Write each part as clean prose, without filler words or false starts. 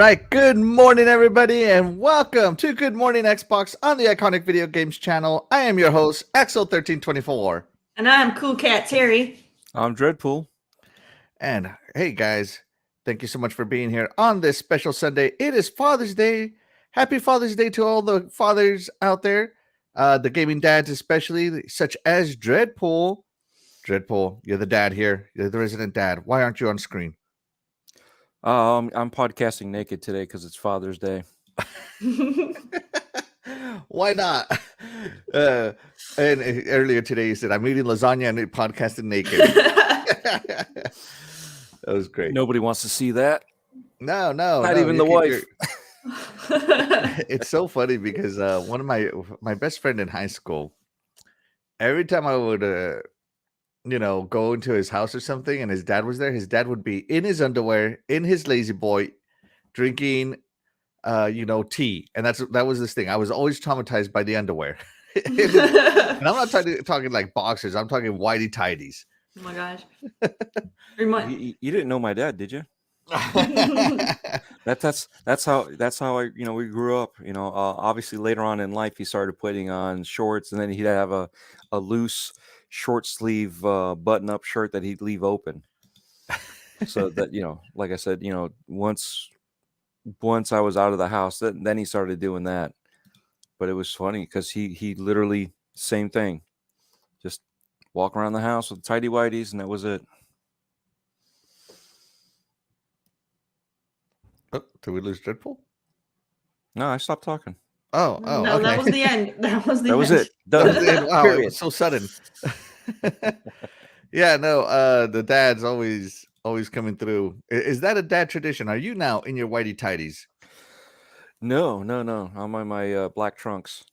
right, good morning, everybody, and welcome to Good Morning Xbox on the Iconic Video Games channel. I am your host, Axel1324. And I'm CoolCatTerri. I'm DREADPOOL. And hey, guys, thank you so much for being here on this special Sunday. It is Father's Day. Happy Father's Day to all the fathers out there, the gaming dads especially, such as DREADPOOL. DREADPOOL, you're the dad here. You're the resident dad. Why aren't you on screen? I'm podcasting naked today because it's Father's Day. Why not? And earlier today, you said, I'm eating lasagna and podcasting naked. That was great. Nobody wants to see that. No. Not even the wife. It's so funny because one of my best friend in high school, every time I would go into his house or something and his dad was there, his dad would be in his underwear, in his lazy boy, drinking tea. And that was this thing. I was always traumatized by the underwear. And I'm not talking like boxers, I'm talking whitey tighties. Oh my gosh. You didn't know my dad, did you? That's how I we grew up. Obviously later on in life he started putting on shorts, and then he'd have a loose short sleeve button up shirt that he'd leave open. So that like I said, once I was out of the house, then he started doing that. But it was funny because he literally same thing, just walk around the house with tidy whities, and that was it. Oh, did we lose DREADPOOL? No, I stopped talking. Oh, no, okay. that was the end. That was it. That was the end. Wow, it was so sudden. Yeah, no, the dad's always coming through. Is that a dad tradition? Are you now in your whitey tighties? No. I'm on my black trunks.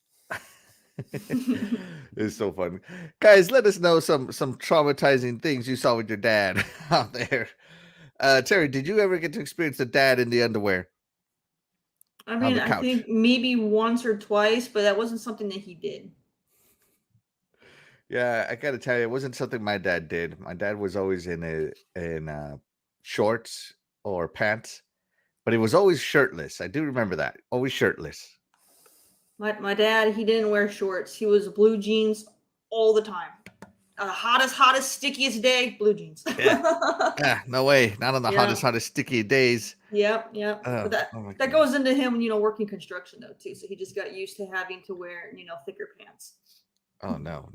It's so fun. Guys, let us know some traumatizing things you saw with your dad out there. Terry, did you ever get to experience the dad in the underwear? I mean, I think maybe once or twice, but that wasn't something that he did. Yeah, I gotta tell you, it wasn't something my dad did. My dad was always in shorts or pants, but he was always shirtless. I do remember that. Always shirtless. My dad, he didn't wear shorts. He was blue jeans all the time. Hottest, stickiest day, blue jeans. Yeah, no way. Not on the hottest, sticky days. Yep. But that goes into him, working construction though too. So he just got used to having to wear, thicker pants. Oh no.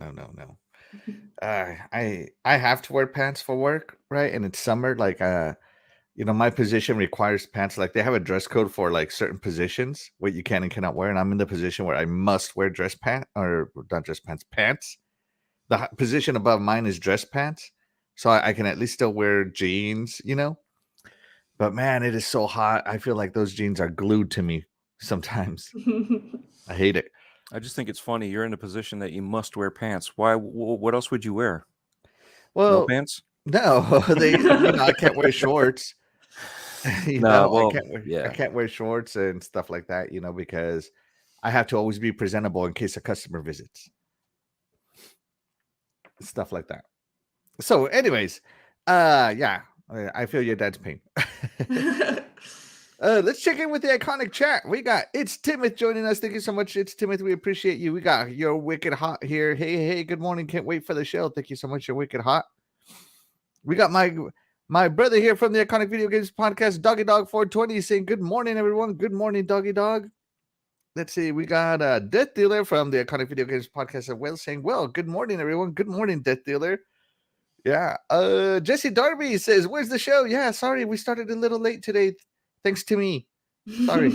I have to wear pants for work, right? And it's summer, like my position requires pants. Like they have a dress code for like certain positions what you can and cannot wear, and I'm in the position where I must wear pants. The position above mine is dress pants, so I can at least still wear jeans, But man, it is so hot. I feel like those jeans are glued to me sometimes. I hate it. I just think it's funny. You're in a position that you must wear pants. Why? What else would you wear? Well, no pants? No, I can't wear shorts. I can't wear shorts and stuff like that, because I have to always be presentable in case a customer visits. Stuff like that. So, anyways, I feel your dad's pain. Let's check in with the iconic chat. We got It's Timothy joining us. Thank you so much, It's Timothy. We appreciate you. We got You're Wicked Hot here. Hey, good morning. Can't wait for the show. Thank you so much. You're Wicked Hot. We got my brother here from the Iconic Video Games Podcast, Doggy Dog 420, saying good morning, everyone. Good morning, Doggy Dog. Let's see. We got Death Dealer from the Iconic Video Games Podcast as well, saying, well, good morning, everyone. Good morning, Death Dealer. Yeah. Jesse Darby says, where's the show? Yeah, sorry, we started a little late today. Thanks to me. Sorry,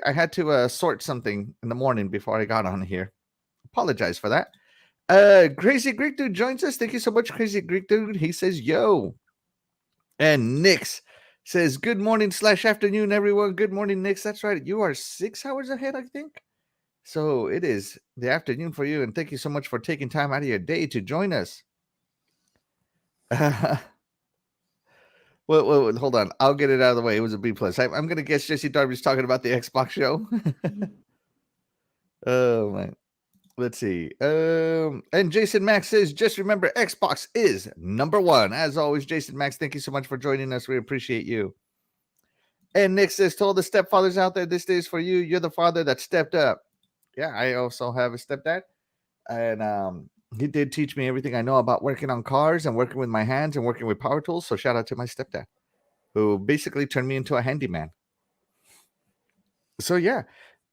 I had to sort something in the morning before I got on here. Apologize for that. Crazy Greek Dude joins us. Thank you so much, Crazy Greek Dude. He says, yo. And Nix says, good morning / afternoon, everyone. Good morning, Nix. That's right. You are 6 hours ahead, I think. So it is the afternoon for you. And thank you so much for taking time out of your day to join us. Well, hold on. I'll get it out of the way. It was a B+. I'm going to guess Jesse Darby's talking about the Xbox show. Oh, man. Let's see. And Jason Max says, just remember, Xbox is #1. As always, Jason Max, thank you so much for joining us. We appreciate you. And Nick says, to all the stepfathers out there, this day is for you. You're the father that stepped up. Yeah, I also have a stepdad. And he did teach me everything I know about working on cars and working with my hands and working with power tools. So shout out to my stepdad, who basically turned me into a handyman. So yeah,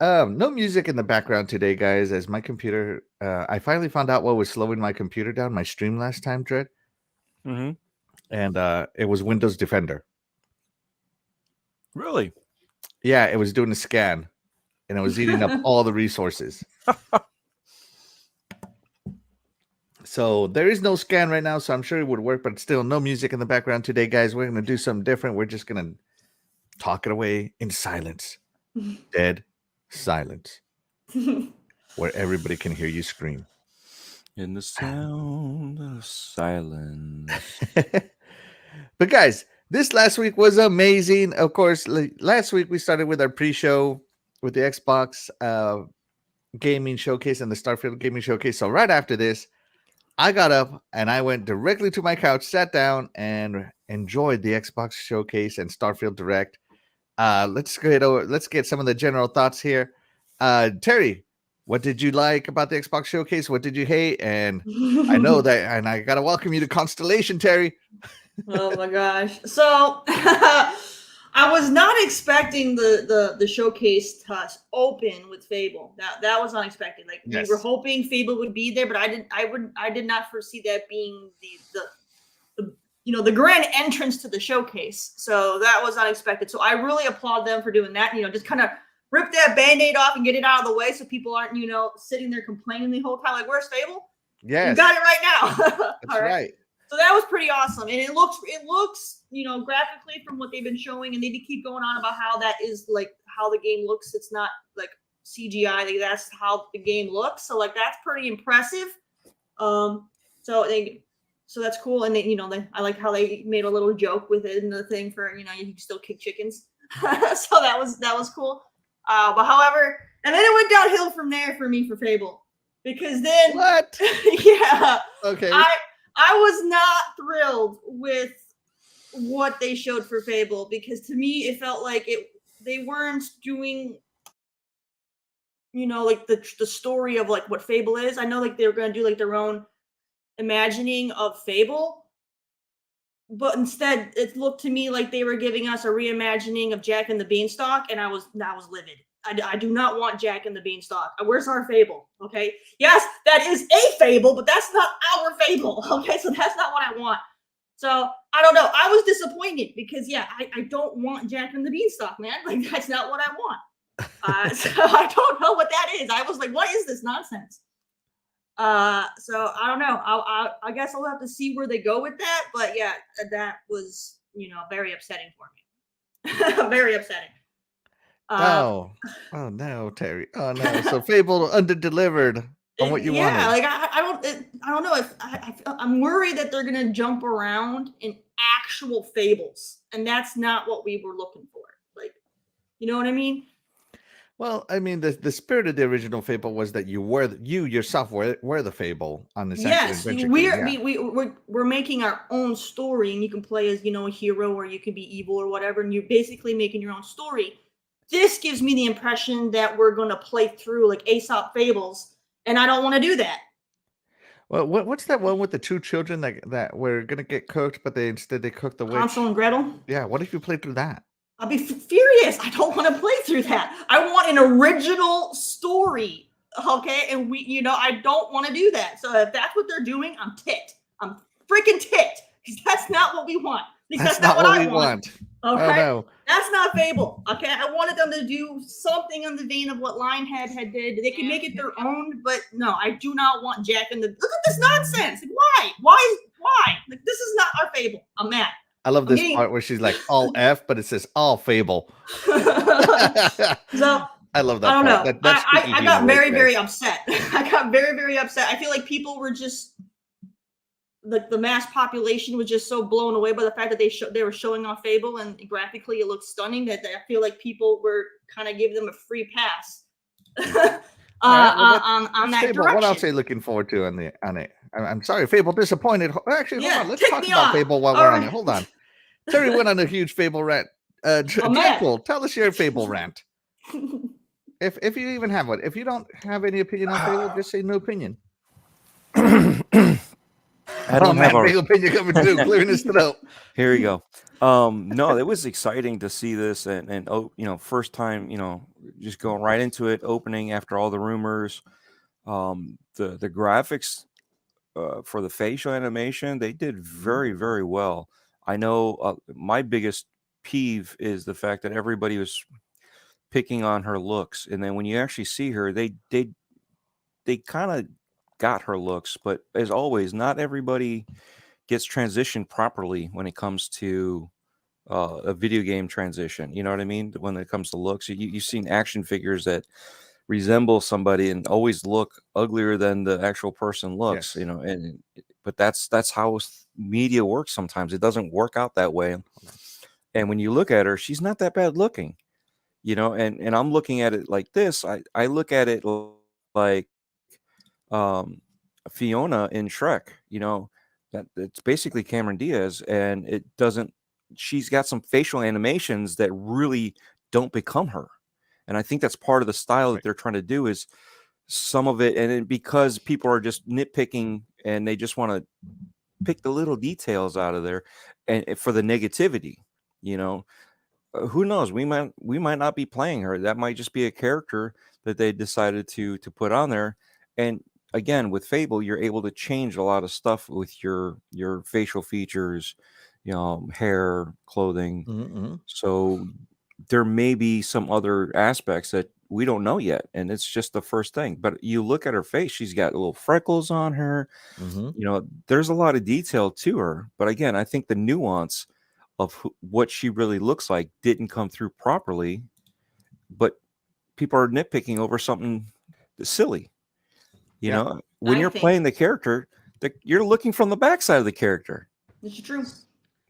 no music in the background today, guys, as my computer, I finally found out what was slowing my computer down, my stream last time, Dread. Mm-hmm. And it was Windows Defender. Really? Yeah, it was doing a scan, and it was eating up all the resources. So there is no scan right now, so I'm sure it would work, but still no music in the background today, guys. We're going to do something different. We're just going to talk it away in silence. Dead silence. Where everybody can hear you scream. In the sound of silence. But guys, this last week was amazing. Of course, last week we started with our pre-show with the Xbox gaming showcase and the Starfield gaming showcase. So right after this, I got up and I went directly to my couch, sat down, and enjoyed the Xbox showcase and Starfield Direct. Let's get some of the general thoughts here. Terry, what did you like about the Xbox showcase? What did you hate? And I know that, and I gotta welcome you to Constellation, Terry. Oh my gosh! So I was not expecting the showcase to Yes. open with Fable. That was unexpected. Like we were hoping Fable would be there, but I did not foresee that being the grand entrance to the showcase. So that was unexpected. So I really applaud them for doing that. Just kind of rip that Band-Aid off and get it out of the way so people aren't, sitting there complaining the whole time like, where's Fable? Yes. You got it right now. That's right. So that was pretty awesome. And it looks, graphically from what they've been showing, and they keep going on about how that is like how the game looks. It's not like CGI. Like that's how the game looks. So like that's pretty impressive. So that's cool. And I like how they made a little joke with it in the thing for, you can still kick chickens. So that was cool. But however, and then it went downhill from there for me for Fable, because then What? yeah. Okay. I was not thrilled with what they showed for Fable, because to me it felt like they weren't doing, like the story of like what Fable is. I know like they were going to do like their own imagining of Fable, but instead it looked to me like they were giving us a reimagining of Jack and the Beanstalk, and I was livid. I do not want Jack and the Beanstalk. Where's our Fable? Okay. Yes, that is a Fable, but that's not our Fable. Okay. So that's not what I want. So I don't know. I was disappointed because I don't want Jack and the Beanstalk, man. Like that's not what I want. So I don't know what that is. I was like, what is this nonsense? So I don't know. I guess I'll have to see where they go with that. But yeah, that was, very upsetting for me. Very upsetting. Oh no, Terry. Oh no. So Fable under-delivered on what you wanted. Yeah, like I don't know if I'm worried that they're gonna jump around in actual Fables, and that's not what we were looking for. Like, you know what I mean? Well, I mean, the spirit of the original Fable was that you yourself were the Fable on the Yes, adventure we're making our own story, and you can play as a hero, or you can be evil or whatever, and you're basically making your own story. This gives me the impression that we're going to play through like Aesop Fables, and I don't want to do that. Well, what's that one with the two children that were going to get cooked, but they cooked the witch? Hansel and Gretel? Yeah, what if you played through that? I'll be furious. I don't want to play through that. I want an original story, okay? And I don't want to do that. So if that's what they're doing, I'm ticked. I'm freaking ticked, because that's not what we want. That's not what we want. Okay, oh, no. That's not Fable. Okay, I wanted them to do something in the vein of what Lionhead had did. They could make it their own, but no, I do not want Jack and the. Look at this nonsense. Like, why? Like, this is not our Fable. I'm mad. I love this part where she's like all F, but it says all Fable. So I love that. I don't know. I got very upset. I got very upset. I feel like people were just. The mass population was just so blown away by the fact that they were showing off Fable, and graphically it looked stunning, that I feel like people were kind of giving them a free pass on that Fable, direction. what else are you looking forward to on it? I'm sorry, Fable disappointed. Actually, hold on. Let's talk about on. Fable while we're on it. Hold on. Terry went on a huge Fable rant. Deadpool, tell us your Fable rant. If you even have one. If you don't have any opinion on Fable, just say no opinion. I don't have big opinion coming through, clearing his throat. Here we go. No, it was exciting to see this, and first time, just going right into it, opening after all the rumors. The graphics for the facial animation, they did very, very well. I know my biggest peeve is the fact that everybody was picking on her looks, and then when you actually see her, they kind of got her looks, but as always, not everybody gets transitioned properly when it comes to a video game transition. You know what I mean? When it comes to looks, you've seen action figures that resemble somebody and always look uglier than the actual person looks. Yes. But that's how media works. Sometimes it doesn't work out that way. And when you look at her, she's not that bad looking. And I'm looking at it like this. I look at it like Fiona in Shrek. That it's basically Cameron Diaz, and it doesn't. She's got some facial animations that really don't become her, and I think that's part of the style that they're trying to do. Is some of it, and because people are just nitpicking and they just want to pick the little details out of there, and for the negativity, who knows? We might not be playing her. That might just be a character that they decided to put on there. And again, with Fable, you're able to change a lot of stuff with your facial features, hair, clothing. Mm-hmm. So there may be some other aspects that we don't know yet, and it's just the first thing. But you look at her face; she's got little freckles on her. Mm-hmm. There's a lot of detail to her. But again, I think the nuance of what she really looks like didn't come through properly, but people are nitpicking over something silly. When you're playing the character, you're looking from the backside of the character. It's true.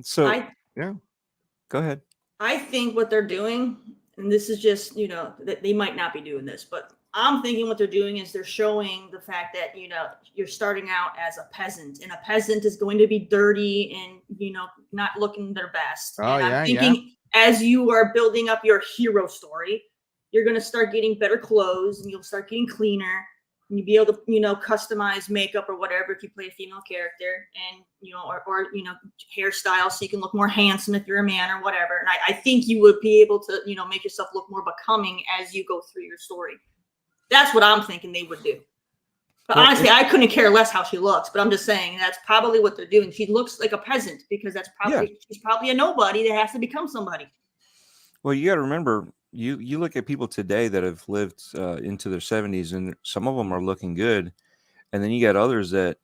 So go ahead. I think what they're doing, and this is just, they might not be doing this, but I'm thinking what they're doing is they're showing the fact that, you're starting out as a peasant, and a peasant is going to be dirty and, not looking their best. Oh, and I'm thinking as you are building up your hero story, you're going to start getting better clothes and you'll start getting cleaner. And you'll be able to, customize makeup or whatever if you play a female character, and, or hairstyle so you can look more handsome if you're a man or whatever. And I think you would be able to, make yourself look more becoming as you go through your story. That's what I'm thinking they would do. But honestly, I couldn't care less how she looks, but I'm just saying that's probably what they're doing. She looks like a peasant because she's probably a nobody that has to become somebody. Well, you got to remember, you look at people today that have lived into their 70s, and some of them are looking good. And then you got others that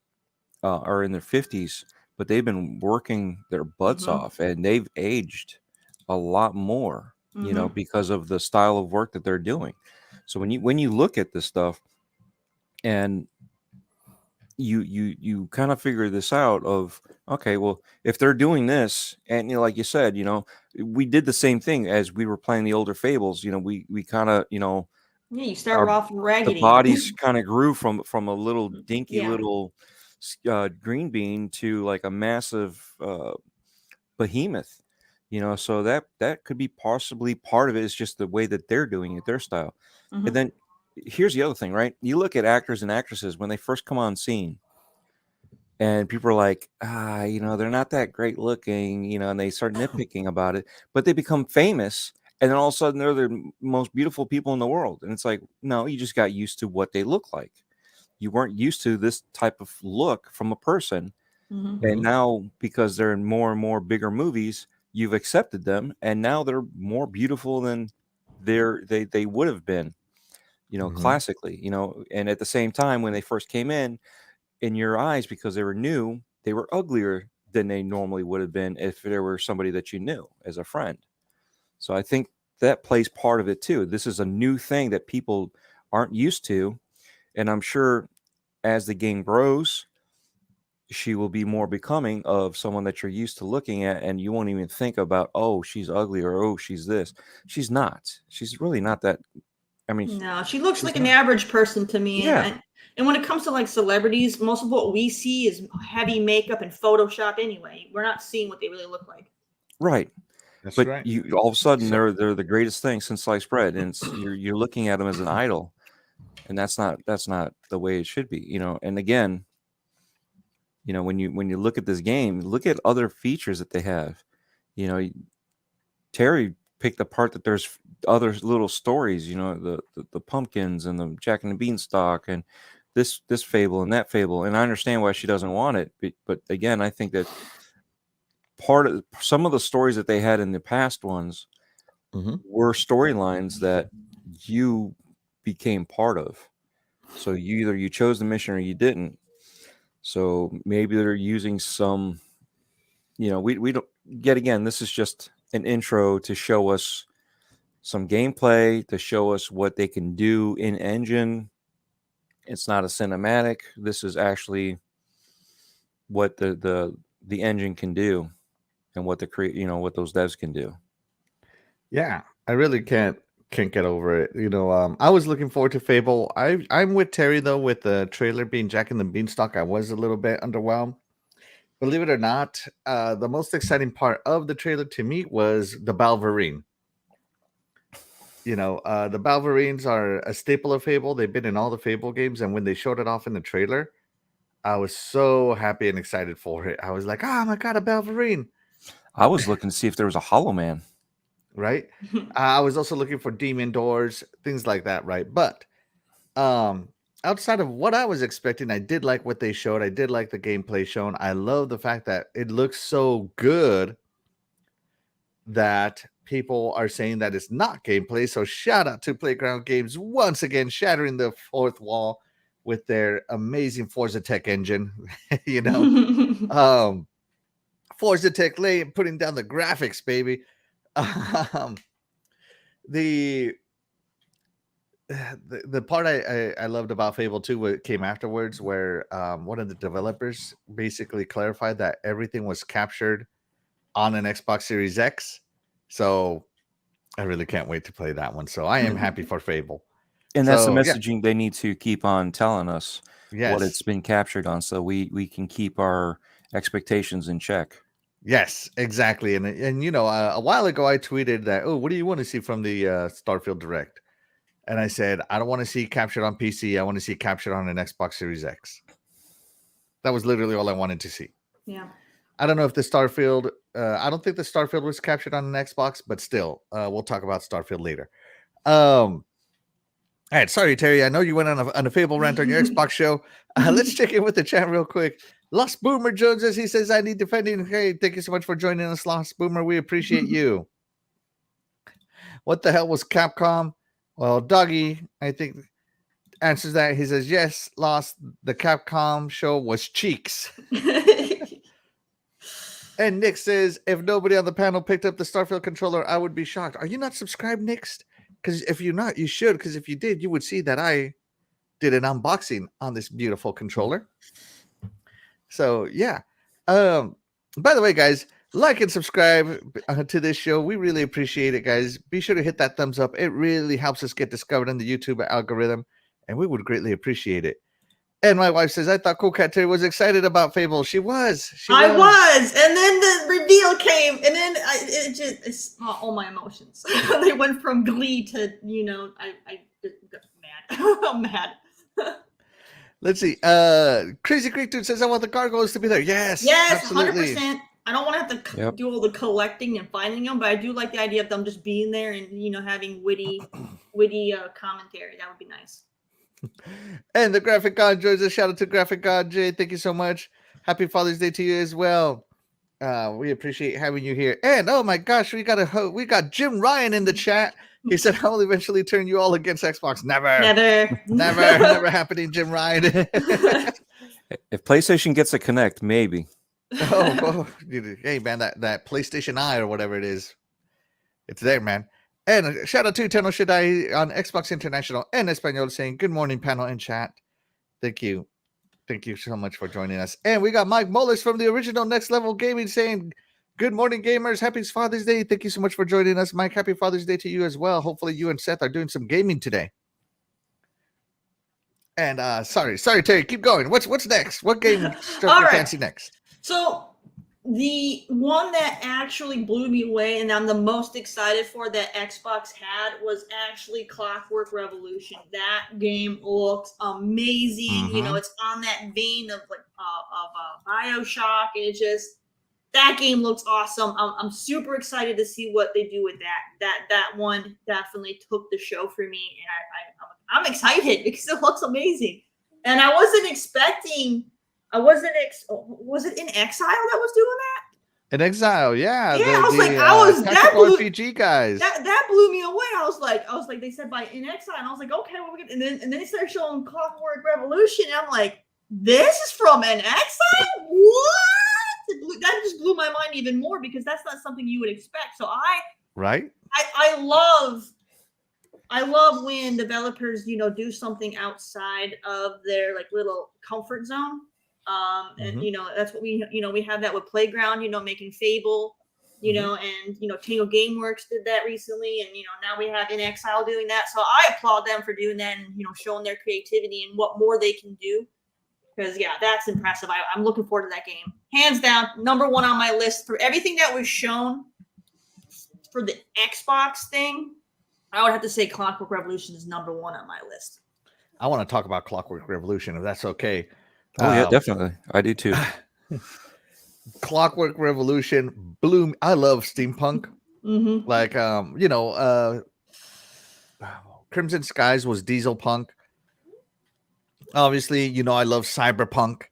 are in their 50s, but they've been working their butts off, and they've aged a lot more, because of the style of work that they're doing. So when you look at this stuff and you kind of figure this out of, okay, well, if they're doing this, and like you said, we did the same thing as we were playing the older Fables. We kind of, you start off raggedy. The bodies kind of grew from a little dinky little green bean to like a massive behemoth. So that could be possibly part of it. Is just the way that they're doing it, their style. And then here's the other thing, right? You look at actors and actresses when they first come on scene, and people are like, they're not that great looking, and they start nitpicking about it, but they become famous, and then all of a sudden they're the most beautiful people in the world. And it's like, no, you just got used to what they look like. You weren't used to this type of look from a person. And now, because they're in more and more bigger movies, you've accepted them, and now they're more beautiful than they would have been, classically, and at the same time, when they first came in your eyes, because they were new, they were uglier than they normally would have been if there were somebody that you knew as a friend. So I think that plays part of it too. This is a new thing that people aren't used to. And I'm sure as the game grows, she will be more becoming of someone that you're used to looking at, and you won't even think about, oh, she's ugly, or oh, she's this. She's not. She's really not that. I mean, no, she looks like an average person to me. Yeah. And when it comes to like celebrities, most of what we see is heavy makeup and Photoshop anyway. We're not seeing what they really look like. Right. That's but right. you all of a sudden So- they're the greatest thing since sliced bread, and you're looking at them as an idol, and that's not the way it should be, you know. And again, you know, when you look at this game, look at other features that they have. You know, Terry picked apart that there's other little stories, you know, the pumpkins and the Jack and the Beanstalk and this fable and that fable. And I understand why she doesn't want it, but again, I think that part of some of the stories that they had in the past ones were storylines that you became part of. So you chose the mission or you didn't. So maybe they're using some, you know, we don't yet again, this is just an intro to show us some gameplay, to show us what they can do in engine. It's not a cinematic. This is actually what the engine can do and what what those devs can do. Yeah, I really can't get over it. You know, I was looking forward to Fable. I'm with Terry though, with the trailer being Jack and the Beanstalk. I was a little bit underwhelmed. Believe it or not, the most exciting part of the trailer to me was the Balverine. You know, the Balverines are a staple of Fable. They've been in all the Fable games, and when they showed it off in the trailer, I was so happy and excited for it. I was like, "Oh my god, a Balverine!" I was looking to see if there was a Hollow Man. Right? I was also looking for demon doors, things like that, right? But outside of what I was expecting, I did like what they showed. I did like the gameplay shown. I love the fact that it looks so good that people are saying that it's not gameplay. So shout out to Playground Games once again, shattering the fourth wall with their amazing Forza Tech engine. You know, Forza Tech putting down the graphics, baby. The part I loved about Fable 2 what came afterwards, where one of the developers basically clarified that everything was captured on an Xbox Series X. So I really can't wait to play that one. So I am happy for Fable. And that's the So, yeah. messaging they need to keep on telling us what Yes. it's been captured on, so we can keep our expectations in check. Yes, exactly. And you know, a while ago I tweeted that, oh, what do you want to see from the Starfield Direct? And I said, I don't want to see captured on PC. I want to see captured on an Xbox Series X. That was literally all I wanted to see. Yeah. I don't know if the Starfield, I don't think the Starfield was captured on an Xbox, but still, we'll talk about Starfield later. All right, sorry, Terry. I know you went on a Fable rant on your Xbox show. Let's check in with the chat real quick. Lost Boomer Jones, as he says, I need defending. Hey, thank you so much for joining us, Lost Boomer. We appreciate you. What the hell was Capcom? Well, Dougie, I think, answers that. He says, yes, Lost. The Capcom show was Cheeks. And Nick says, if nobody on the panel picked up the Starfield controller, I would be shocked. Are you not subscribed, Nick? Because if you're not, you should. Because if you did, you would see that I did an unboxing on this beautiful controller. So, yeah. By the way, guys, like and subscribe to this show. We really appreciate it, guys. Be sure to hit that thumbs up. It really helps us get discovered in the YouTube algorithm, and we would greatly appreciate it. And my wife says, I thought CoolCatTerri was excited about Fable. She was. I was. And then the reveal came, and then it's all my emotions. They went from glee to, you know, I got mad. I'm mad. Let's see. Crazy Creek Dude says, I want the gargoyles to be there. Yes. Yes, absolutely. 100%. I don't want to have to do all the collecting and finding them, but I do like the idea of them just being there and, you know, having witty commentary. That would be nice. And the Graphic God joins us. Shout out to Graphic God Jay. Thank you so much. Happy Father's Day to you as well. We appreciate having you here. And oh my gosh, we got Jim Ryan in the chat. He said, I will eventually turn you all against Xbox. Never happening, Jim Ryan. If PlayStation gets a Connect, maybe. Hey man, that PlayStation Eye or whatever it is, it's there, man. And shout out to Eternal Shaddai on Xbox International and Espanol saying, good morning, panel and chat. Thank you. Thank you so much for joining us. And we got Mike Mullis from the original Next Level Gaming saying, good morning, gamers. Happy Father's Day. Thank you so much for joining us, Mike. Happy Father's Day to you as well. Hopefully you and Seth are doing some gaming today. And sorry, Terry, keep going. What's next? What game struck your fancy next? So The one that actually blew me away and I'm the most excited for that Xbox had was actually Clockwork Revolution. That game looks amazing. You know, it's on that vein of like BioShock, and it just that game looks awesome. I'm super excited to see what they do with that. That one definitely took the show for me, and I'm excited because it looks amazing. And I wasn't expecting. Was it In Exile that was doing that? In Exile, yeah. Yeah, I was like, that blew RPG guys. That blew me away. I was like, they said by In Exile, and I was like, okay, well, and then they started showing Clockwork Revolution, and I'm like, this is from In Exile? What? That just blew my mind even more because that's not something you would expect. So I love when developers, you know, do something outside of their like little comfort zone. And you know, that's what we have that with Playground, you know, making Fable, you know, and you know, Tango Gameworks did that recently, and you know, now we have In Exile doing that. So I applaud them for doing that and you know, showing their creativity and what more they can do. Because yeah, that's impressive. I'm looking forward to that game. Hands down, number one on my list for everything that was shown for the Xbox thing. I would have to say Clockwork Revolution is number one on my list. I want to talk about Clockwork Revolution, if that's okay. Oh yeah, definitely. I do too. Clockwork Revolution blew me. I love steampunk. Like you know, Crimson Skies was diesel punk. Obviously, you know, I love cyberpunk.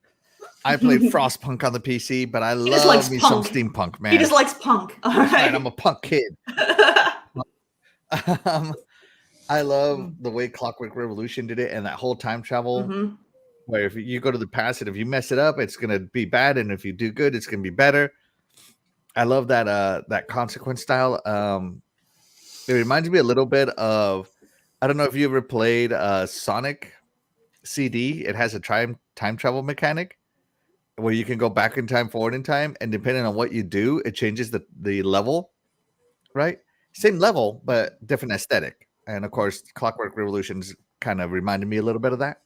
I played Frostpunk on the PC, but I love me some steampunk, man. He just likes punk. All right. I'm a punk kid. I love the way Clockwork Revolution did it, and that whole time travel where if you go to the past and if you mess it up, it's gonna be bad, and if you do good, it's gonna be better. I love that that consequence style. It reminds me a little bit of, I don't know if you ever played Sonic CD. It has a time travel mechanic where you can go back in time, forward in time, and depending on what you do, it changes the level, right? Same level, but different aesthetic. And of course, Clockwork Revolutions kind of reminded me a little bit of that.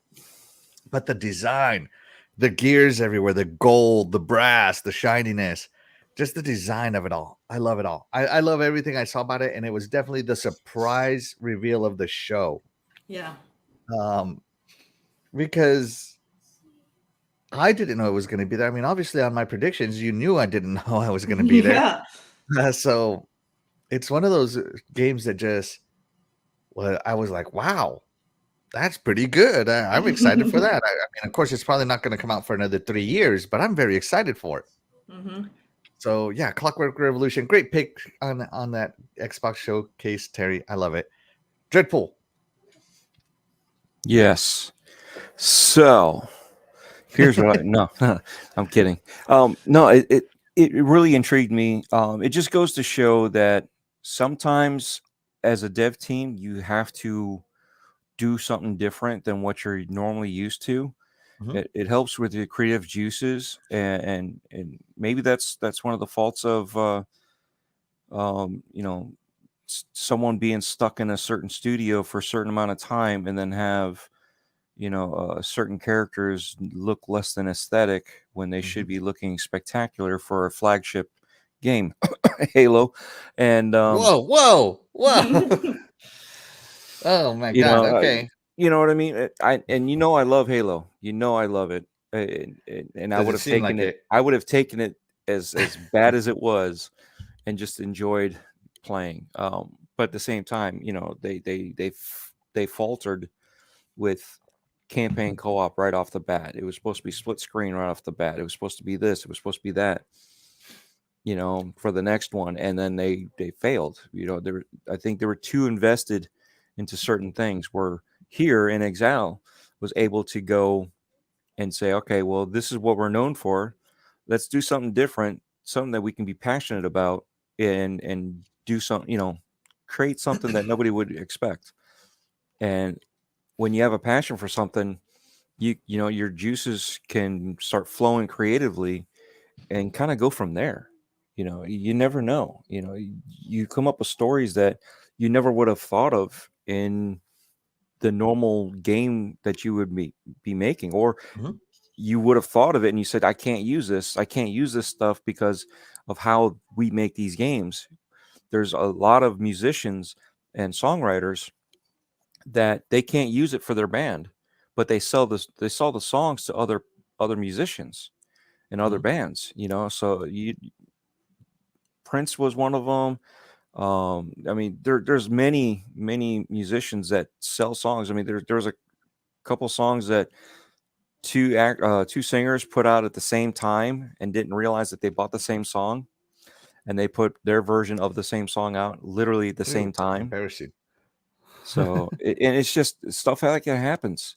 But the design, the gears everywhere, the gold, the brass, the shininess, just the design of it all. I love it all. I love everything I saw about it. And it was definitely the surprise reveal of the show. Yeah. Because I didn't know it was going to be there. I mean, obviously on my predictions, you knew I didn't know I was going to be there. So it's one of those games that just, well, I was like, wow, that's pretty good. I'm excited for that. I mean, of course, it's probably not going to come out for another 3 years, but I'm very excited for it. So yeah, Clockwork Revolution, great pick on that Xbox showcase, Terry. I love it. DREADPOOL. Yes. So here's what no, I'm kidding. No, it really intrigued me. It just goes to show that sometimes as a dev team, you have to do something different than what you're normally used to. It helps with your creative juices, and maybe that's one of the faults of you know, someone being stuck in a certain studio for a certain amount of time and then have, you know, certain characters look less than aesthetic when they should be looking spectacular for a flagship game, Halo. And whoa. Oh my God. Okay. You know what I mean? You know, I love Halo. You know, I love it. And I would have taken it. I would have taken it as bad as it was and just enjoyed playing. But at the same time, you know, they faltered with campaign co-op right off the bat. It was supposed to be split screen right off the bat. It was supposed to be this. It was supposed to be that. You know, for the next one, and then they failed. You know, I think they were too invested into certain things. Where here in Exile was able to go and say, okay, well, this is what we're known for. Let's do something different, something that we can be passionate about, and do something. You know, create something that nobody would expect. And when you have a passion for something, you know, your juices can start flowing creatively and kind of go from there. You know, you never know. You know, you come up with stories that you never would have thought of in the normal game that you would be making, or you would have thought of it and you said, I can't use this. I can't use this stuff because of how we make these games. There's a lot of musicians and songwriters that they can't use it for their band, but they sell the songs to other musicians and other bands, you know. So Prince was one of them. I mean, there's many musicians that sell songs. I mean, there's a couple songs that two singers put out at the same time and didn't realize that they bought the same song, and they put their version of the same song out literally at the same time. Embarrassing. So and it's just stuff like that happens,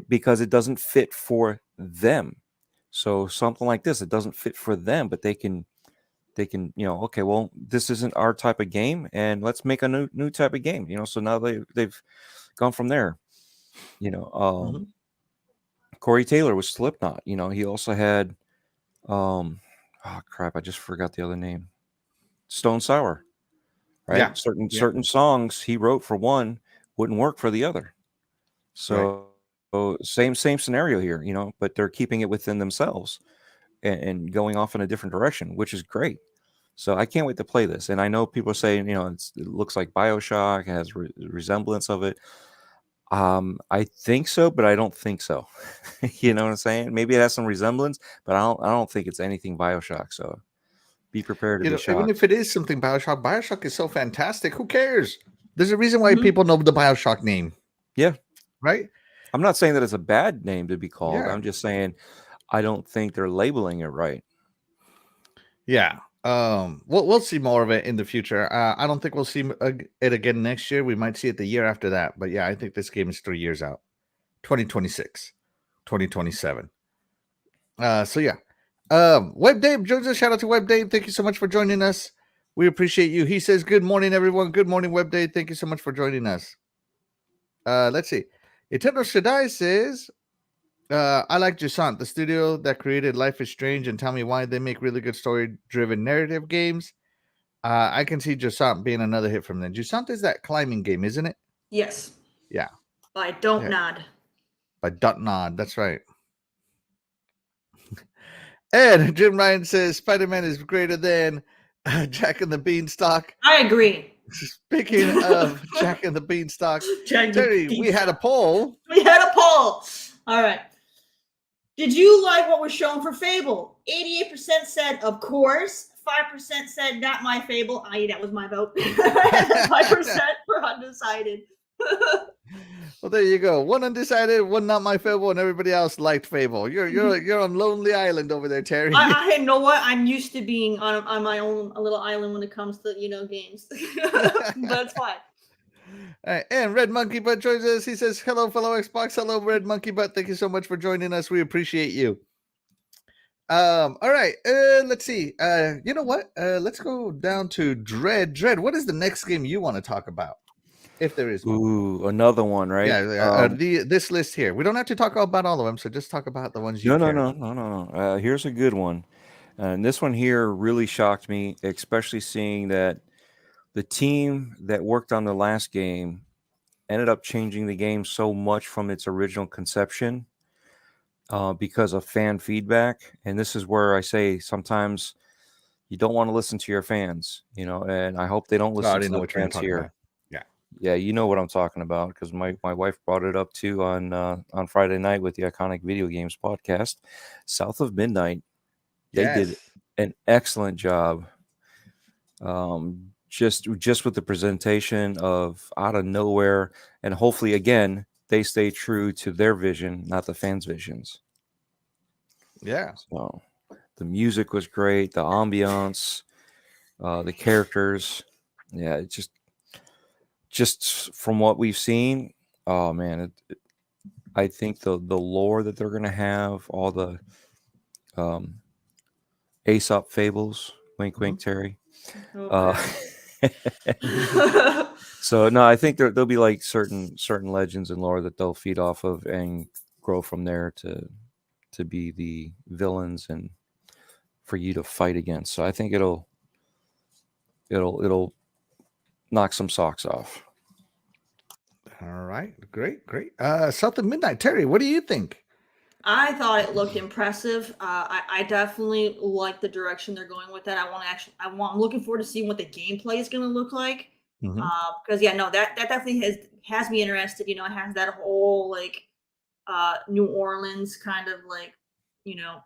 because it doesn't fit for them. So something like this, it doesn't fit for them, but they can, you know, okay, well, this isn't our type of game, and let's make a new type of game, you know. So now they've gone from there, you know. Corey Taylor was Slipknot, you know. He also had, oh crap, I just forgot the other name. Stone Sour, right? Yeah. Certain songs he wrote for one wouldn't work for the other. So same scenario here, you know, but they're keeping it within themselves and going off in a different direction, which is great. So I can't wait to play this. And I know people are saying, you know, it looks like BioShock, it has resemblance of it. I think so, but I don't think so. You know what I'm saying? Maybe it has some resemblance, but I don't think it's anything BioShock. So be prepared to be shocked. Even if it is something BioShock is so fantastic. Who cares? There's a reason why people know the BioShock name. Yeah. Right? I'm not saying that it's a bad name to be called. Yeah. I'm just saying I don't think they're labeling it right. Yeah. We'll see more of it in the future. I don't think we'll see it again next year. We might see it the year after that. But yeah, I think this game is 3 years out. 2026, 2027. So yeah. Web Dave joins us. Shout out to Web Dave. Thank you so much for joining us. We appreciate you. He says, good morning, everyone. Good morning, Web Dave. Thank you so much for joining us. Let's see. Eternal Shaddai says, I like Jusant, the studio that created Life is Strange, and tell me why they make really good story-driven narrative games. I can see Jusant being another hit from them. Jusant is that climbing game, isn't it? Yes. Yeah. By Don't Nod. By Don't Nod, that's right. And Jim Ryan says Spider-Man is greater than Jack and the Beanstalk. I agree. Speaking of Jack and the Beanstalk, Terry, we had a poll. We had a poll. All right. Did you like what was shown for Fable? 88% said, of course. 5% said, not my Fable. That was my vote. 5% were undecided. Well, there you go. One undecided, one not my Fable, and everybody else liked Fable. You're on Lonely Island over there, Terry. I know what, I'm used to being on my own little island when it comes to games. That's fine. All right, and Red Monkey Butt joins us. He says, "Hello, fellow Xbox. Hello, Red Monkey Butt. Thank you so much for joining us. We appreciate you." All right. Let's see. You know what? Let's go down to Dread. Dread, what is the next game you want to talk about? If there is one. Ooh, another one, right? Yeah, this list here. We don't have to talk about all of them, so just talk about the ones you No. Here's a good one. And this one here really shocked me, especially seeing that the team that worked on the last game ended up changing the game so much from its original conception because of fan feedback. And this is where I say sometimes you don't want to listen to your fans, and I hope they don't listen to the fans here. About. Yeah, you know what I'm talking about because my wife brought it up too on Friday night with the Iconic Video Games podcast. South of Midnight, they did an excellent job. Just with the presentation of out of nowhere, and hopefully again they stay true to their vision, not the fans' visions. Yeah. So the music was great, the ambiance, the characters. Yeah, it just from what we've seen, oh man, I think the lore that they're gonna have, all the Aesop fables, wink wink Terry. So no, I think there'll be like certain legends and lore that they'll feed off of and grow from there to be the villains and for you to fight against. So I think it'll knock some socks off. All right, great. South of Midnight, Terry, what do you think? I thought it looked impressive. I definitely like the direction they're going with that. I'm looking forward to seeing what the gameplay is going to look like. Mhm. Because yeah, no, that definitely has me interested. You know, it has that whole like New Orleans kind of like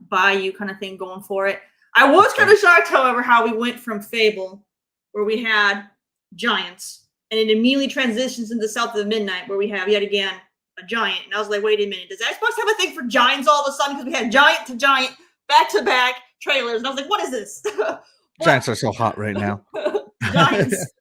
bayou kind of thing going for it. I was kind of shocked, however, how we went from Fable, where we had giants, and it immediately transitions into South of Midnight, where we have yet again a giant. And I was like, wait a minute, does Xbox have a thing for giants all of a sudden? Because we had giant to giant, back to back trailers, and I was like, what is this? Giants are so hot right now. Giants.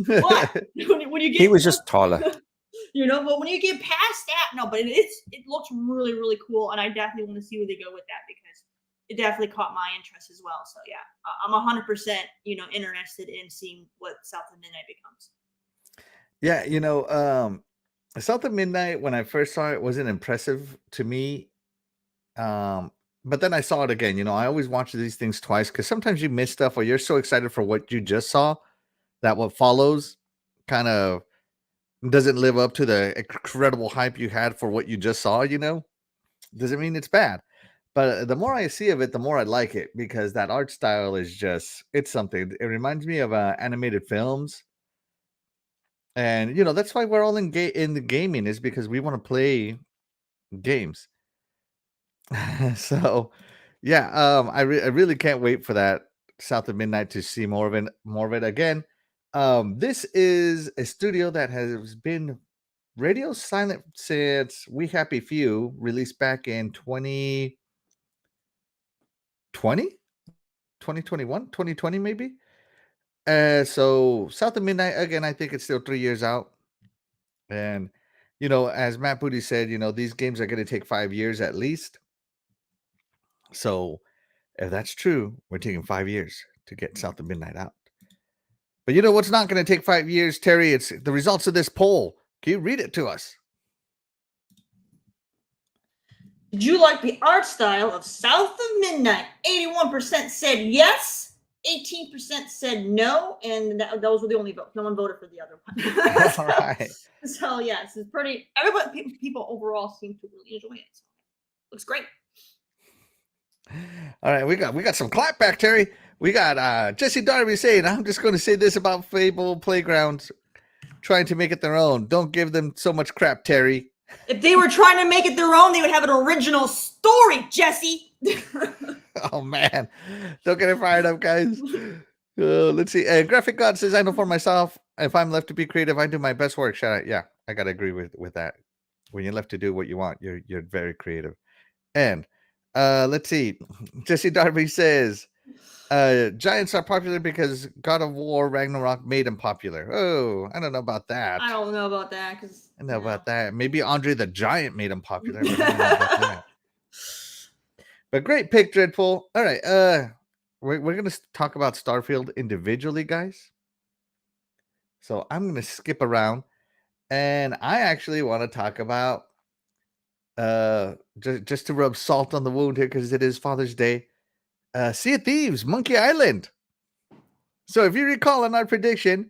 But when you get He was just taller. but when you get past that, no, but it looks really, really cool, and I definitely want to see where they go with that because it definitely caught my interest as well. So yeah, I'm 100% interested in seeing what South of Midnight becomes. Yeah, South of Midnight, when I first saw it, wasn't impressive to me. But then I saw it again. I always watch these things twice because sometimes you miss stuff or you're so excited for what you just saw that what follows kind of doesn't live up to the incredible hype you had for what you just saw, doesn't mean it's bad. But the more I see of it, the more I like it because that art style is it's something. It reminds me of animated films. And, that's why we're all in the gaming is because we want to play games. So, yeah, I really can't wait for that South of Midnight to see more of it again. This is a studio that has been radio silent since We Happy Few released back in 2020, 2021, 2020 maybe. So South of Midnight again, I think it's still 3 years out. And as Matt Booty said, these games are going to take 5 years at least. So if that's true, we're taking 5 years to get South of Midnight out. But you know what's not going to take 5 years, Terry? It's the results of this poll. Can you read it to us? Did you like the art style of South of Midnight? 81% said yes, 18% said no, and those were the only votes. No one voted for the other one. All right. So yes, it's pretty. Everybody, people overall seem to really enjoy it. So, looks great. All right, we got some clapback, Terry. We got Jesse Darby saying, I'm just going to say this about Fable Playgrounds trying to make it their own. Don't give them so much crap, Terry. If they were trying to make it their own, they would have an original story, Jesse. Oh, man. Don't get it fired up, guys. Let's see. Graphic God says, I know for myself, if I'm left to be creative, I do my best work. Shout out. Yeah, I got to agree with that. When you're left to do what you want, you're very creative. And let's see. Jesse Darby says, giants are popular because God of War Ragnarok made them popular. Oh, I don't know about that. I don't know about that because I know about that. Maybe Andre the Giant made him popular. But I don't know about that. But great pick, Dreadpool. All right, we're gonna talk about Starfield individually, guys. So I'm gonna skip around, and I actually want to talk about just to rub salt on the wound here because it is Father's Day. Sea of Thieves, Monkey Island. So if you recall in our prediction,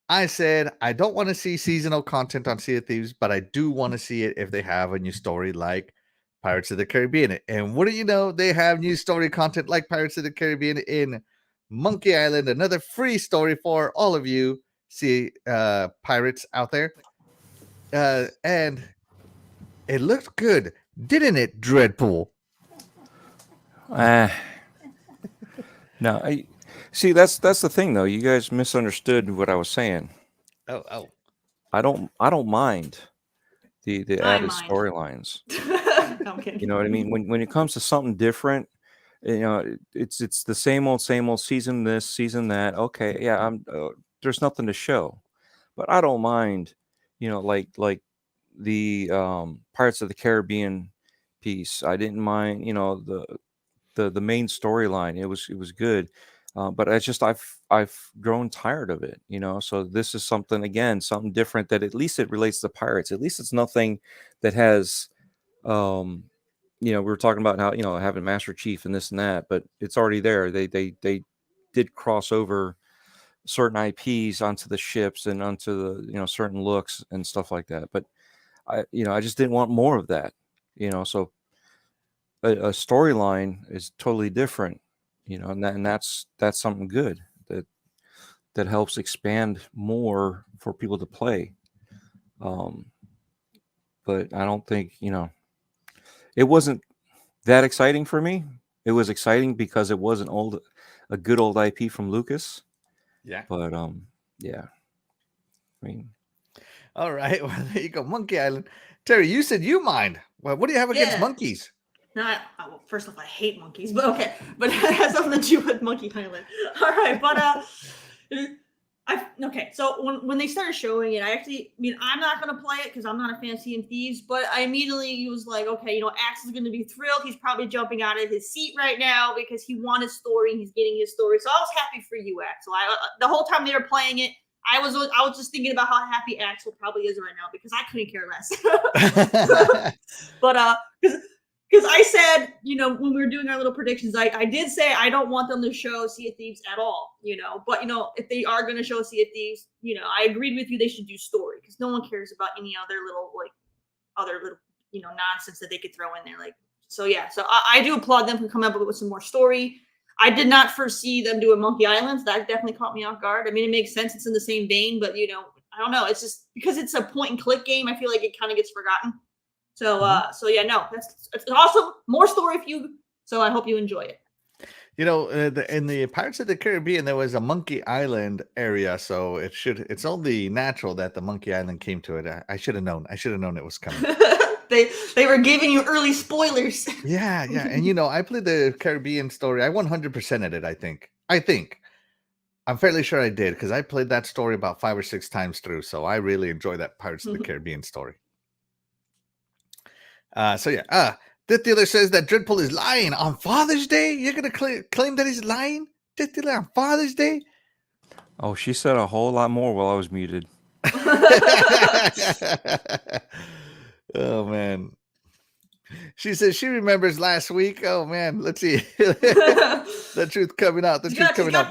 I said I don't want to see seasonal content on Sea of Thieves, but I do want to see it if they have a new story like Pirates of the Caribbean. And what do you know? They have new story content like Pirates of the Caribbean in Monkey Island. Another free story for all of you pirates out there. And it looked good, didn't it, Dreadpool? No, see that's the thing though. You guys misunderstood what I was saying. Oh. I don't mind the added storylines. No, I'm kidding. You know what I mean? When it comes to something different, it's the same old season this, season that. Okay, yeah, there's nothing to show, but I don't mind. Like the Pirates of the Caribbean piece. I didn't mind. The main storyline. It was good. But I've grown tired of it, So this is something different that at least it relates to pirates. At least it's nothing that has, we were talking about how having Master Chief and this and that, but it's already there. They did cross over certain IPs onto the ships and onto the certain looks and stuff like that. But I just didn't want more of that, So a storyline is totally different, and that's something good that helps expand more for people to play. But I don't think, it wasn't that exciting for me. It was exciting because it was a good old IP from Lucas. Yeah. But yeah. I mean, all right. Well, there you go. Monkey Island. Terry, you said you mind. Well, what do you have against Yeah. monkeys? Not well, first off, I hate monkeys, but okay. But it has something to do with Monkey Island. All right, but okay. So when they started showing it, I'm not gonna play it because I'm not a fan of Sea and Thieves. But I immediately was like, okay, Axe is gonna be thrilled. He's probably jumping out of his seat right now because he won his story. He's getting his story. So I was happy for you, Axel. The whole time they were playing it, I was just thinking about how happy Axel probably is right now because I couldn't care less. But because I said, when we were doing our little predictions, I did say I don't want them to show Sea of Thieves at all, but if they are going to show Sea of Thieves, I agreed with you, they should do story because no one cares about any other little nonsense that they could throw in there. So I do applaud them for coming up with some more story. I did not foresee them doing Monkey Islands. That definitely caught me off guard. I mean, it makes sense. It's in the same vein, but I don't know. It's just because it's a point and click game. I feel like it kind of gets forgotten. So it's awesome. More story for you. So I hope you enjoy it. In the Pirates of the Caribbean, there was a Monkey Island area, so it's only natural that the Monkey Island came to it. I should have known. I should have known it was coming. They were giving you early spoilers. Yeah. And I played the Caribbean story. I 100%ed it, I think. I'm fairly sure I did because I played that story about 5 or 6 times through. So I really enjoy that Pirates of the Caribbean story. Death Dealer says that DREADPOOL is lying on Father's Day. You're gonna claim that he's lying, Death Dealer, on Father's Day? Oh, she said a whole lot more while I was muted. Oh man, she says she remembers last week. Oh man, let's see. The truth coming out. The truth coming out.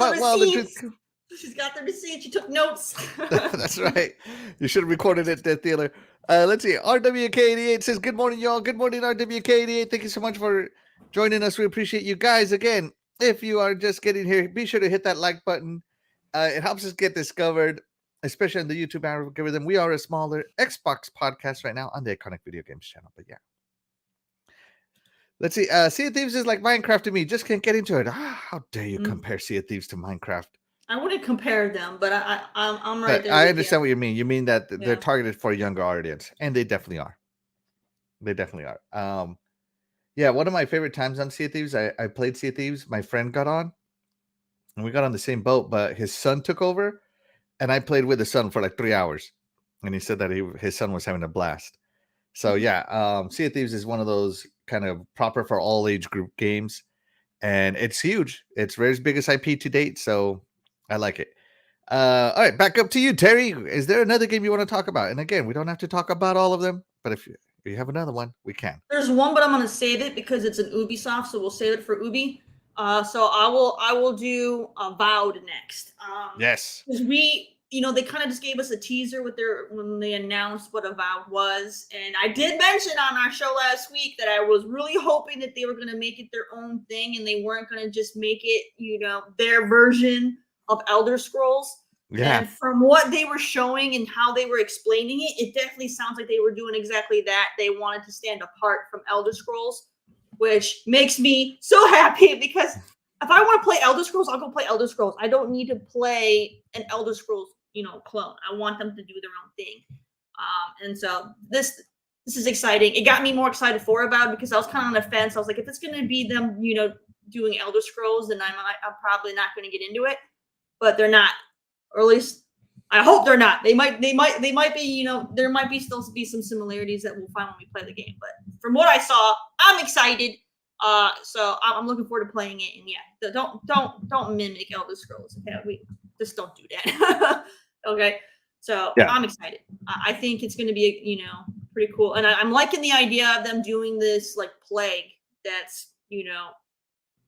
She's got the receipt. She took notes. That's right. You should have recorded it, Death Dealer. Let's see. RWK88 says, good morning, y'all. Good morning, RWK88. Thank you so much for joining us. We appreciate you guys. Again, if you are just getting here, be sure to hit that like button. It helps us get discovered, especially on the YouTube algorithm. We are a smaller Xbox podcast right now on the Iconic Video Games channel. But yeah. Let's see. Sea of Thieves is like Minecraft to me. Just can't get into it. How dare you compare Sea of Thieves to Minecraft? I wouldn't compare them, but I'm right there. I understand what you mean. You mean that they're targeted for a younger audience, and they definitely are. They definitely are. One of my favorite times on Sea of Thieves, I played Sea of Thieves. My friend got on, and we got on the same boat, but his son took over, and I played with his son for like 3 hours, and he said that his son was having a blast. So Sea of Thieves is one of those kind of proper for all age group games, and it's huge. It's Rare's biggest IP to date, so I like it. All right, back up to you, Terry. Is there another game you want to talk about? And again, we don't have to talk about all of them, but if you have another one, we can. There's one, but I'm going to save it because it's an Ubisoft, so we'll save it for Ubi. So I will do Avowed next. Yes. Because they kind of just gave us a teaser when they announced what Avowed was, and I did mention on our show last week that I was really hoping that they were going to make it their own thing, and they weren't going to just make it, their version of Elder Scrolls. Yeah. And from what they were showing and how they were explaining it, it definitely sounds like they were doing exactly that. They wanted to stand apart from Elder Scrolls, which makes me so happy because if I want to play Elder Scrolls, I'll go play Elder Scrolls. I don't need to play an Elder Scrolls, clone. I want them to do their own thing. And so this is exciting. It got me more excited for Avowed because I was kind of on the fence. I was like, if it's going to be them, doing Elder Scrolls, then I'm probably not going to get into it. But they're not, or at least I hope they're not. They might be, there might be still be some similarities that we'll find when we play the game. But from what I saw, I'm excited. So I'm looking forward to playing it. And don't mimic Elder Scrolls. Okay, we just don't do that. Okay, so I'm excited. I think it's going to be pretty cool, and I'm liking the idea of them doing this like plague that's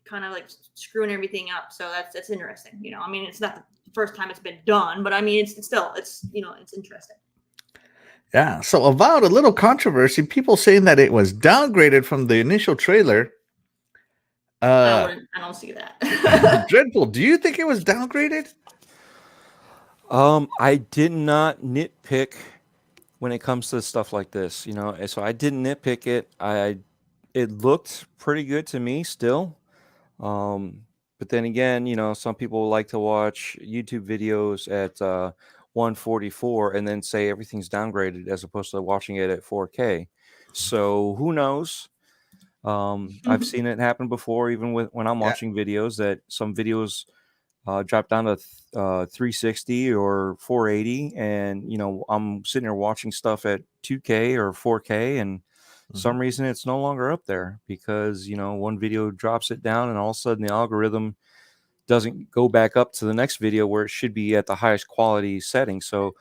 kind of like screwing everything up. So that's interesting. It's not the first time it's been done, but I mean it's still it's interesting. Yeah. So about a little controversy, people saying that it was downgraded from the initial trailer. I don't see that. Dreadpool, do you think it was downgraded? I did not nitpick when it comes to stuff like this, you know. And so I didn't nitpick it. It looked pretty good to me still. But then again, you know, some people like to watch YouTube videos at 144 and then say everything's downgraded as opposed to watching it at 4K. So who knows? I've seen it happen before, even when I'm Yeah. watching videos, that some videos drop down to 360 or 480, and you know, I'm sitting there watching stuff at 2K or 4K, and some reason it's no longer up there because, you know, one video drops it down and all of a sudden the algorithm doesn't go back up to the next video where it should be at the highest quality setting. So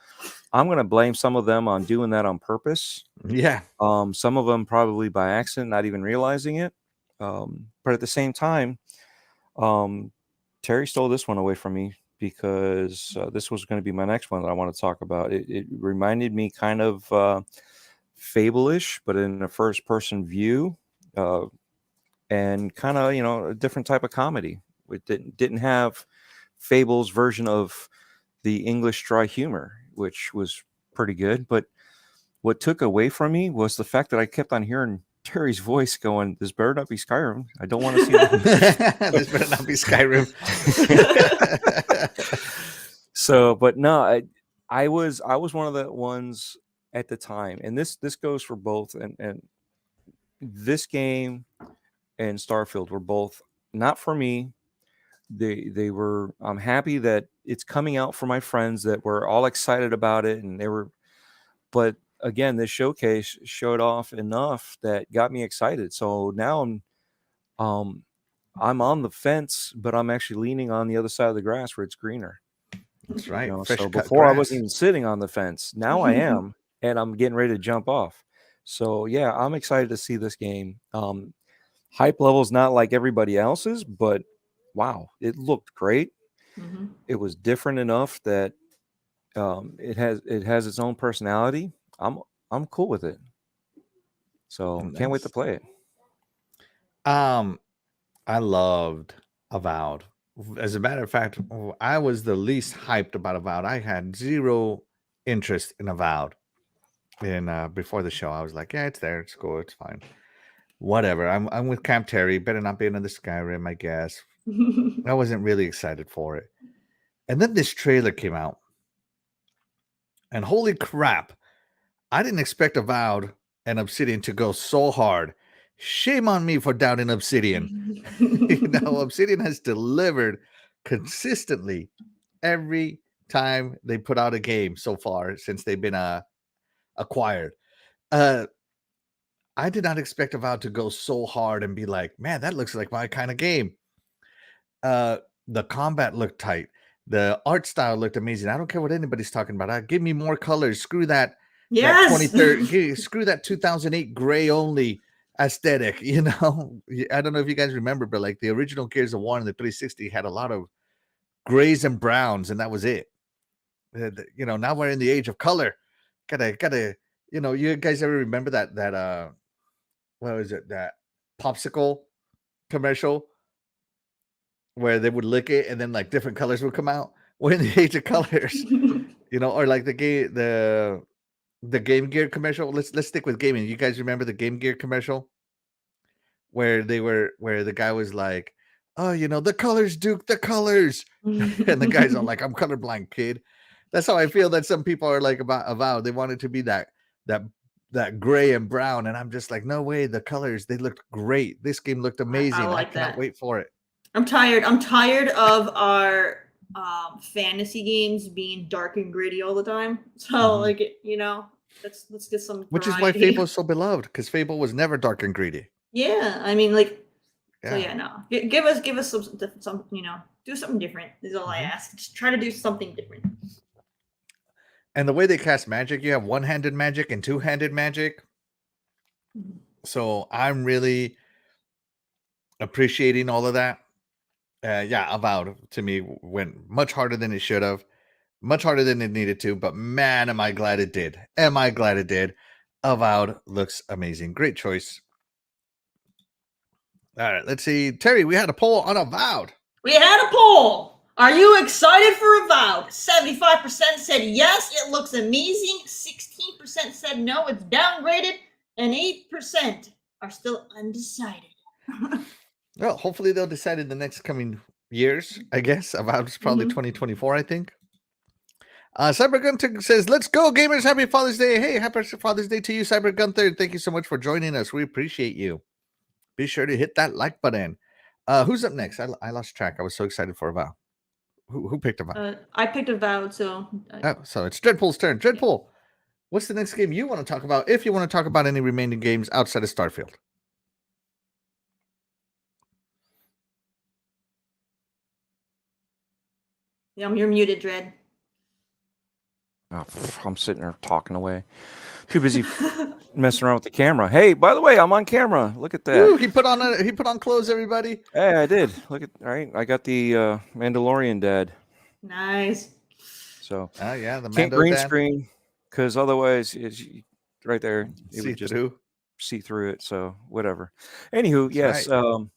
I'm going to blame some of them on doing that on purpose. Yeah. Some of them probably by accident, not even realizing it. But at the same time, Terry stole this one away from me because this was going to be my next one that I want to talk about. It reminded me kind of Fable-ish, but in a first-person view, and kind of, you know, a different type of comedy. It didn't have Fable's version of the English dry humor, which was pretty good. But what took away from me was the fact that I kept on hearing Terry's voice going, "This better not be Skyrim. I don't want to see that." This better not be Skyrim. So, but no, I was one of the ones at the time, and this goes for both, and this game and Starfield were both not for me. They were. I'm happy that it's coming out for my friends that were all excited about it, and they were. But again, this showcase showed off enough that got me excited. So now I'm on the fence, but I'm actually leaning on the other side of the grass where it's greener. That's right. You know, Fresh so cut before I grass. wasn't even sitting on the fence. Now I am, and I'm getting ready to jump off. So yeah, I'm excited to see this game. Hype level's not like everybody else's, but wow, it looked great. It was different enough that it has its own personality. I'm cool with it. So can't wait to play it. I loved Avowed. As a matter of fact, I was the least hyped about Avowed. I had zero interest in Avowed. And before the show, I was like, yeah, it's there, it's cool, it's fine. Whatever. I'm with CoolCatTerri. Better not be another Skyrim, I guess. I wasn't really excited for it. And then this trailer came out. And holy crap, I didn't expect Avowed and Obsidian to go so hard. Shame on me for doubting Obsidian. You know, Obsidian has delivered consistently every time they put out a game so far since they've been acquired. I did not expect Avowed to go so hard and be like, man, that looks like my kind of game. The combat looked tight. The art style looked amazing. I don't care what anybody's talking about. Give me more colors. Screw that. Yes. That 2030. Screw that 2008 gray only aesthetic. You know, I don't know if you guys remember, but like the original Gears of War and the 360 had a lot of grays and browns, and that was it. You know, now we're in the age of color. Gotta. You know, you guys ever remember that what was it, that popsicle commercial where they would lick it and then like different colors would come out? We're in the age of colors. You know, or like the Game Gear commercial. Let's stick with gaming. You guys remember the Game Gear commercial where the guy was like, oh, you know, the colors, Duke, the colors. And the guy's all like, I'm colorblind, kid. That's how I feel that some people are like about Avowed. They want it to be that gray and brown, and I'm just like, no way. The colors, they looked great. This game looked amazing. I cannot wait for it. I'm tired of our fantasy games being dark and gritty all the time. So like, you know, let's get some Which is why Fable is so beloved, because Fable was never dark and gritty. Yeah, I mean, like, so yeah, no, give us some, you know, do something different is all I ask. Just try to do something different. And the way they cast magic, you have one-handed magic and two-handed magic. So I'm really appreciating all of that. Yeah, Avowed to me went much harder than it should have. Much harder than it needed to, but man, am I glad it did. Am I glad it did. Avowed looks amazing. Great choice. All right, let's see. Terry, we had a poll on Avowed. We had a poll. Are you excited for Avowed? 75% said yes, it looks amazing. 16% said no, it's downgraded. And 8% are still undecided. Well, hopefully they'll decide in the next coming years, I guess. Avowed is probably 2024, I think. Cyber Gunther says, let's go, gamers. Happy Father's Day. Hey, happy Father's Day to you, Cyber Gunther. Thank you so much for joining us. We appreciate you. Be sure to hit that like button. Who's up next? I lost track. I was so excited for Avowed. Who picked Avowed? I picked Avowed, so... so it's Dreadpool's turn. Dreadpool, what's the next game you want to talk about, if you want to talk about any remaining games outside of Starfield? Yeah, you're muted, Dread. Oh, I'm sitting there talking away. Too busy messing around with the camera. Hey, by the way, I'm on camera. Look at that. Ooh, he put on clothes, everybody. Hey, I did. Look at I got the Mandalorian dad. Nice. So yeah, the can't Mando green dad. screen because otherwise it's right there. It See would just through. see through it. So whatever. Anywho, That's yes. right.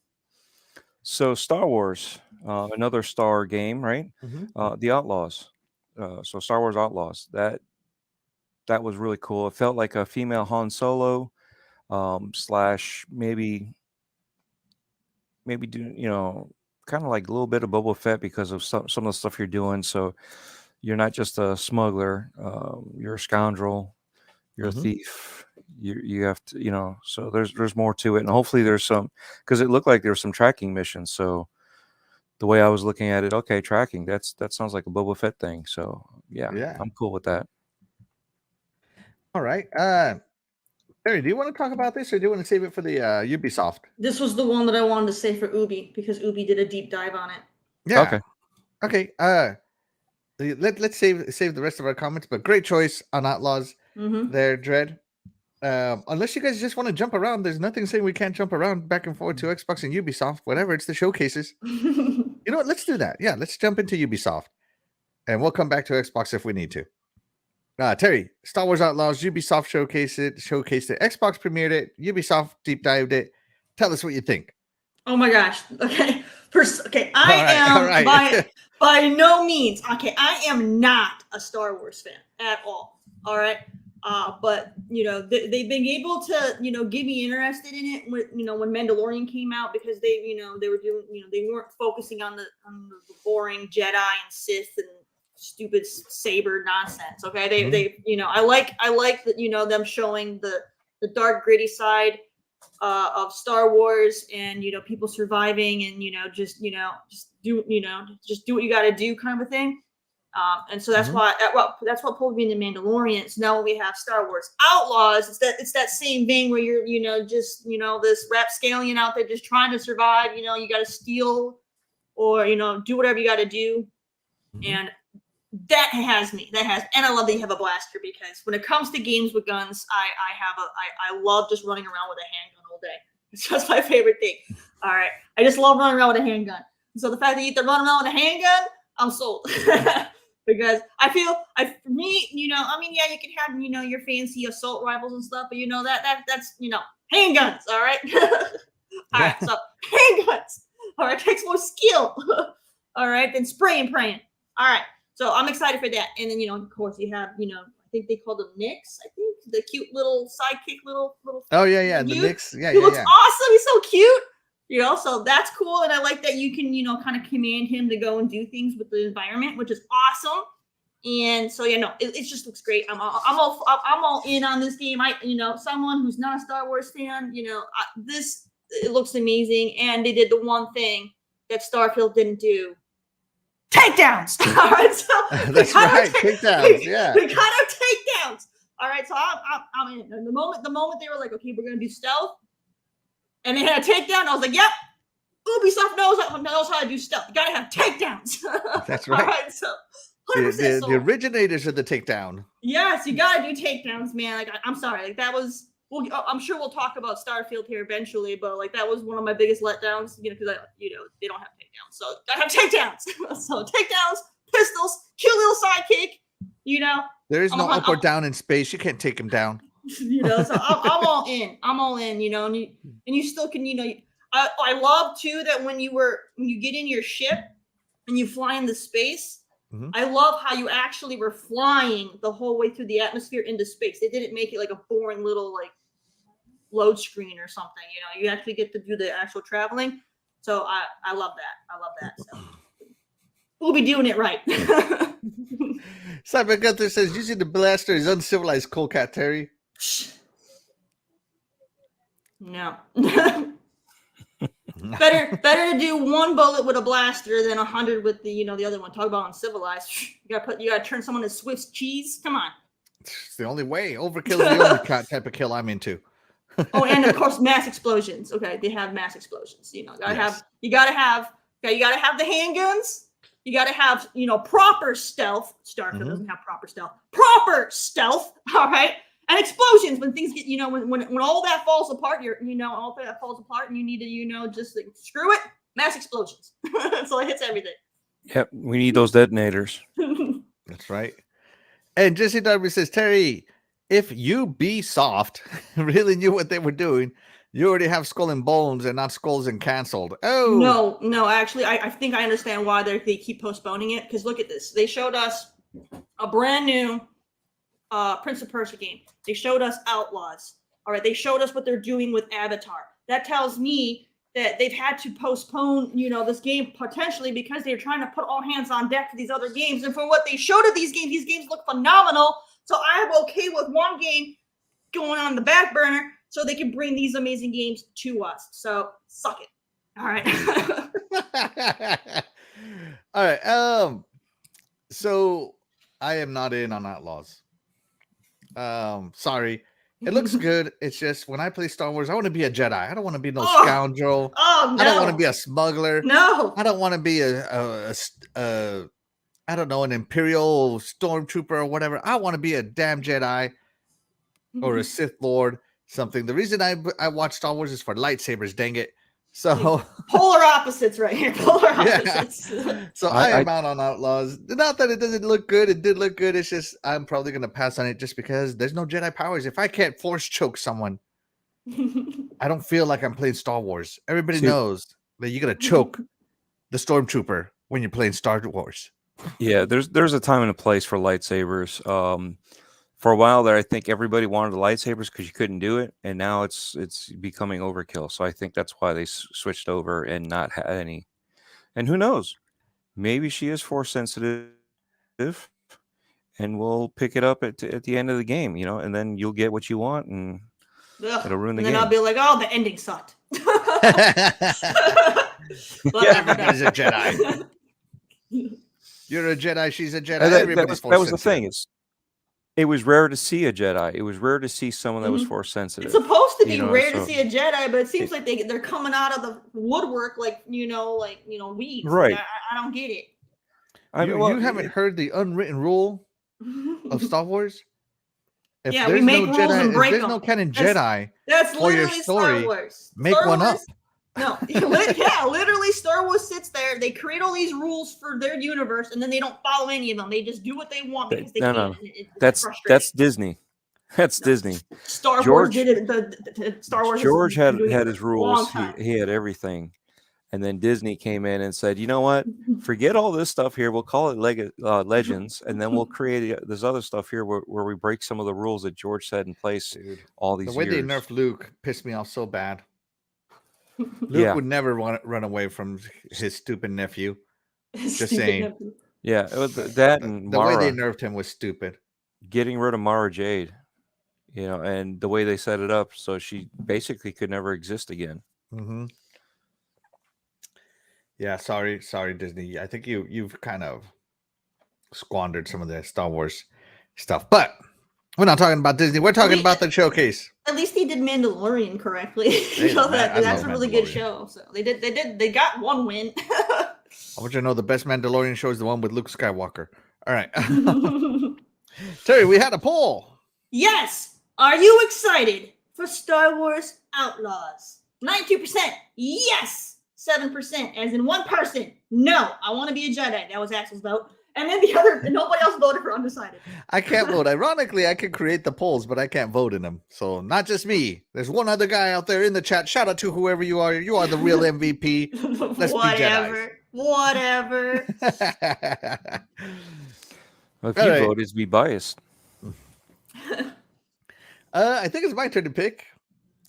So Star Wars, another Star game, right? The Outlaws. So Star Wars Outlaws. That was really cool. It felt like a female Han Solo, / maybe do kind of like a little bit of Boba Fett because of some of the stuff you're doing. So you're not just a smuggler, you're a scoundrel, you're a thief. You have to, so there's more to it, and hopefully there's some, because it looked like there were some tracking missions. So the way I was looking at it, okay, tracking, that sounds like a Boba Fett thing. So yeah, I'm cool with that. All right. Terry, do you want to talk about this, or do you want to save it for the Ubisoft? This was the one that I wanted to say for Ubi, because Ubi did a deep dive on it. Yeah. Okay. Let's save the rest of our comments, but great choice on Outlaws there, Dread. Unless you guys just want to jump around, there's nothing saying we can't jump around back and forth to Xbox and Ubisoft, whatever. It's the showcases. You know what? Let's do that. Yeah, let's jump into Ubisoft, and we'll come back to Xbox if we need to. Terry, Star Wars Outlaws, Ubisoft showcased it. Xbox premiered it. Ubisoft deep dived it. Tell us what you think. Oh my gosh. Okay. I am by no means. Okay, I am not a Star Wars fan at all. All right. But they've been able to get me interested in it when Mandalorian came out, because they were doing they weren't focusing on the boring Jedi and Sith and stupid saber nonsense. Okay, they I like that them showing the dark gritty side of Star Wars, and people surviving, and just do what you got to do, kind of a thing. And so that's that's what pulled me into Mandalorian. So now when we have Star Wars Outlaws, it's that same vein where you're this rapscallion out there just trying to survive. You got to steal or do whatever you got to do, and that has me. And I love that you have a blaster, because when it comes to games with guns, I love just running around with a handgun all day. It's just my favorite thing. All right, I just love running around with a handgun. So the fact that you can run around with a handgun, I'm sold. Because I feel, for me, you can have, your fancy assault rifles and stuff, but that's handguns, all right? All right, so handguns, all right, takes more skill, all right, than spray and praying. All right, so I'm excited for that. And then, of course, you have, I think they call them Knicks, I think, the cute little sidekick little. Oh, yeah, the Knicks. Yeah, he looks awesome. He's so cute. So that's cool, and I like that you can, kind of command him to go and do things with the environment, which is awesome. And so, it just looks great. I'm all in on this game. Someone who's not a Star Wars fan, it looks amazing, and they did the one thing that Starfield didn't do: takedowns. All right, so that's right, takedowns. Yeah, they kind of takedowns. All right, so I'm in. And the moment they were like, okay, we're gonna do stealth, and they had a takedown, I was like, yep, Ubisoft knows how to do stealth. You gotta have takedowns. That's right. All right, so the originators of the takedown. Yes, you gotta do takedowns, man. Like, I'm sorry, like that was. Well, I'm sure we'll talk about Starfield here eventually, but like that was one of my biggest letdowns. Because they don't have takedowns, so gotta have takedowns. So takedowns, pistols, cute little sidekick. You know, There is I'm no a- up or I'm- down in space. You can't take him down. you know, so I'm all in. I'm all in. You know, and you still can. You know, I love too that when you get in your ship and you fly into space. Mhm. I love how you actually were flying the whole way through the atmosphere into space. They didn't make it like a boring little like load screen or something. You know, you actually get to do the actual traveling. So I love that. I love that. So we'll be doing it right. Cyber Gunther says using the blaster is uncivilized. CoolCatTerri. No. better to do one bullet with a blaster than 100 with the the other one. Talk about uncivilized. You gotta turn someone into Swiss cheese. Come on. It's the only way. Overkill is the only type of kill I'm into. Oh, and of course mass explosions. Okay, they have mass explosions. You know, you gotta have the handguns. You gotta have proper stealth. Starfield doesn't have proper stealth. Proper stealth. All right. And explosions when things get, when all that falls apart, all that falls apart, and you need to, just like, screw it, mass explosions. So it hits everything. Yep, we need those detonators. That's right. And Jesse Darby says, Terry, if Ubisoft really knew what they were doing, you already have Skull and Bones and not Skulls and Canceled. Oh no, actually, I think I understand why they keep postponing it. Because look at this, they showed us a brand new Prince of Persia game. They showed us Outlaws. All right, they showed us what they're doing with Avatar. That tells me that they've had to postpone, this game potentially because they're trying to put all hands on deck for these other games. And for what they showed of these games look phenomenal. So I am okay with one game going on the back burner so they can bring these amazing games to us. So suck it. All right. All right. So I am not in on Outlaws. Sorry. It looks good. It's just when I play Star Wars, I want to be a Jedi. I don't want to be no scoundrel. Oh, no. I don't want to be a smuggler. No. I don't want to be I don't know, an Imperial stormtrooper or whatever. I want to be a damn Jedi or a Sith Lord, something. The reason I watch Star Wars is for lightsabers, dang it. So polar opposites right here. Polar opposites. Yeah. So I am out on Outlaws. Not that it doesn't look good. It did look good. It's just I'm probably gonna pass on it just because there's no Jedi powers. If I can't force choke someone, I don't feel like I'm playing Star Wars. Everybody knows that you're gonna choke the stormtrooper when you're playing Star Wars. Yeah, there's a time and a place for lightsabers. For a while there, I think everybody wanted the lightsabers because you couldn't do it, and now it's becoming overkill. So I think that's why they switched over and not had any. And who knows? Maybe she is force sensitive, and we'll pick it up at the end of the game, and then you'll get what you want, and it'll ruin the game. And then I'll be like, oh, the ending sucked. Everybody's a Jedi. You're a Jedi. She's a Jedi. That was the thing. It was rare to see a Jedi. It was rare to see someone that was force sensitive. It's supposed to be rare to see a Jedi, but it seems like they're coming out of the woodwork like weeds. Right. I don't get it. You haven't heard the unwritten rule of Star Wars? If we make rules Jedi, and break them. If there's no canon Jedi that's for your literally story, Star Wars. make Star one Wars, up. No, literally Star Wars sits there. They create all these rules for their universe, and then they don't follow any of them. They just do what they want because they can't. No. That's Disney. That's Disney. Star Wars did it. The Star Wars. George had his rules. He had everything, and then Disney came in and said, "You know what? Forget all this stuff here. We'll call it Legends, and then we'll create this other stuff here where we break some of the rules that George set in place all these years." The way they nerfed Luke pissed me off so bad. Luke would never run away from his stupid nephew. Just saying. Yeah, that and the Mara, way they nerfed him was stupid. Getting rid of Mara Jade, and the way they set it up, so she basically could never exist again. Mm-hmm. Yeah, sorry, Disney. I think you've kind of squandered some of the Star Wars stuff, but we're not talking about Disney. We're talking about the showcase. At least they did Mandalorian correctly. That's a really good show. So they got one win. I want you to know the best Mandalorian show is the one with Luke Skywalker. All right. Terry, we had a poll. Yes. Are you excited for Star Wars Outlaws? 92% yes. 7%, as in one person. No, I want to be a Jedi. That was Axel's vote. And then nobody else voted for undecided. I can't vote. Ironically, I can create the polls, but I can't vote in them. So not just me. There's one other guy out there in the chat. Shout out to whoever you are. You are the real MVP. Let's be Jedis. Whatever. Well, if you vote, it's be biased. I think it's my turn to pick.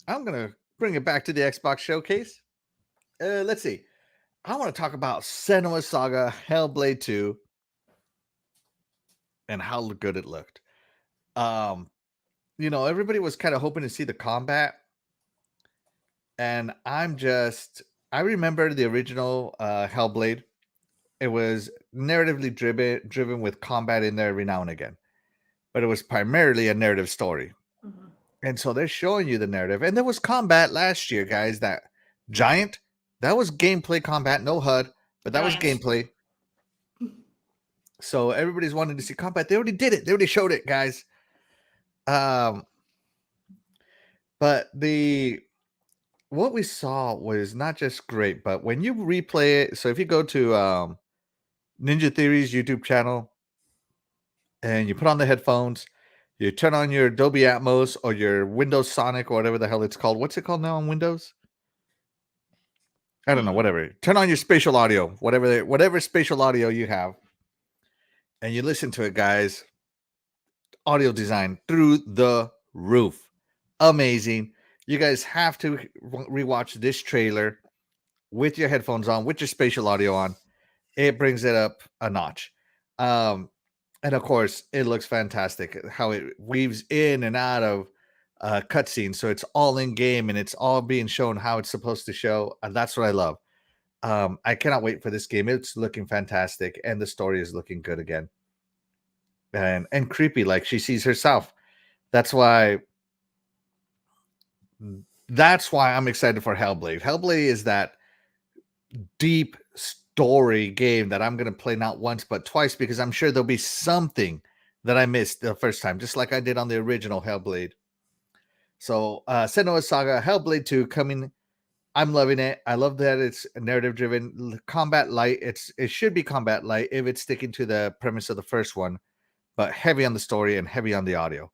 I'm gonna bring it back to the Xbox showcase. Let's see. I want to talk about Senua Saga Hellblade 2 and how good it looked. Everybody was kind of hoping to see the combat. And I remember the original Hellblade. It was narratively driven with combat in there every now and again. But it was primarily a narrative story. Mm-hmm. And so they're showing you the narrative. And there was combat last year, guys. That giant, that was gameplay combat, no HUD, but that was gameplay. So everybody's wanting to see combat. They already did it. They already showed it, guys. But what we saw was not just great, but when you replay it, so if you go to Ninja Theory's YouTube channel and you put on the headphones, you turn on your Dolby Atmos or your Windows Sonic or whatever the hell it's called. What's it called now on Windows? I don't know, whatever. Turn on your spatial audio, whatever spatial audio you have, and you listen to it, guys. Audio design through the roof. Amazing. You guys have to rewatch this trailer with your headphones on, with your spatial audio on. It brings it up a notch. And of course, it looks fantastic. How it weaves in and out of cutscenes. So it's all in game and it's all being shown how it's supposed to show. And that's what I love. I cannot wait for this game. It's looking fantastic. And the story is looking good again. And creepy, like she sees herself. That's why I'm excited for Hellblade. Hellblade is that deep story game that I'm going to play not once but twice, because I'm sure there'll be something that I missed the first time, just like I did on the original Hellblade. So Senua Saga Hellblade 2 coming. I'm loving it. I love that it's narrative driven, combat light. It should be combat light if it's sticking to the premise of the first one, but heavy on the story and heavy on the audio.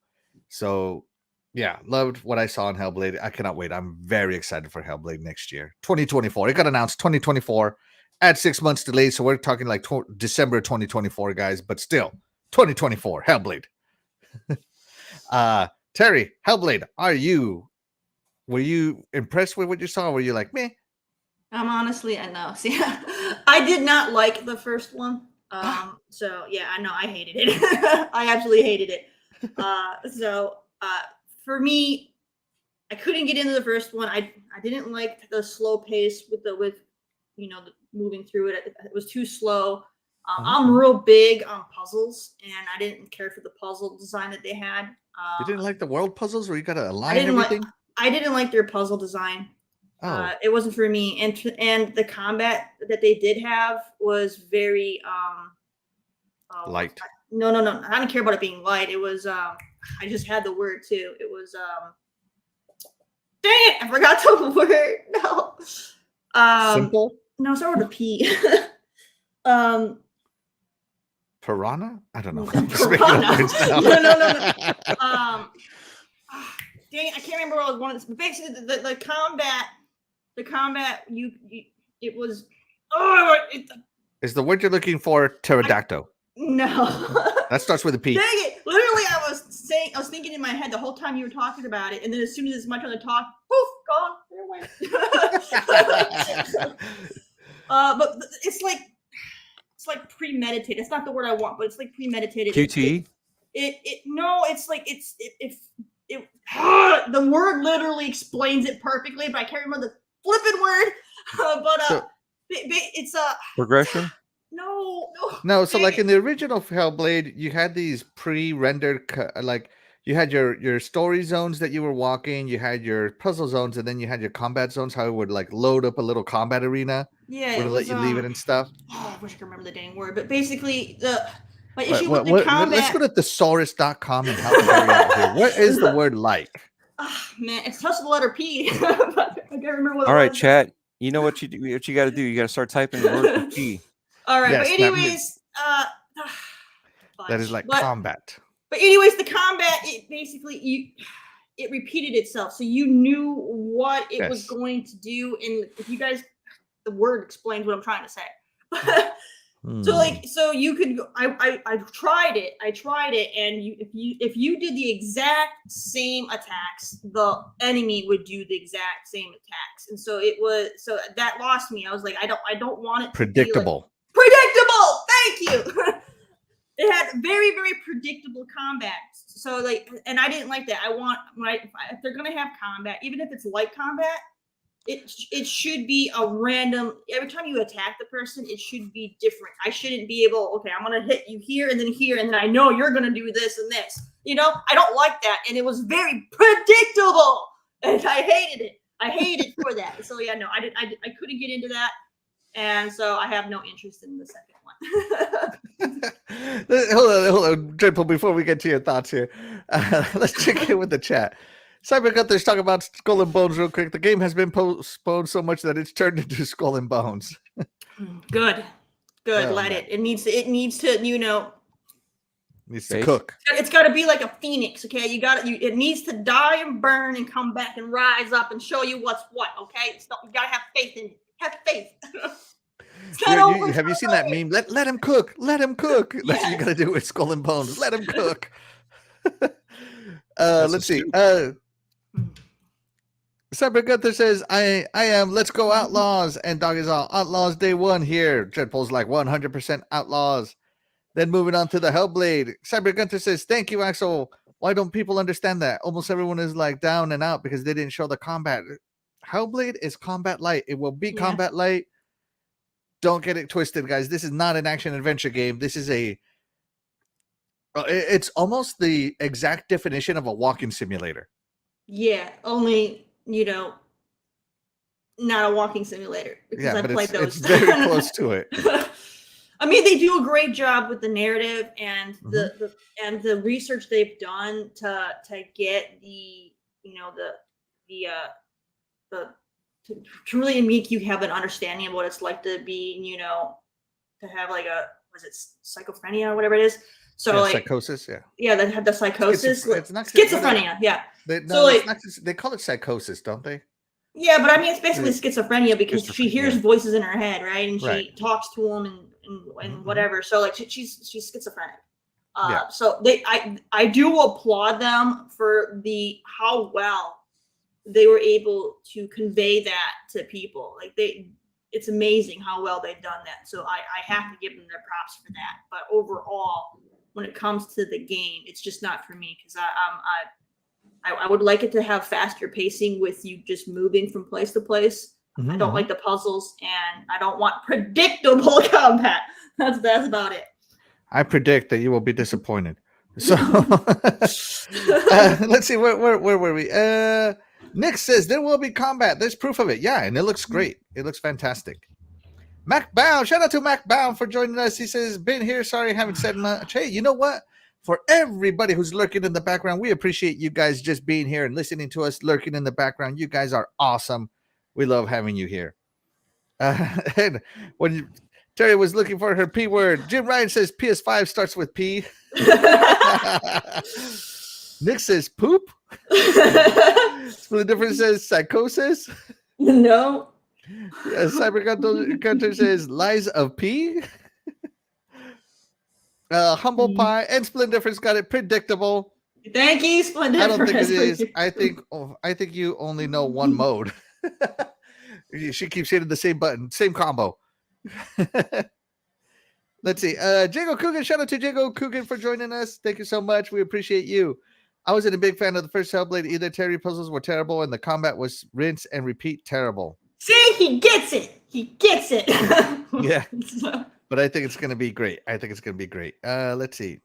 So yeah, loved what I saw in Hellblade. I cannot wait. I'm very excited for Hellblade next year. 2024. It got announced 2024 at 6 months delayed. So we're talking like December 2024, guys, but still 2024 Hellblade. Terry, Hellblade, were you impressed with what you saw? Or were you like, meh? Honestly, I know. See, I did not like the first one. So yeah, I know I hated it. I absolutely hated it. For me, I couldn't get into the first one. I didn't like the slow pace with the moving through it. It was too slow. I'm real big on puzzles, and I didn't care for the puzzle design that they had. You didn't like the world puzzles where you got to align everything? I didn't like their puzzle design. It wasn't for me. And the combat that they did have was very light. No. I didn't care about it being light. It was I just had the word too. It was dang it, I forgot the word. No. Simple? No, start with a P. Piranha? I don't know. Piranha. No. Dang it, I can't remember what I was one of this. But basically, the combat, it was. Is the word you're looking for pterodactyl? No. That starts with a P. Dang it! Literally, I was thinking in my head the whole time you were talking about it, and then as soon as it's my turn to talk, poof, gone. There it went. But it's like premeditated. It's not the word I want, but it's like premeditated. QT? The word literally explains it perfectly, but I can't remember the flipping word. It's a progression. No. So like in the original Hellblade, you had these pre-rendered, like you had your story zones that you were walking, you had your puzzle zones, and then you had your combat zones. How it would like load up a little combat arena. Yeah, would let you leave it and stuff. Oh, I wish I could remember the dang word, but basically my issue with the combat. Let's go to thesaurus.com and help Terry out here. What is the word like? Man, it's just the letter P. I can't remember what. All right, chat. You know what you got to do? You got to start typing the word P. All right, yes, but anyways, That is like but, combat. But anyways, the combat, it basically it repeated itself, so you knew what it was going to do. And if you guys, the word explains what I'm trying to say. So you could. I tried it. And if you did the exact same attacks, the enemy would do the exact same attacks, and so that lost me. I was like, I don't want it predictable. To be predictable. Thank you. It had very, very predictable combat. So and I didn't like that. I want if they're gonna have combat, even if it's light combat, it should be a random. Every time you attack the person, it should be different. I shouldn't be able. Okay, I'm gonna hit you here, and then I know you're gonna do this and this. I don't like that, and it was very predictable, and I hated it. I hated it for that. So yeah, no, I couldn't get into that, and so I have no interest in the second one. Hold on, Dreadpool, before we get to your thoughts here, let's check in with the chat. Cyber Gunther's talking about Skull and Bones real quick. The game has been postponed so much that it's turned into Skull and Bones. Good. Let it. It needs to. Needs to cook. It's got to be like a phoenix. Okay, it needs to die and burn and come back and rise up and show you what's what. Okay, you gotta have faith in it. Have faith. Have you seen that meme? Let him cook. Let him cook. That's what you gotta do with Skull and Bones. Let him cook. Let's see. Cyber Gunther says, I am Let's Go Outlaws, and Dog is all Outlaws Day 1 here. Dreadpool's like 100% Outlaws. Then moving on to the Hellblade. Cyber Gunther says, thank you, Axel. Why don't people understand that? Almost everyone is like down and out because they didn't show the combat. Hellblade is combat light. It will be combat light. Don't get it twisted, guys. This is not an action adventure game. This is it's almost the exact definition of a walking simulator. Yeah, only, not a walking simulator. Because I played those. It's very close to it. I mean, they do a great job with the narrative and the research they've done to get to really make you have an understanding of what it's like to be, to have like was it schizophrenia or whatever it is. So psychosis, they have the psychosis. It's not schizophrenia, they call it psychosis, don't they? Yeah, but I mean, it's basically schizophrenia because she hears voices in her head, right? And she talks to them and whatever. So she's schizophrenic. So I do applaud them for how well they were able to convey that to people. It's amazing how well they've done that. So I have to give them their props for that. But overall, when it comes to the game, it's just not for me because I would like it to have faster pacing with you just moving from place to place. I don't like the puzzles, and I don't want predictable combat. That's about it. I predict that you will be disappointed. So let's see, where were we? Nick says there will be combat. There's proof of it. Yeah, and it looks great. It looks fantastic. Mac Bound, shout out to Mac Bound for joining us. He says, been here, sorry, haven't said much. Hey, you know what? For everybody who's lurking in the background, we appreciate you guys just being here and listening to us lurking in the background. You guys are awesome. We love having you here. And when Terry was looking for her P word, Jim Ryan says PS5 starts with P. Nick says poop. Split Difference says psychosis. No. Cyber Gunter says lies of P. Humble Pie and Split Difference got it predictable. Thank you, Split Difference. I don't think it is. I think you only know one mode. She keeps hitting the same button, same combo. Let's see. Jago Coogan, shout out to Jago Coogan for joining us. Thank you so much. We appreciate you. I wasn't a big fan of the first Hellblade either. Terry puzzles were terrible, and the combat was rinse and repeat terrible. See, he gets it. Yeah. But I think it's going to be great. Let's see.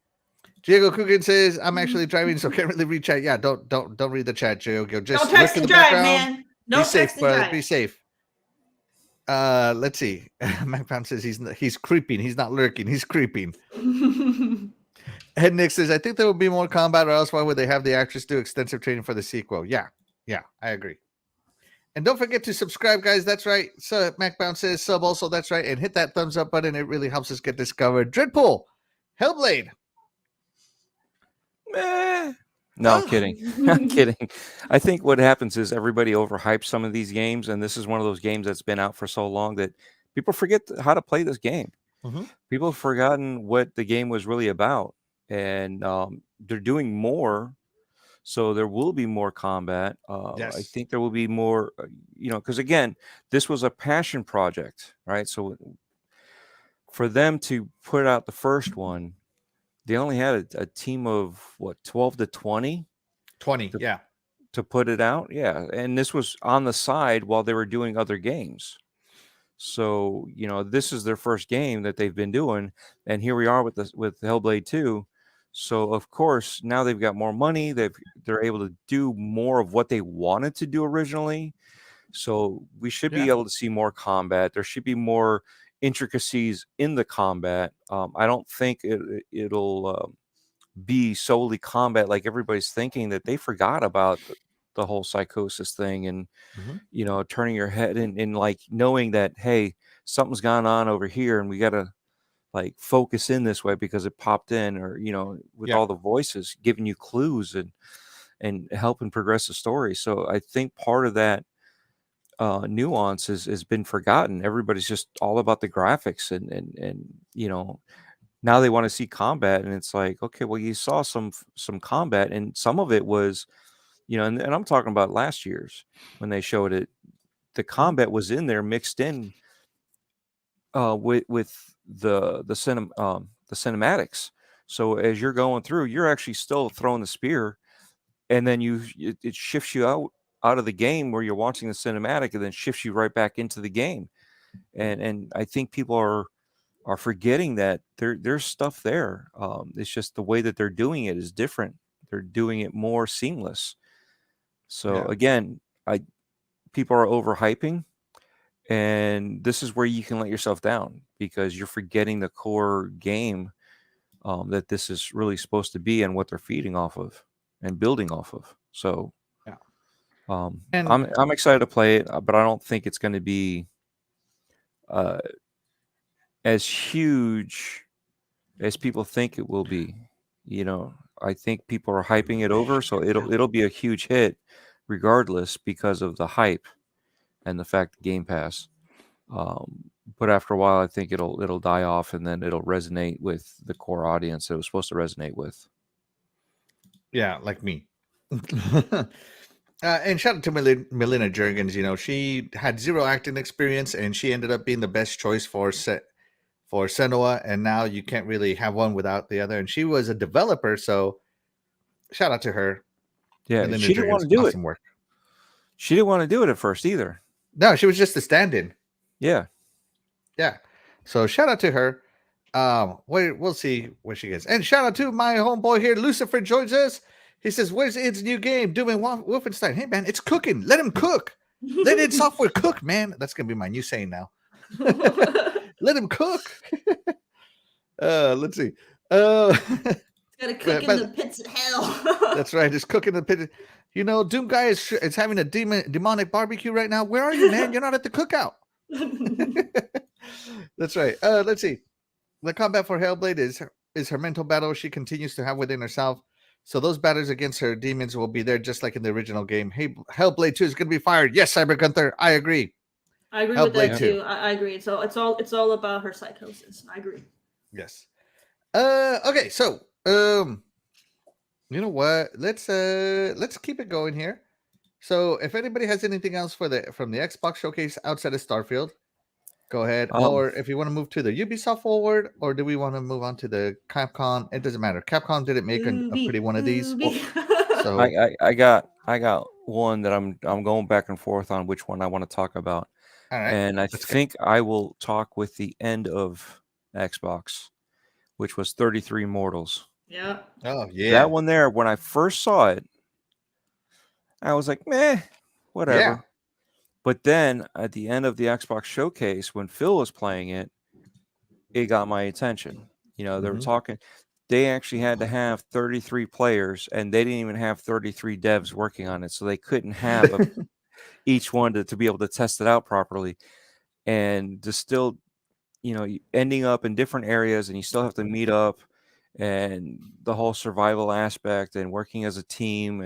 Diego Coogan says, I'm actually driving, so can't really read chat. Yeah, don't read the chat, Diego. Just don't text and drive, man. Be safe, brother. Be safe. Let's see. Mac Pound says he's creeping. He's not lurking. He's creeping. Head Nick says, I think there will be more combat, or else why would they have the actress do extensive training for the sequel? Yeah, I agree. And don't forget to subscribe, guys. That's right. So MacBound says sub also. That's right. And hit that thumbs up button. It really helps us get discovered. Dreadpool, Hellblade. Meh. No, I'm Oh. kidding. I'm kidding. I think what happens is everybody overhypes some of these games, and this is one of those games that's been out for so long that people forget how to play this game. Mhm. People have forgotten what the game was really about, and they're doing more. So there will be more combat. I Yes. think there will be more, because again, this was a passion project, right? So for them to put out the first one, they only had a team of what, 12 to 20 20. to, Yeah. to put it out. Yeah. And this was on the side while they were doing other games. So, this is their first game that they've been doing. And here we are with Hellblade 2. So of course, now they've got more money. They're able to do more of what they wanted to do originally. So we should be Yeah. able to see more combat. There should be more intricacies in the combat. I don't think it'll be solely combat like everybody's thinking, that they forgot about the whole psychosis thing, and Mhm. turning your head and like knowing that, hey, something's gone on over here and we gotta like focus in this way because it popped in, or with Yeah. all the voices giving you clues and helping progress the story. So I think part of that nuance has been forgotten. Everybody's just all about the graphics, and now they want to see combat, and it's like, okay, well, you saw some combat, and some of it was, and I'm talking about last year's when they showed it. The combat was in there mixed in with the cinematics. So as you're going through, you're actually still throwing the spear, and then it shifts you out of the game where you're watching the cinematic, and then shifts you right back into the game. And I think people are forgetting that there's stuff there. It's just the way that they're doing it is different. They're doing it more seamless. So Yeah. again, people are overhyping. And this is where you can let yourself down because you're forgetting the core game that this is really supposed to be and what they're feeding off of and building off of. So Yeah. And I'm excited to play it, but I don't think it's going to be as huge as people think it will be. I think people are hyping it over, so it'll be a huge hit regardless because of the hype and the fact Game Pass. But after a while, I think it'll die off, and then it'll resonate with the core audience that it was supposed to resonate with. yeah, like me. And shout out to Melina Jurgens. She had zero acting experience, and she ended up being the best choice for Senua. And now you can't really have one without the other. And she was a developer, so shout out to her. Yeah, Melina she didn't want Jurgens, to do it. awesome work. She didn't want to do it at first either. No, she was just a stand-in. Yeah. Yeah. So shout out to her. We'll see where she gets. And shout out to my homeboy here, Lucifer joins us. He says, "Where's Id's new game doing Wolfenstein?" Hey man, it's cooking. Let him cook. Let id Software cook, man. That's gonna be my new saying now. Let him cook. Let's see. Gotta cook in the pits of hell. That's right. Just cooking the pit. Doom Guy is having a demonic barbecue right now. Where are you, man? You're not at the cookout. That's right. Let's see. The combat for Hellblade is her mental battle she continues to have within herself. So those battles against her demons will be there just like in the original game. Hey, Hellblade 2 is going to be fired. Yes, Cyber Gunther, I agree. I agree with that too. I agree. So it's all about her psychosis. I agree. Yes. Okay, so you know what? Let's keep it going here. So if anybody has anything else from the Xbox showcase outside of Starfield, go ahead. Or if you want to move to the Ubisoft forward, or do we want to move on to the Capcom? It doesn't matter. Capcom didn't make a pretty one of these. So I got one that I'm going back and forth on which one I want to talk about. all right. And I think I will talk with the end of Xbox, which was 33 Immortals. Yeah. Oh yeah. That one there, when I first saw it, I was like, meh, whatever. Yeah. But then at the end of the Xbox showcase, when Phil was playing it, it got my attention. They were talking. They actually had to have 33 players, and they didn't even have 33 devs working on it, so they couldn't have each one to be able to test it out properly. And to still, ending up in different areas, and you still have to meet up and the whole survival aspect and working as a team.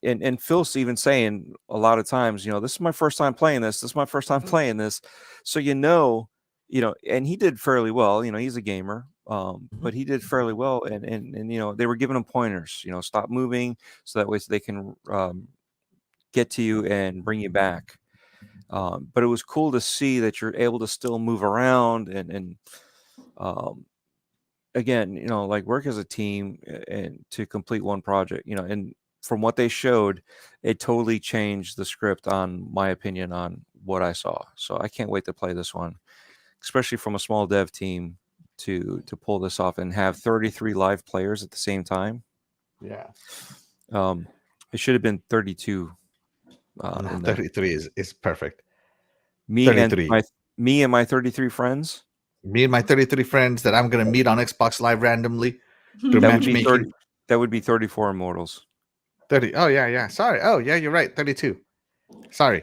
And Phil's even saying a lot of times, this is my first time playing this. This is my first time playing this. So, and he did fairly well. He's a gamer, but he did fairly well. And they were giving him pointers, stop moving so that way they can get to you and bring you back. But it was cool to see that you're able to still move around and again, like work as a team and to complete one project, and from what they showed, it totally changed the script on my opinion on what I saw. So I can't wait to play this one, especially from a small dev team to pull this off and have 33 live players at the same time. Yeah. It should have been 32. 33 is perfect. Me 33. And my 33 friends. Me and my 33 friends that I'm going to meet on Xbox Live randomly. That would be 34 Immortals. 30. Oh, yeah. Sorry. Oh, yeah, you're right. 32. Sorry.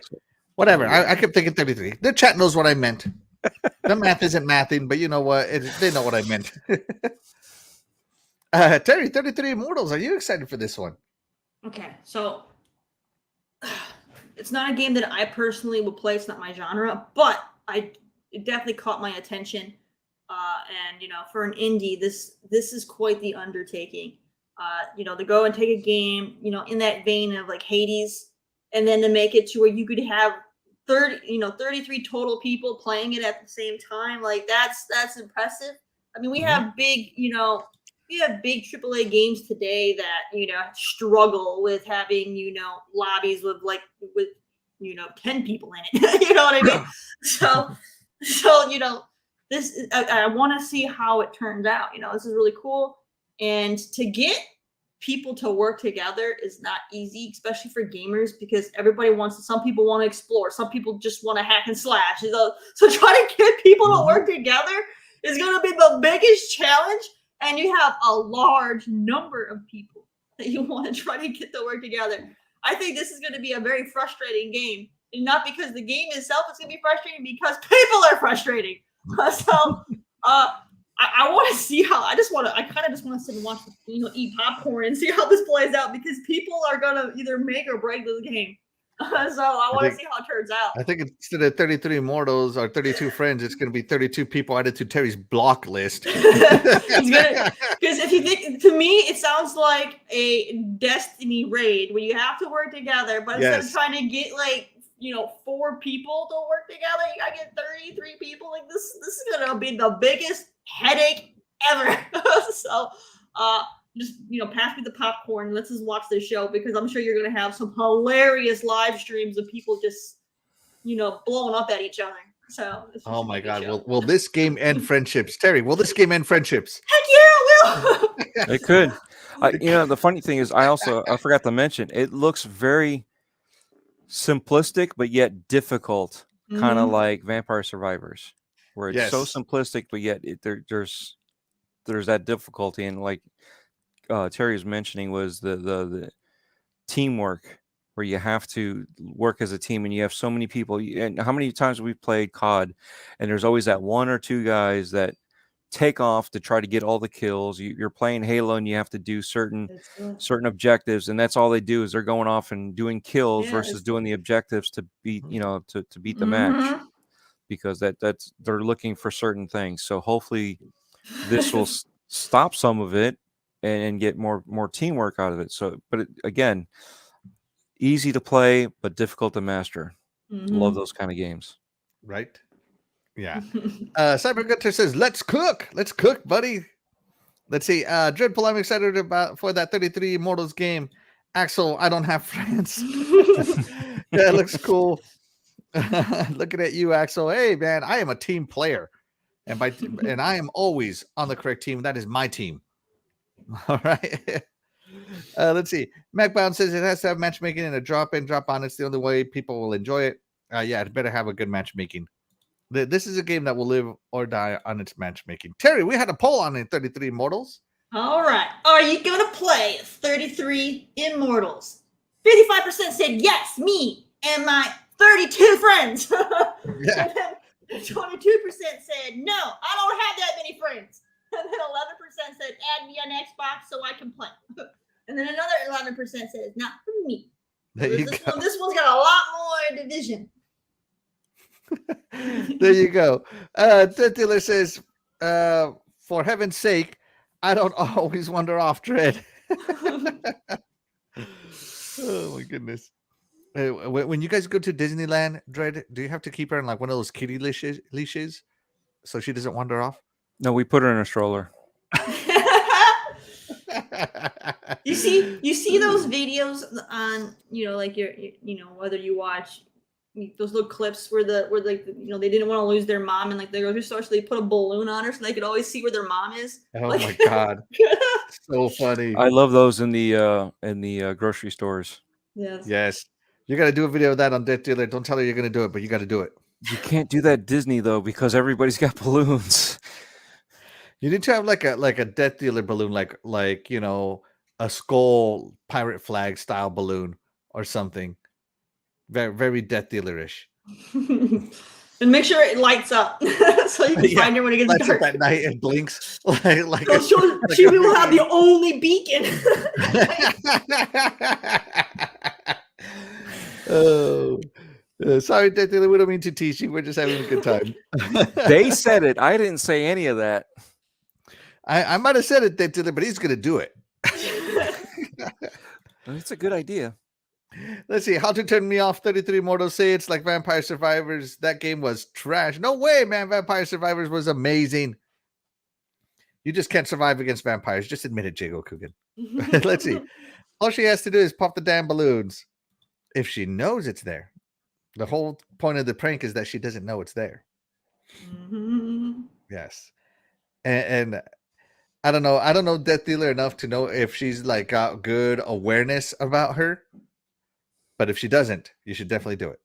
Whatever. I kept thinking 33. The chat knows what I meant. The math isn't mathing, but you know what? They know what I meant. Terry, 33 Immortals. Are you excited for this one? Okay, so it's not a game that I personally would play. It's not my genre, but it definitely caught my attention. And for an indie, this is quite the undertaking. To go and take a game, in that vein of like Hades, and then to make it to where you could have 33 total people playing it at the same time. Like that's impressive. I mean, we have big, big AAA games today that, struggle with having, lobbies with 10 people in it. You know what I mean? So, this, I want to see how it turns out. This is really cool. And to get people to work together is not easy, especially for gamers, because some people want to explore. Some people just want to hack and slash. So trying to get people to work together is going to be the biggest challenge. And you have a large number of people that you want to try to get to work together. I think this is going to be a very frustrating game. And not because the game itself is going to be frustrating, because people are frustrating. I want to see how. I kind of just want to sit and watch, eat popcorn and see how this plays out, because people are going to either make or break this game. So I want to see how it turns out. I think instead of 33 Immortals or 32 friends, it's going to be 32 people added to Terry's block list. Because if you think, to me, it sounds like a Destiny raid where you have to work together, but instead of trying to get 4 people to work together, you gotta get 33 people. Like this is gonna be the biggest headache ever. So just pass me the popcorn. Let's just watch this show, because I'm sure you're gonna have some hilarious live streams of people just blowing up at each other. So oh my god, will this game end friendships? Terry, will this game end friendships? Heck yeah, it will. It could. The funny thing is, I forgot to mention, it looks very simplistic but yet difficult, kind of like Vampire Survivors, where it's so simplistic but yet there's that difficulty. And like Terry was mentioning, was the teamwork, where you have to work as a team, and you have so many people. And how many times have we played COD, and there's always that 1 or 2 guys that take off to try to get all the kills. You're playing Halo, and you have to do certain objectives, and that's all they do is they're going off and doing kills versus doing the objectives to beat to beat the match, because that's they're looking for certain things. So hopefully this will stop some of it and get more teamwork out of it. So, but again, easy to play but difficult to master. Love those kind of games, right? Yeah. Cyber Gunter says, let's cook, buddy. Let's see. Dreadpool, I'm excited for that 33 Immortals game. Axel, I don't have friends. Yeah, it looks cool. Looking at you, Axel. Hey man, I am a team player, and I am always on the correct team. That is my team. All right. Let's see. MacBound says it has to have matchmaking and a drop in, drop on. It's the only way people will enjoy it. Yeah, it better have a good matchmaking. This is a game that will live or die on its matchmaking. Terry, we had a poll on it, 33 Immortals. All right. Are you going to play 33 Immortals? 55% said yes, me and my 32 friends. Yeah. And then 22% said no, I don't have that many friends. And then 11% said, add me on Xbox so I can play. And then another 11% says, not for me. So this one's got a lot more division. There you go. Dead Dealer says, for heaven's sake, I don't always wander off, Dread. Oh my goodness. When you guys go to Disneyland, Dread, do you have to keep her on like one of those kitty leashes so she doesn't wander off? No, we put her in a stroller. You see those videos on, like your whether you watch those little clips where they didn't want to lose their mom and like the grocery store, so they put a balloon on her so they could always see where their mom is. Oh my god. So funny. I love those in the grocery stores. Yes. You got to do a video of that on Dead Dealer. Don't tell her you're going to do it, but you got to do it. You can't do that at Disney though, because everybody's got balloons. You need to have like a Death Dealer balloon, like a skull pirate flag style balloon or something. Very, very Death Dealer-ish. And make sure it lights up so you can find her when it gets lights dark. up at night and blinks. She will have the only beacon. Oh, sorry, Death Dealer. We don't mean to tease you. We're just having a good time. They said it. I didn't say any of that. I might have said it, Death Dealer, but he's going to do it. It's a good idea. Let's see. How to Turn Me Off 33 Mortals say it's like Vampire Survivors. That game was trash. No way, man. Vampire Survivors was amazing. You just can't survive against vampires. Just admit it, Jago Coogan. Let's see. All she has to do is pop the damn balloons. If she knows it's there. The whole point of the prank is that she doesn't know it's there. Mm-hmm. Yes. And I don't know Death Dealer enough to know if she's like got good awareness about her. But if she doesn't, you should definitely do it.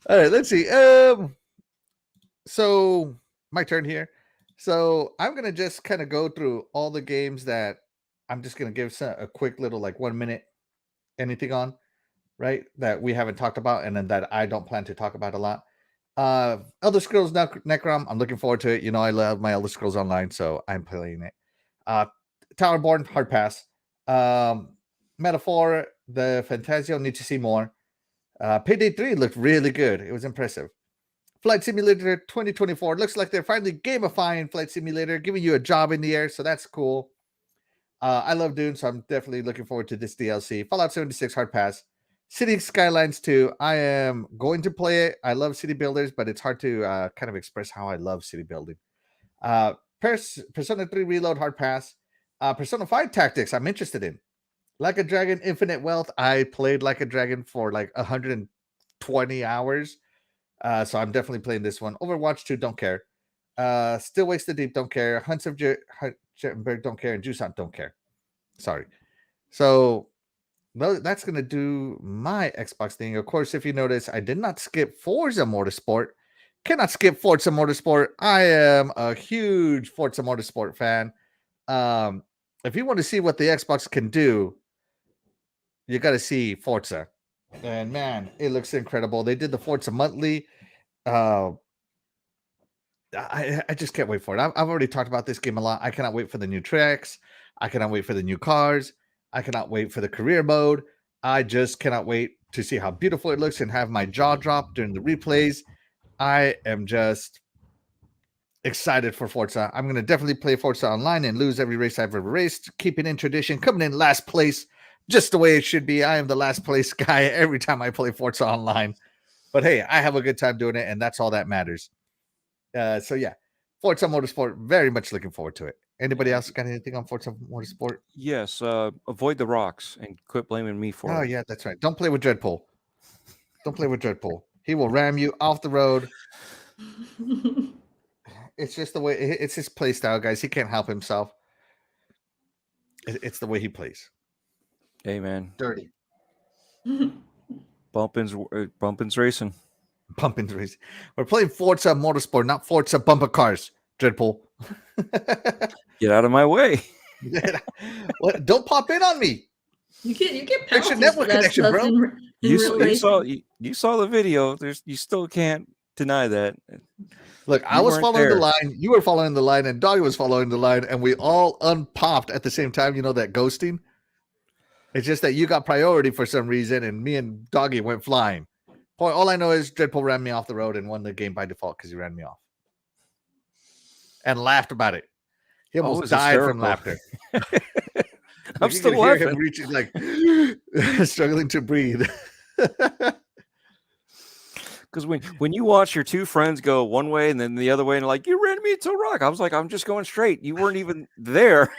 All right, let's see. So my turn here. So I'm going to just kind of go through all the games that I'm just going to give a quick little like 1 minute anything on, right? That we haven't talked about and then that I don't plan to talk about a lot. Elder Scrolls Necrom, I'm looking forward to it. I love my Elder Scrolls Online, so I'm playing it. Towerborn, hard pass. Metaphor, the Fantasio, need to see more. Payday 3 looked really good. It was impressive. Flight Simulator 2024. Looks like they're finally gamifying Flight Simulator, giving you a job in the air, so that's cool. I love Dune, so I'm definitely looking forward to this DLC. Fallout 76 hard pass. City Skylines 2. I am going to play it. I love city builders, but it's hard to kind of express how I love city building. Persona 3 Reload hard pass. Persona 5 Tactics I'm interested in. Like a Dragon Infinite Wealth. I played Like a Dragon for like 120 hours. So I'm definitely playing this one. Overwatch 2, don't care. Still Waste the Deep, don't care. Hunts of Jettenberg, don't care. And Jusant, don't care. Sorry. So that's going to do my Xbox thing. Of course, if you notice, I did not skip Forza Motorsport. Cannot skip Forza Motorsport. I am a huge Forza Motorsport fan. If you want to see what the Xbox can do, you got to see Forza. And man, it looks incredible. They did the Forza monthly. I just can't wait for it. I've already talked about this game a lot. I cannot wait for the new tracks. I cannot wait for the new cars. I cannot wait for the career mode. I just cannot wait to see how beautiful it looks and have my jaw drop during the replays. I am just excited for Forza. I'm going to definitely play Forza Online and lose every race I've ever raced. Keeping in tradition, coming in last place, just the way it should be. I am the last place guy every time I play Forza Online. But hey, I have a good time doing it, and that's all that matters. So yeah, Forza Motorsport, very much looking forward to it. Anybody else got anything on Forza Motorsport? Yes, avoid the rocks and quit blaming me for it. Oh yeah, that's right. Don't play with DREADPOOL. Don't play with DREADPOOL. He will ram you off the road. It's just the way, it's his play style, guys. He can't help himself. It's the way he plays. Hey, man. Dirty. Bumpin's racing. Bumpin's racing. We're playing Forza Motorsport, not Forza Bumper Cars, DREADPOOL. Get out of my way. What? Don't pop in on me. You get Fix your network connection, bro. You saw the video. You still can't deny that. Look, I You was weren't following the there. line, you were following the line, and Doggy was following the line, and we all unpopped at the same time. You know that ghosting? It's just that you got priority for some reason, and me and Doggy went flying. All I know is Dreadpool ran me off the road and won the game by default because he ran me off. And laughed about it. He Oh, it almost was died from hysterical. laughter. I'm You still could hear him laughing. reaching, like, struggling to breathe. Because when you watch your two friends go one way and then the other way, and like, you ran me into a rock, I was like, I'm just going straight. You weren't even there.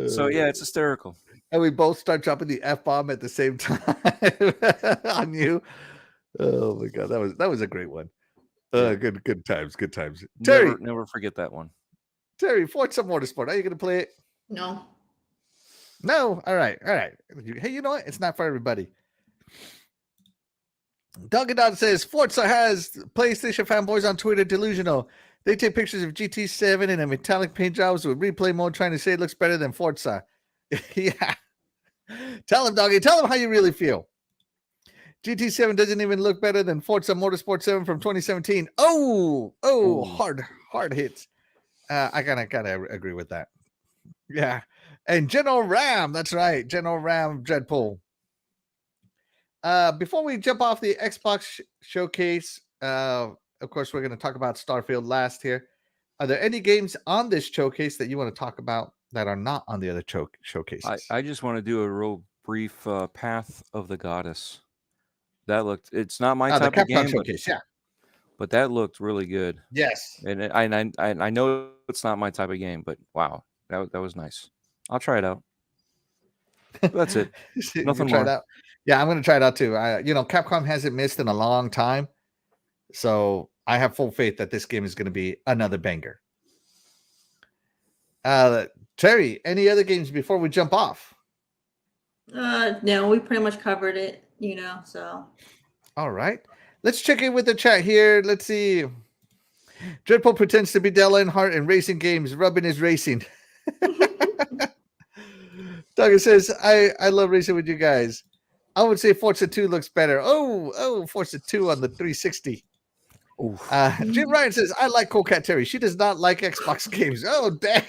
So yeah, it's hysterical. And we both start dropping the F-bomb at the same time on you. Oh my god, that was a great one. Yeah. Good times. Terry, Never forget that one. Terry, Forza Motorsport. Are you gonna play it? No. No. All right. Hey, you know what? It's not for everybody. Dungadon says Forza has PlayStation fanboys on Twitter delusional. They take pictures of GT7 in a metallic paint jobs with replay mode, trying to say it looks better than Forza. Yeah. Tell him, Doggy. Tell him how you really feel. GT7 doesn't even look better than Forza Motorsport 7 from 2017. Oh, Ooh. hard hits. I gotta agree with that. Yeah. And General Ram, that's right. General Ram DREADPOOL. Before we jump off the Xbox showcase, of course, we're going to talk about Starfield last here. Are there any games on this showcase that you want to talk about that are not on the other showcases? I just want to do a real brief Path of the Goddess. It's not my the type of Capcom game, showcase, but that looked really good. Yes. And I know it's not my type of game, but wow, that was nice. I'll try it out. That's it. Nothing try more. it out. Yeah, I'm going to try it out too. Capcom hasn't missed in a long time, so I have full faith that this game is going to be another banger. Terry, any other games before we jump off? No, we pretty much covered it, so. All right. Let's check in with the chat here. Let's see. DREADPOOL pretends to be Dale Earnhardt in racing games. Rubbing is racing. Doug says, I love racing with you guys. I would say Forza 2 looks better. Oh, Forza 2 on the 360. Jim Ryan says, I like CoolCatTerri. She does not like Xbox games. Oh, damn.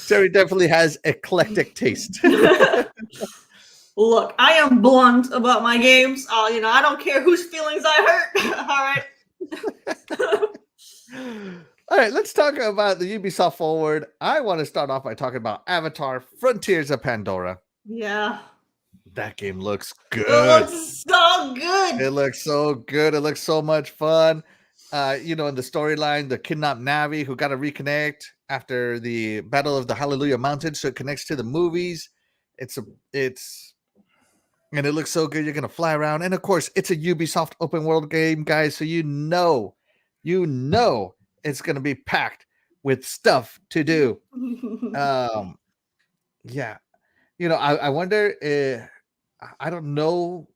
Terry definitely has eclectic taste. Look, I am blunt about my games. I don't care whose feelings I hurt. All right. All right, let's talk about the Ubisoft Forward. I want to start off by talking about Avatar: Frontiers of Pandora. Yeah. That game looks good. It looks so good. It looks so good. It looks so much fun. In the storyline, the kidnapped Navi who got to reconnect after the Battle of the Hallelujah Mountain, so it connects to the movies. And it looks so good. You're gonna fly around, and of course, it's a Ubisoft open world game, guys. So you know, it's gonna be packed with stuff to do. Yeah, I wonder. I don't know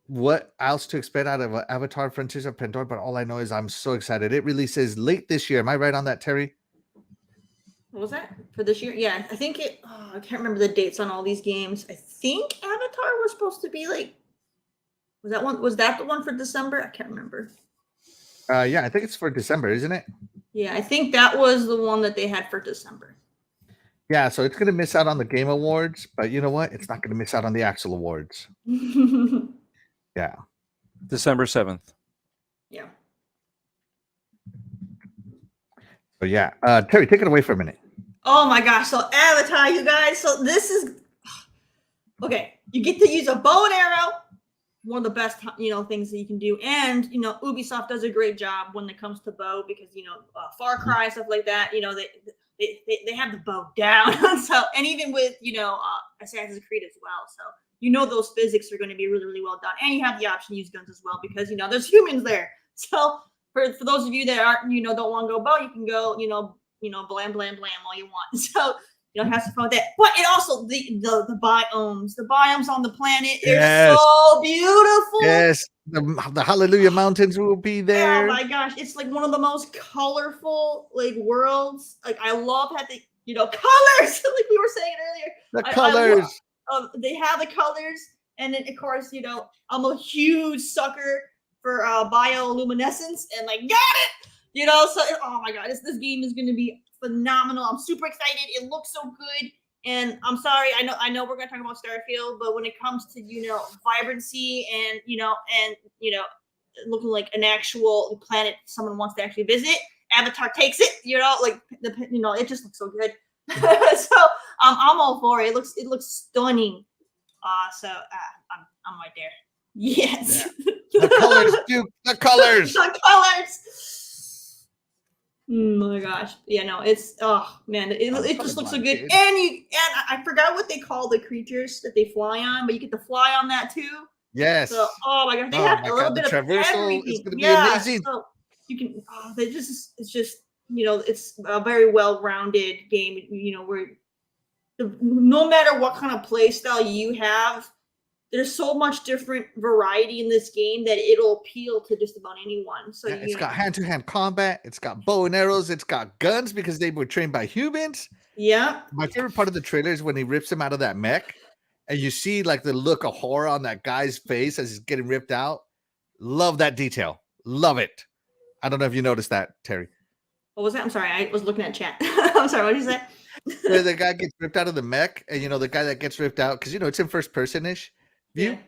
what else to expect out of Avatar: Frontiers of Pandora, but all I know is I'm so excited. It releases late this year. Am I right on that, Terry? What was that for this year? Yeah, I think I can't remember the dates on all these games. I think Avatar was supposed to be was that the one for December? I can't remember. Yeah, I think it's for December, isn't it? Yeah, I think that was the one that they had for December. Yeah, so it's going to miss out on the Game Awards, but you know what? It's not going to miss out on the actual awards. Yeah. December 7th. Yeah. So yeah, Terry, take it away for a minute. Oh my gosh! So Avatar, you guys. So this is okay. You get to use a bow and arrow. One of the best, things that you can do, and Ubisoft does a great job when it comes to bow because Far Cry stuff like that. They have the bow down. So and even with Assassin's Creed as well. So those physics are going to be really really well done, and you have the option to use guns as well because there's humans there. So for those of you that aren't don't want to go bow, you can go blam blam blam all you want. So have some fun with that. But it also the biomes on the planet are so beautiful. Yes, the Hallelujah Mountains will be there. Oh my gosh, it's like one of the most colorful worlds. I love how the colors, like we were saying earlier. The colors. They have the colors. And then, of course, you know, I'm a huge sucker for bioluminescence and like, got it! You know, so, oh my God, this game is going to be phenomenal. I'm super excited. It looks so good. And I'm sorry, I know we're going to talk about Starfield, but when it comes to, you know, vibrancy and, you know, looking like an actual planet someone wants to actually visit, Avatar takes it, you know, like, you know, it just looks so good. So I'm all for it. It looks stunning. So I'm right there. Yes. Yeah. The colors, Duke. The colors. The colors. Oh my gosh. Yeah, no, it's man, it just looks so good. Dude. And I forgot what they call the creatures that they fly on, but you get to fly on that too. Yes. So oh my gosh, they have a little bit of everything. It's gonna be amazing. So you can it's just you know, it's a very well-rounded game, you know, where no matter what kind of play style you have, there's so much different variety in this game that it'll appeal to just about anyone. So it's got hand-to-hand combat, it's got bow and arrows, it's got guns because they were trained by humans. Yeah. My favorite part of the trailer is when he rips him out of that mech and you see like the look of horror on that guy's face as he's getting ripped out. Love that detail. Love it. I don't know if you noticed that, Terry. What was that? I'm sorry. I was looking at chat. I'm sorry. What did you say? Where the guy gets ripped out of the mech, and you know the guy that gets ripped out because you know it's in first person-ish view. Yeah.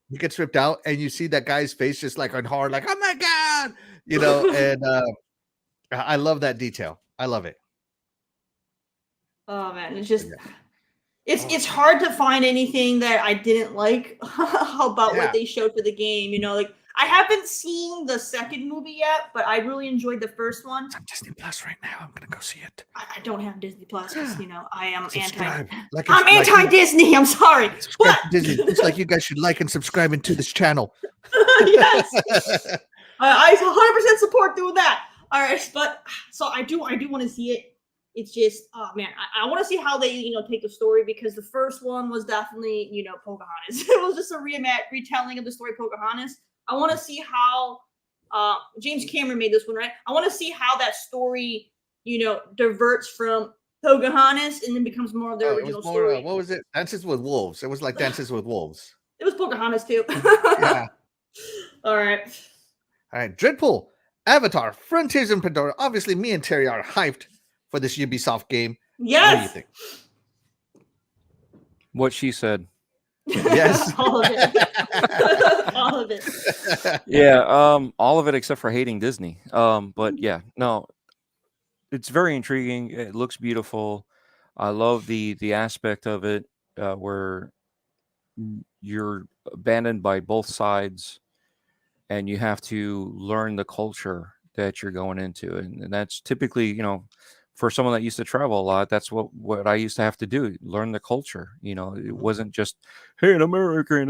He gets ripped out, and you see that guy's face just like on horror, like oh my God, you know. And I love that detail. I love it. Oh man, it's just it's hard to find anything that I didn't like about what they showed for the game. You know, like I haven't seen the second movie yet, but I really enjoyed the first one. It's on Disney Plus right now. I'm gonna go see it. I don't have Disney Plus. You know, I am Subscribe. I'm anti-Disney. I'm sorry. Subscribe to Disney. It's like you guys should like and subscribe into this channel. Yes, I 100% support doing that. All right, but so I do want to see it. It's just, oh man, I want to see how they, you know, take the story because the first one was definitely, you know, Pocahontas. It was just a retelling of the story of Pocahontas. I want to see how James Cameron made this one, right? I want to see how that story, you know, diverts from Pocahontas and then becomes more of the original story. What was it? Dances with Wolves. It was like Dances with Wolves. It was Pocahontas too. Yeah. All right. DREADPOOL, Avatar, Frontiers in Pandora. Obviously, me and Terry are hyped for this Ubisoft game. Yes. What do you think? What she said. Yes. All of it. All of it. Yeah, all of it except for hating Disney. But yeah, no, it's very intriguing. It looks beautiful. I love the aspect of it where you're abandoned by both sides and you have to learn the culture that you're going into. And that's typically, you know, for someone that used to travel a lot, that's what I used to have to do, learn the culture. You know, it wasn't just, hey, an American.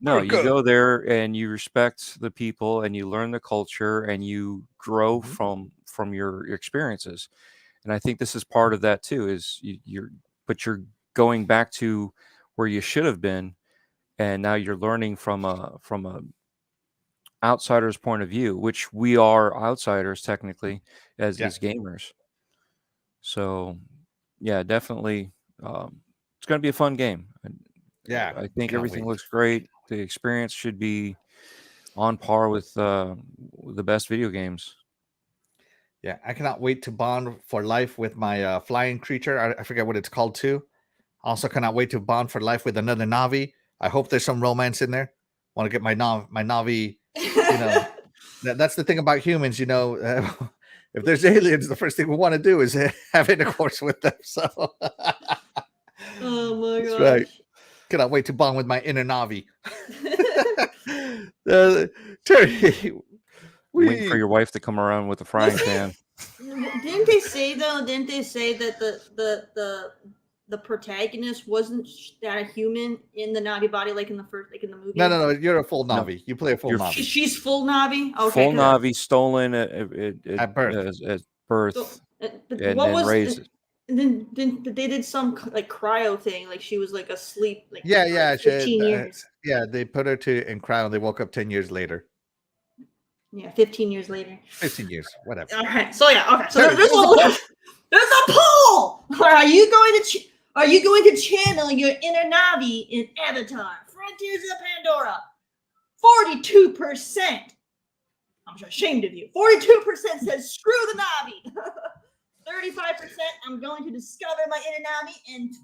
No, you go there and you respect the people and you learn the culture and you grow from your experiences. And I think this is part of that too, is you're going back to where you should have been. And now you're learning from a outsider's point of view, which we are outsiders technically as gamers. So yeah, definitely it's going to be a fun game. Yeah, I think everything looks great. The experience should be on par with the best video games. Yeah, I cannot wait to bond for life with my flying creature. I forget what it's called too. Also cannot wait to bond for life with another Navi. I hope there's some romance in there. Want to get my Navi, you know. That's the thing about humans, you know. If there's aliens, the first thing we want to do is have intercourse with them. So, oh my god! Right. Cannot wait to bond with my inner Navi. Terry, wait for your wife to come around with a frying pan. Didn't they say that the protagonist wasn't that human in the Navi body, like in the movie? No. You're a full Navi. No. You play a full Navi. She's full Navi. Okay, full Navi, stolen at birth. At birth, so, and raised. And then they did some like cryo thing, like she was like asleep. Like 15 years. Yeah, they put her in cryo, and they woke up 10 years later. Yeah, 15 years later. 15 years, whatever. All right. So yeah, okay. So there's a poll. Are you going to channel your inner Navi in Avatar Frontiers of Pandora. 42%. I'm just ashamed of you. 42% says screw the Navi. 35% I'm going to discover my inner Navi, and 21%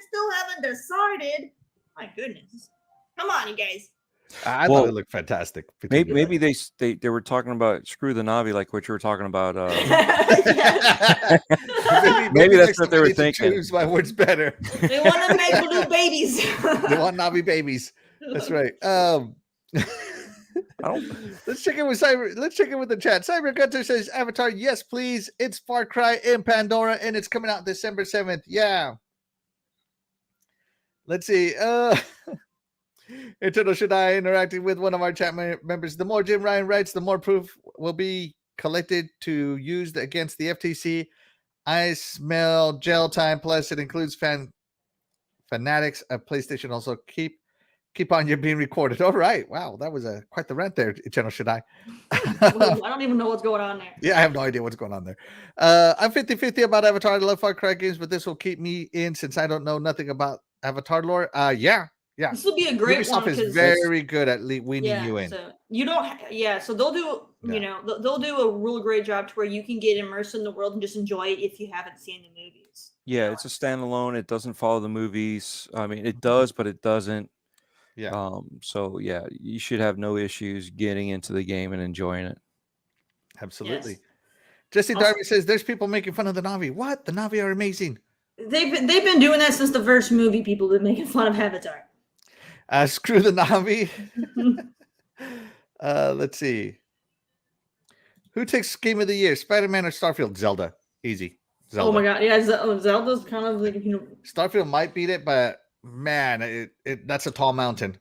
still haven't decided. My goodness. Come on, you guys. I thought it looked fantastic. Maybe they were talking about screw the Navi, like what you were talking about. Maybe that's what they were thinking. Choose my words better. They want to make blue babies. They want Navi babies. That's right. Let's check in with Cyber. Let's check in with the chat. Cyber Gunter says Avatar, yes, please. It's Far Cry in Pandora, and it's coming out December 7th. Yeah. Let's see. Eternal Should I interacting with one of our chat members. The more Jim Ryan writes, the more proof will be collected to used against the FTC. I smell jail time. Plus, it includes fanatics of PlayStation. Also, keep on, you're being recorded. All right. Wow, that was quite the rant there, Eternal Should I. I don't even know what's going on there. Yeah, I have no idea what's going on there. I'm 50-50 about Avatar. I love Far Cry games, but this will keep me in since I don't know nothing about Avatar lore. Yeah. This will be a great Ubisoft one. Is very good at weaning you in. So you don't. So they'll do. You know, they'll do a real great job to where you can get immersed in the world and just enjoy it if you haven't seen the movies. Yeah, it's a standalone. It doesn't follow the movies. I mean, it does, but it doesn't. Yeah. So yeah, you should have no issues getting into the game and enjoying it. Absolutely. Yes. Jesse Darby says there's people making fun of the Navi. What? The Navi are amazing. They've been doing that since the first movie. People have been making fun of Avatar. Screw the Navi. Let's see. Who takes Game of the Year? Spider-Man or Starfield? Zelda. Easy. Zelda. Oh my God. Yeah, Zelda's kind of like, Starfield might beat it, but man, that's a tall mountain.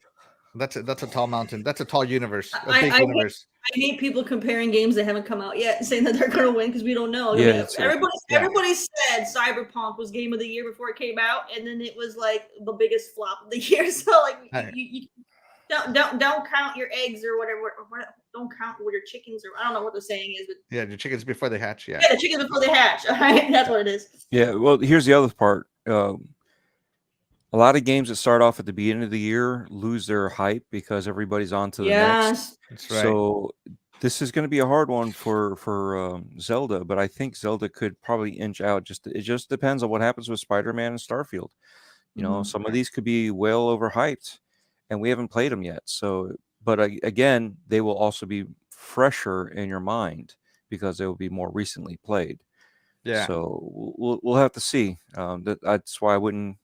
That's a tall mountain. That's a tall universe. Universe. I hate people comparing games that haven't come out yet, saying that they're going to win because we don't know. Yeah, everybody said Cyberpunk was Game of the Year before it came out, and then it was like the biggest flop of the year. So like, you don't count your eggs or whatever. Don't count with your chickens, or I don't know what the saying is. But yeah, your chickens before they hatch. Yeah, the chickens before they hatch. All right, that's what it is. Yeah. Well, here's the other part. A lot of games that start off at the beginning of the year lose their hype because everybody's on to the next. That's right. So this is going to be a hard one for Zelda, but I think Zelda could probably inch out. It just depends on what happens with Spider-Man and Starfield. You know, some of these could be well overhyped, and we haven't played them yet. So, but again, they will also be fresher in your mind because they will be more recently played. Yeah. So we'll have to see. That's why I wouldn't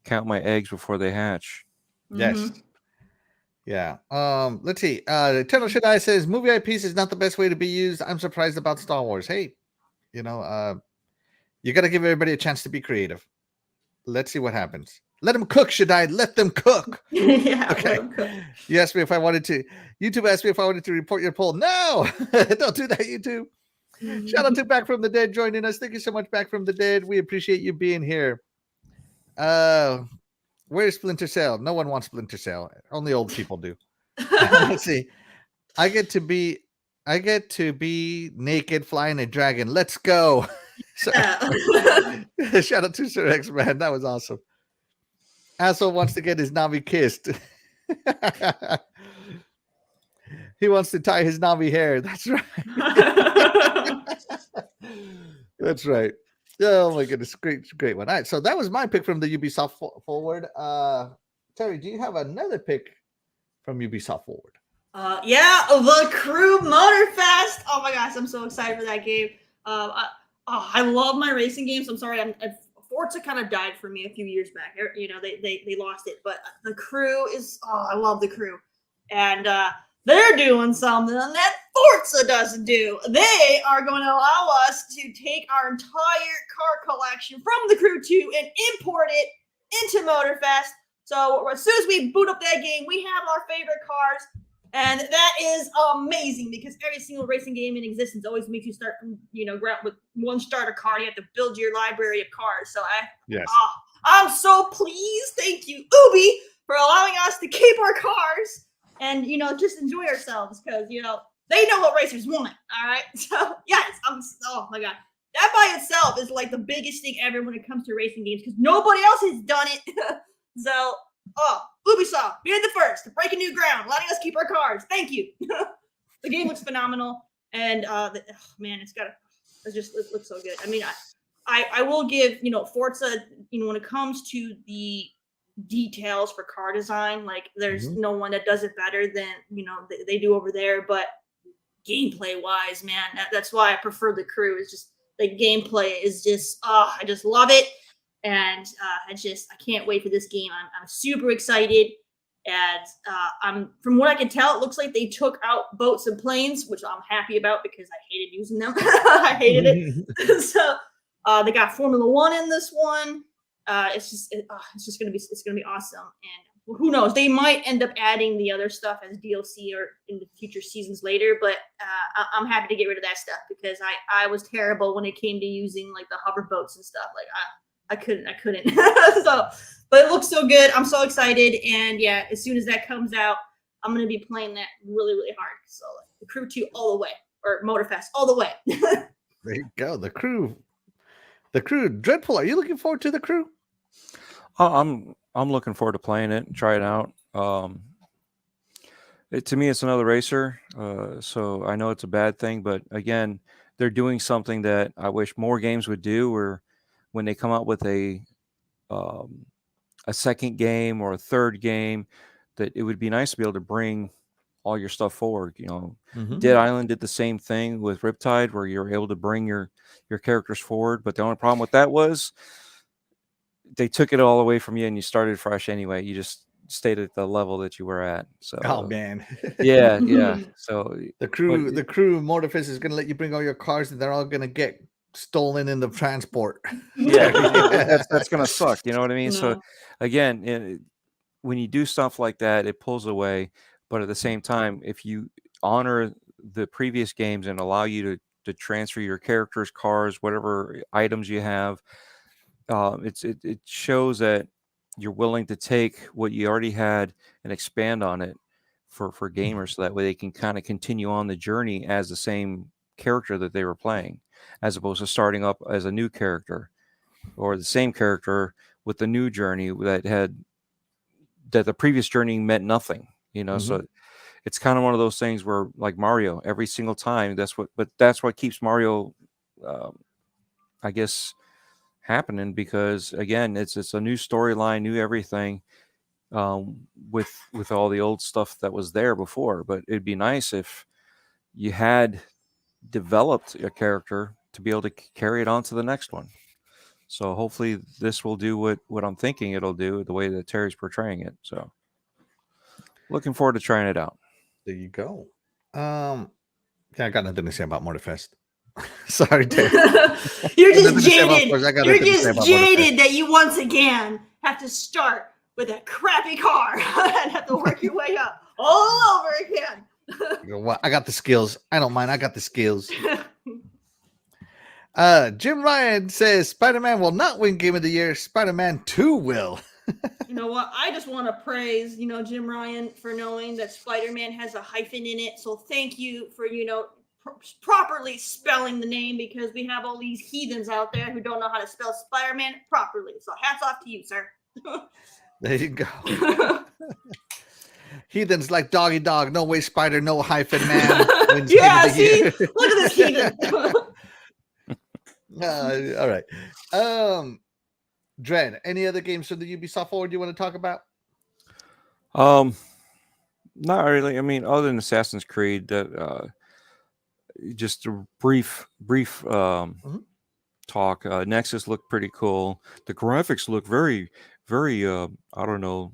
count my eggs before they hatch. Yes. Yeah. Let's see. Eternal Should I says movie IPs is not the best way to be used. I'm surprised about Star Wars. Hey, you got to give everybody a chance to be creative. Let's see what happens. Let them cook, should I? Let them cook. Yeah. Okay. You asked me if I wanted to. YouTube asked me if I wanted to report your poll. No, don't do that, YouTube. Shout out to Back from the Dead joining us. Thank you so much, Back from the Dead. We appreciate you being here. Where's Splinter Cell? No one wants Splinter Cell. Only old people do. Let's see. I get to be naked flying a dragon. Let's go. Shout out to Sir X Man. That was awesome. Asshole wants to get his Navi kissed. He wants to tie his Navi hair. That's right. That's right. Oh my goodness, great one. All right, so that was my pick from the Ubisoft Forward. Terry, do you have another pick from Ubisoft Forward? The Crew Motorfest. Oh my gosh, I'm so excited for that game. I love my racing games. I'm sorry, Forza kind of died for me a few years back. You know, they lost it, but the Crew is. Oh, I love the Crew, and they're doing something that Forza doesn't do. They are going to allow us to take our entire car collection from the Crew 2 and import it into Motorfest. So as soon as we boot up that game, we have our favorite cars. And that is amazing because every single racing game in existence always makes you start from, ground with one starter car. You have to build your library of cars. So I'm so pleased. Thank you, Ubi, for allowing us to keep our cars and, just enjoy ourselves because, they know what racers want. All right. So, yes, oh my God. That by itself is like the biggest thing ever when it comes to racing games because nobody else has done it. So Oh, Ubisoft, you're the first to break a new ground, letting us keep our cards. Thank you. The game looks phenomenal, and man, it looks so good. I mean, I will give Forza, when it comes to the details for car design, like there's no one that does it better than they do over there. But gameplay wise, man, that's why I prefer the Crew. It's just the gameplay is just I just love it, and I can't wait for this game. I'm super excited. And from what I can tell, it looks like they took out boats and planes, which I'm happy about because I hated using them. I hated it. So they got Formula One in this one. It's just gonna be awesome. And who knows? They might end up adding the other stuff as DLC or in the future seasons later. But I'm happy to get rid of that stuff because I was terrible when it came to using like the hover boats and stuff. Like I couldn't. So, but it looks so good. I'm so excited. And yeah, as soon as that comes out, I'm going to be playing that really, really hard. So like, the Crew 2 all the way, or Motorfest all the way. There you go. The Crew. DREADPOOL, are you looking forward to the Crew? I'm looking forward to playing it and try it out. To me, it's another racer. So I know it's a bad thing, but again, they're doing something that I wish more games would do, where when they come out with a second game or a third game, that it would be nice to be able to bring all your stuff forward. Dead Island did the same thing with Riptide, where you're able to bring your characters forward. But the only problem with that was they took it all away from you and you started fresh anyway. You just stayed at the level that you were at. So oh man. yeah. So the Crew Motorfest is gonna let you bring all your cars and they're all gonna get stolen in the transport. That's gonna suck. You know what I mean? No. So again, when you do stuff like that, it pulls away. But at the same time, if you honor the previous games and allow you to transfer your characters, cars, whatever items you have, it shows that you're willing to take what you already had and expand on it for gamers, so that way they can kind of continue on the journey as the same character that they were playing, as opposed to starting up as a new character or the same character with the new journey that the previous journey meant nothing. So it's kind of one of those things where, like Mario, every single time that's what keeps Mario I guess happening, because again, it's a new storyline, new everything, with all the old stuff that was there before. But it'd be nice if you had developed a character to be able to carry it on to the next one. So hopefully this will do what I'm thinking it'll do, the way that Terry's portraying it. So looking forward to trying it out. There you go. Yeah, I got nothing to say about Motorfest. Sorry, Terry. You're just jaded. You're just jaded that you once again have to start with a crappy car and have to work your way up all over again. Well, I got the skills. I don't mind. I got the skills. Jim Ryan says Spider-Man will not win Game of the Year. Spider-Man 2 will. You know what? I just want to praise, Jim Ryan for knowing that Spider-Man has a hyphen in it. So thank you for, properly spelling the name, because we have all these heathens out there who don't know how to spell Spider-Man properly. So hats off to you, sir. There you go. Heathens like doggy dog. No way, Spider. No hyphen man. Yeah, see? Look at this heathen. All right. Dread, any other games from the Ubisoft forward you want to talk about? Not really. I mean, other than Assassin's Creed, that just a brief talk. Nexus looked pretty cool. The graphics look very, very I don't know,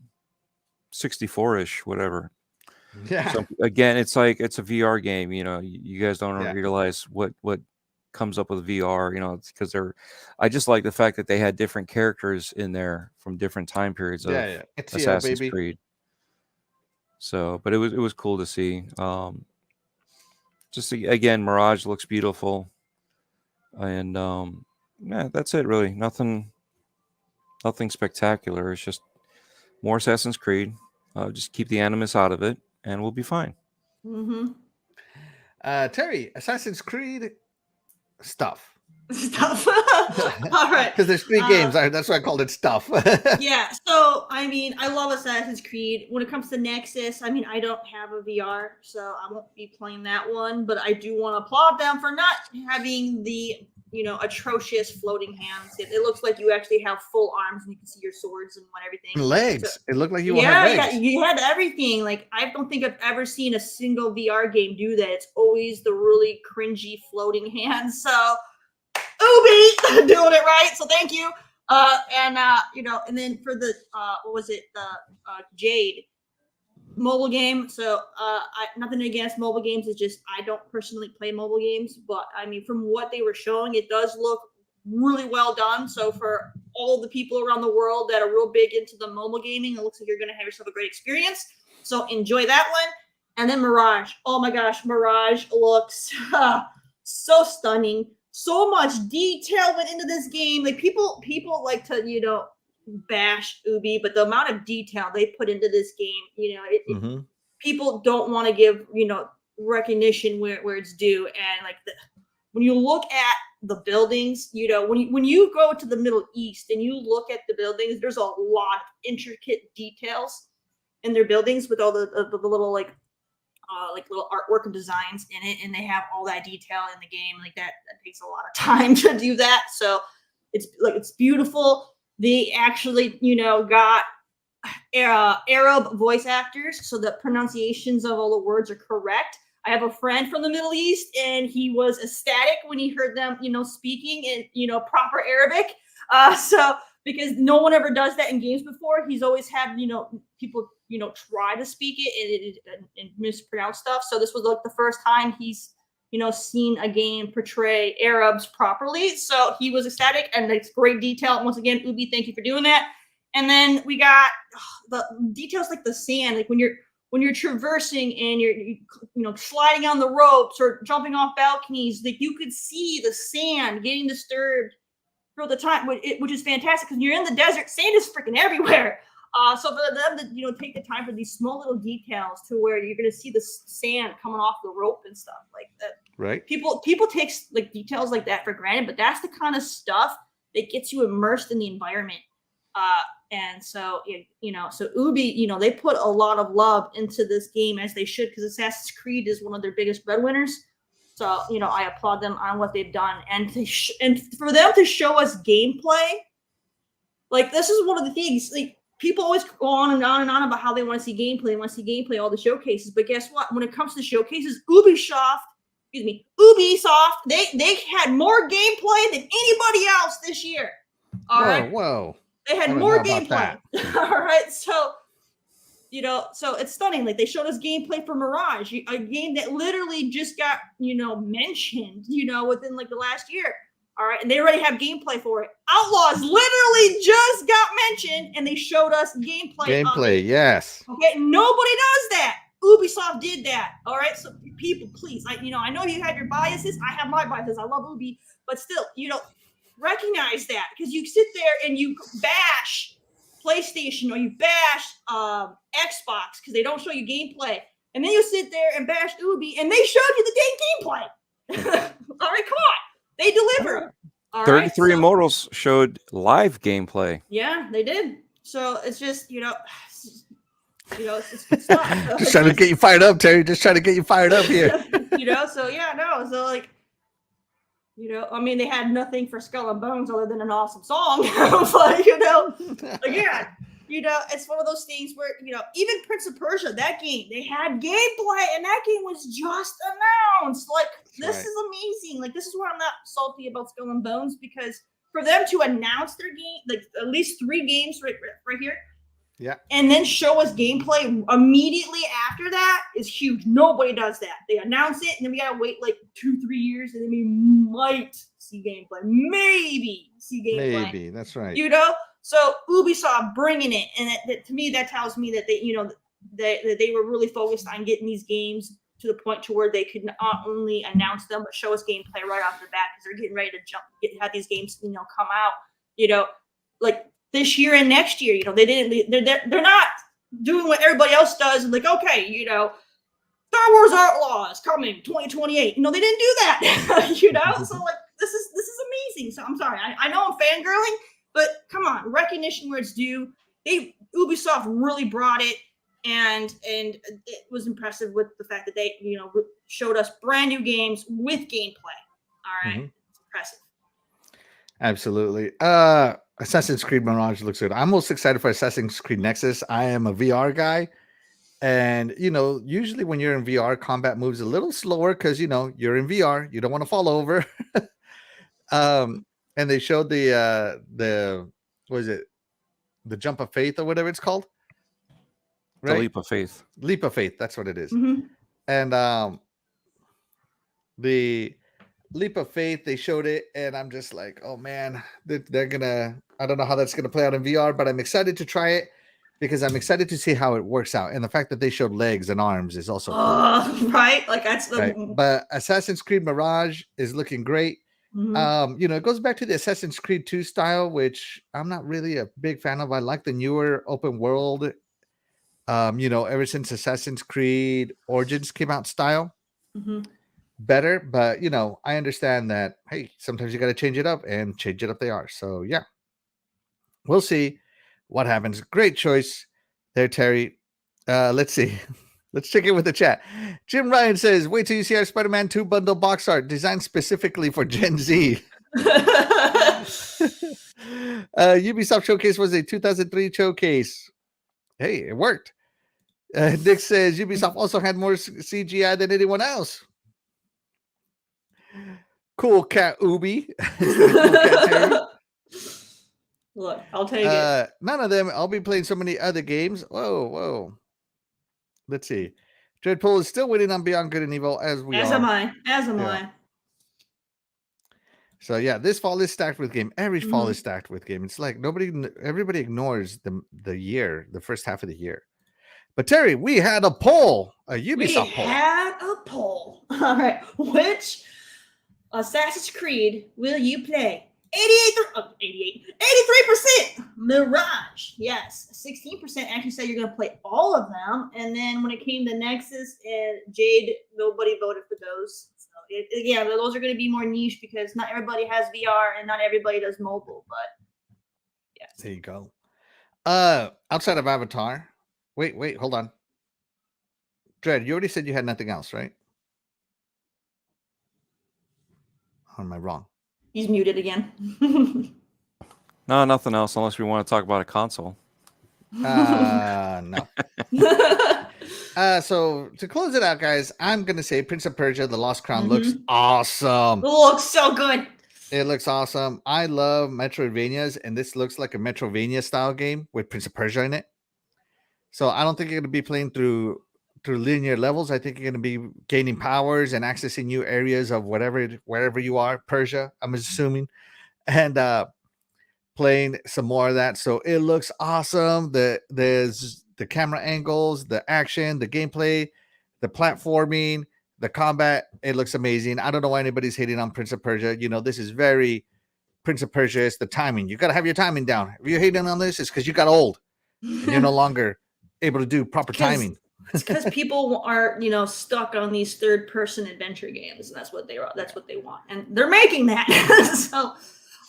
64-ish, whatever. Yeah. So again, it's like it's a VR game. You guys don't realize what comes up with VR. It's because I just like the fact that they had different characters in there from different time periods of Assassin's Creed. So, but it was cool to see. Just again, Mirage looks beautiful, and yeah, that's it really. Nothing spectacular. It's just more Assassin's Creed. Just keep the animus out of it, and we'll be fine. Mm-hmm. Terry, Assassin's Creed stuff. Stuff. All right. Because there's 3 games. That's why I called it Stuff. Yeah. So, I mean, I love Assassin's Creed. When it comes to Nexus, I mean, I don't have a VR, so I won't be playing that one. But I do want to applaud them for not having the, atrocious floating hands. It looks like you actually have full arms and you can see your swords and everything. Legs. So, it looked like you had legs. Yeah, you had everything. Like, I don't think I've ever seen a single VR game do that. It's always the really cringy floating hands. So, Ubi doing it right. So thank you. And then for the what was it? The Jade mobile game. So nothing against mobile games. It's just I don't personally play mobile games, but I mean, from what they were showing, it does look really well done. So for all the people around the world that are real big into the mobile gaming, it looks like you're going to have yourself a great experience. So enjoy that one. And then Mirage. Oh my gosh, Mirage looks so stunning. So much detail went into this game. Like people like to, bash Ubi, but the amount of detail they put into this game, people don't want to give, recognition where it's due. And like when you look at the buildings, when you go to the Middle East and you look at the buildings, there's a lot of intricate details in their buildings with all the little like little artwork and designs in it, and they have all that detail in the game. Like that takes a lot of time to do that. So it's beautiful. They actually, got Arab voice actors, so the pronunciations of all the words are correct. I have a friend from the Middle East, and he was ecstatic when he heard them, speaking in, proper Arabic. So because no one ever does that in games before, he's always had, people, try to speak it and mispronounce stuff. So this was like the first time he's, seen a game portray Arabs properly. So he was ecstatic, and it's great detail. Once again, Ubi, thank you for doing that. And then we got the details like the sand, like when you're traversing and you're sliding on the ropes or jumping off balconies, like you could see the sand getting disturbed throughout the time, which is fantastic because you're in the desert, sand is freaking everywhere. So for them to take the time for these small little details to where you're going to see the sand coming off the rope and stuff like that. Right. People take like details like that for granted, but that's the kind of stuff that gets you immersed in the environment. And so so Ubi, they put a lot of love into this game, as they should, because Assassin's Creed is one of their biggest breadwinners. So I applaud them on what they've done, and for them to show us gameplay. Like this is one of the things like. People always go on and on and on about how they want to see gameplay, all the showcases. But guess what? When it comes to showcases, Ubisoft, they had more gameplay than anybody else this year. All right. Whoa. They had more gameplay. All right. So, so it's stunning. Like they showed us gameplay for Mirage, a game that literally just got, mentioned, within like the last year. All right, and they already have gameplay for it. Outlaws literally just got mentioned, and they showed us gameplay. Gameplay, yes. Okay, nobody does that. Ubisoft did that. All right, so people, please, I know you have your biases. I have my biases. I love Ubi, but still, recognize that because you sit there and you bash PlayStation or you bash Xbox because they don't show you gameplay, and then you sit there and bash Ubi, and they showed you the dang gameplay. All right, come on. They deliver. 33 Immortals showed live gameplay. Yeah, they did. So it's just, it's good stuff. Just trying to get you fired up, Terry. Just trying to get you fired up here. So yeah, no. So like, I mean, they had nothing for Skull and Bones other than an awesome song. But, again, it's one of those things where, even Prince of Persia, that game, they had gameplay and that game was just announced. Like, this is amazing. Like, this is where I'm not salty about Skull and Bones, because for them to announce their game, like at least 3 games right here. Yeah. And then show us gameplay immediately after that is huge. Nobody does that. They announce it and then we got to wait like 2-3 years and then we might see gameplay. Maybe see gameplay. Maybe. That's right. So Ubisoft bringing it, and that to me that tells me that they were really focused on getting these games to the point to where they could not only announce them but show us gameplay right off the bat, because they're getting ready to have these games come out like this year and next year. They're not doing what everybody else does and like, okay, Star Wars Outlaws coming 2028. They didn't do that. So like this is amazing. So I'm sorry. I know I'm fangirling, but come on, recognition where it's due. Ubisoft really brought it, and it was impressive with the fact that they showed us brand new games with gameplay. All right, it's impressive. Absolutely. Assassin's Creed Mirage looks good. I'm most excited for Assassin's Creed Nexus. I am a VR guy. And, usually when you're in VR, combat moves a little slower because, you're in VR. You don't want to fall over. And they showed what is it? The Jump of Faith or whatever it's called. Right? The Leap of Faith. Leap of Faith. That's what it is. Mm-hmm. And the Leap of Faith, they showed it. And I'm just like, oh, man, they're going to, I don't know how that's going to play out in VR, but I'm excited to try it. Because I'm excited to see how it works out. And the fact that they showed legs and arms is also cool. Right? Like that's the right. But Assassin's Creed Mirage is looking great. Mm-hmm. It goes back to the Assassin's Creed 2 style, which I'm not really a big fan of. I like the newer open world, ever since Assassin's Creed Origins came out style. Better, but I understand that, hey, sometimes you got to change it up, and change it up they are. So yeah. We'll see what happens. Great choice there, Terry. Let's see. Let's check in with the chat. Jim Ryan says, wait till you see our Spider-Man 2 bundle box art designed specifically for Gen Z. Ubisoft Showcase was a 2003 showcase. Hey, it worked. Nick says, Ubisoft also had more CGI than anyone else. Cool Cat Ubi. CoolCatTerri. Look, I'll take it. None of them. I'll be playing so many other games. Whoa. Let's see. DREADPOOL is still waiting on Beyond Good and Evil, as we are. As am I. So yeah, this fall is stacked with game. Every fall is stacked with game. It's like everybody ignores the year, the first half of the year. But Terry, we had a poll, a Ubisoft poll. We had a poll. All right. Which Assassin's Creed will you play? 83% Mirage. Yes. 16% actually said you're going to play all of them. And then when it came to Nexus and Jade, nobody voted for those. So those are going to be more niche because not everybody has VR and not everybody does mobile. But yeah. There you go. Outside of Avatar. Wait, hold on. Dread, you already said you had nothing else, right? Or am I wrong? He's muted again. No, nothing else unless we want to talk about a console. No. So to close it out, guys, I'm going to say Prince of Persia, The Lost Crown looks awesome. It looks so good. It looks awesome. I love Metroidvanias, and this looks like a Metroidvania style game with Prince of Persia in it. So I don't think you're going to be playing through linear levels. I think you're going to be gaining powers and accessing new areas of wherever you are, Persia, I'm assuming, and playing some more of that. So it looks awesome. There's the camera angles, the action, the gameplay, the platforming, the combat. It looks amazing. I don't know why anybody's hating on Prince of Persia. This is very Prince of Persia. It's the timing. You got to have your timing down. If you're hating on this, it's because you got old and you're no longer able to do proper timing. It's because people are, stuck on these third-person adventure games, and that's what they want, and they're making that. So,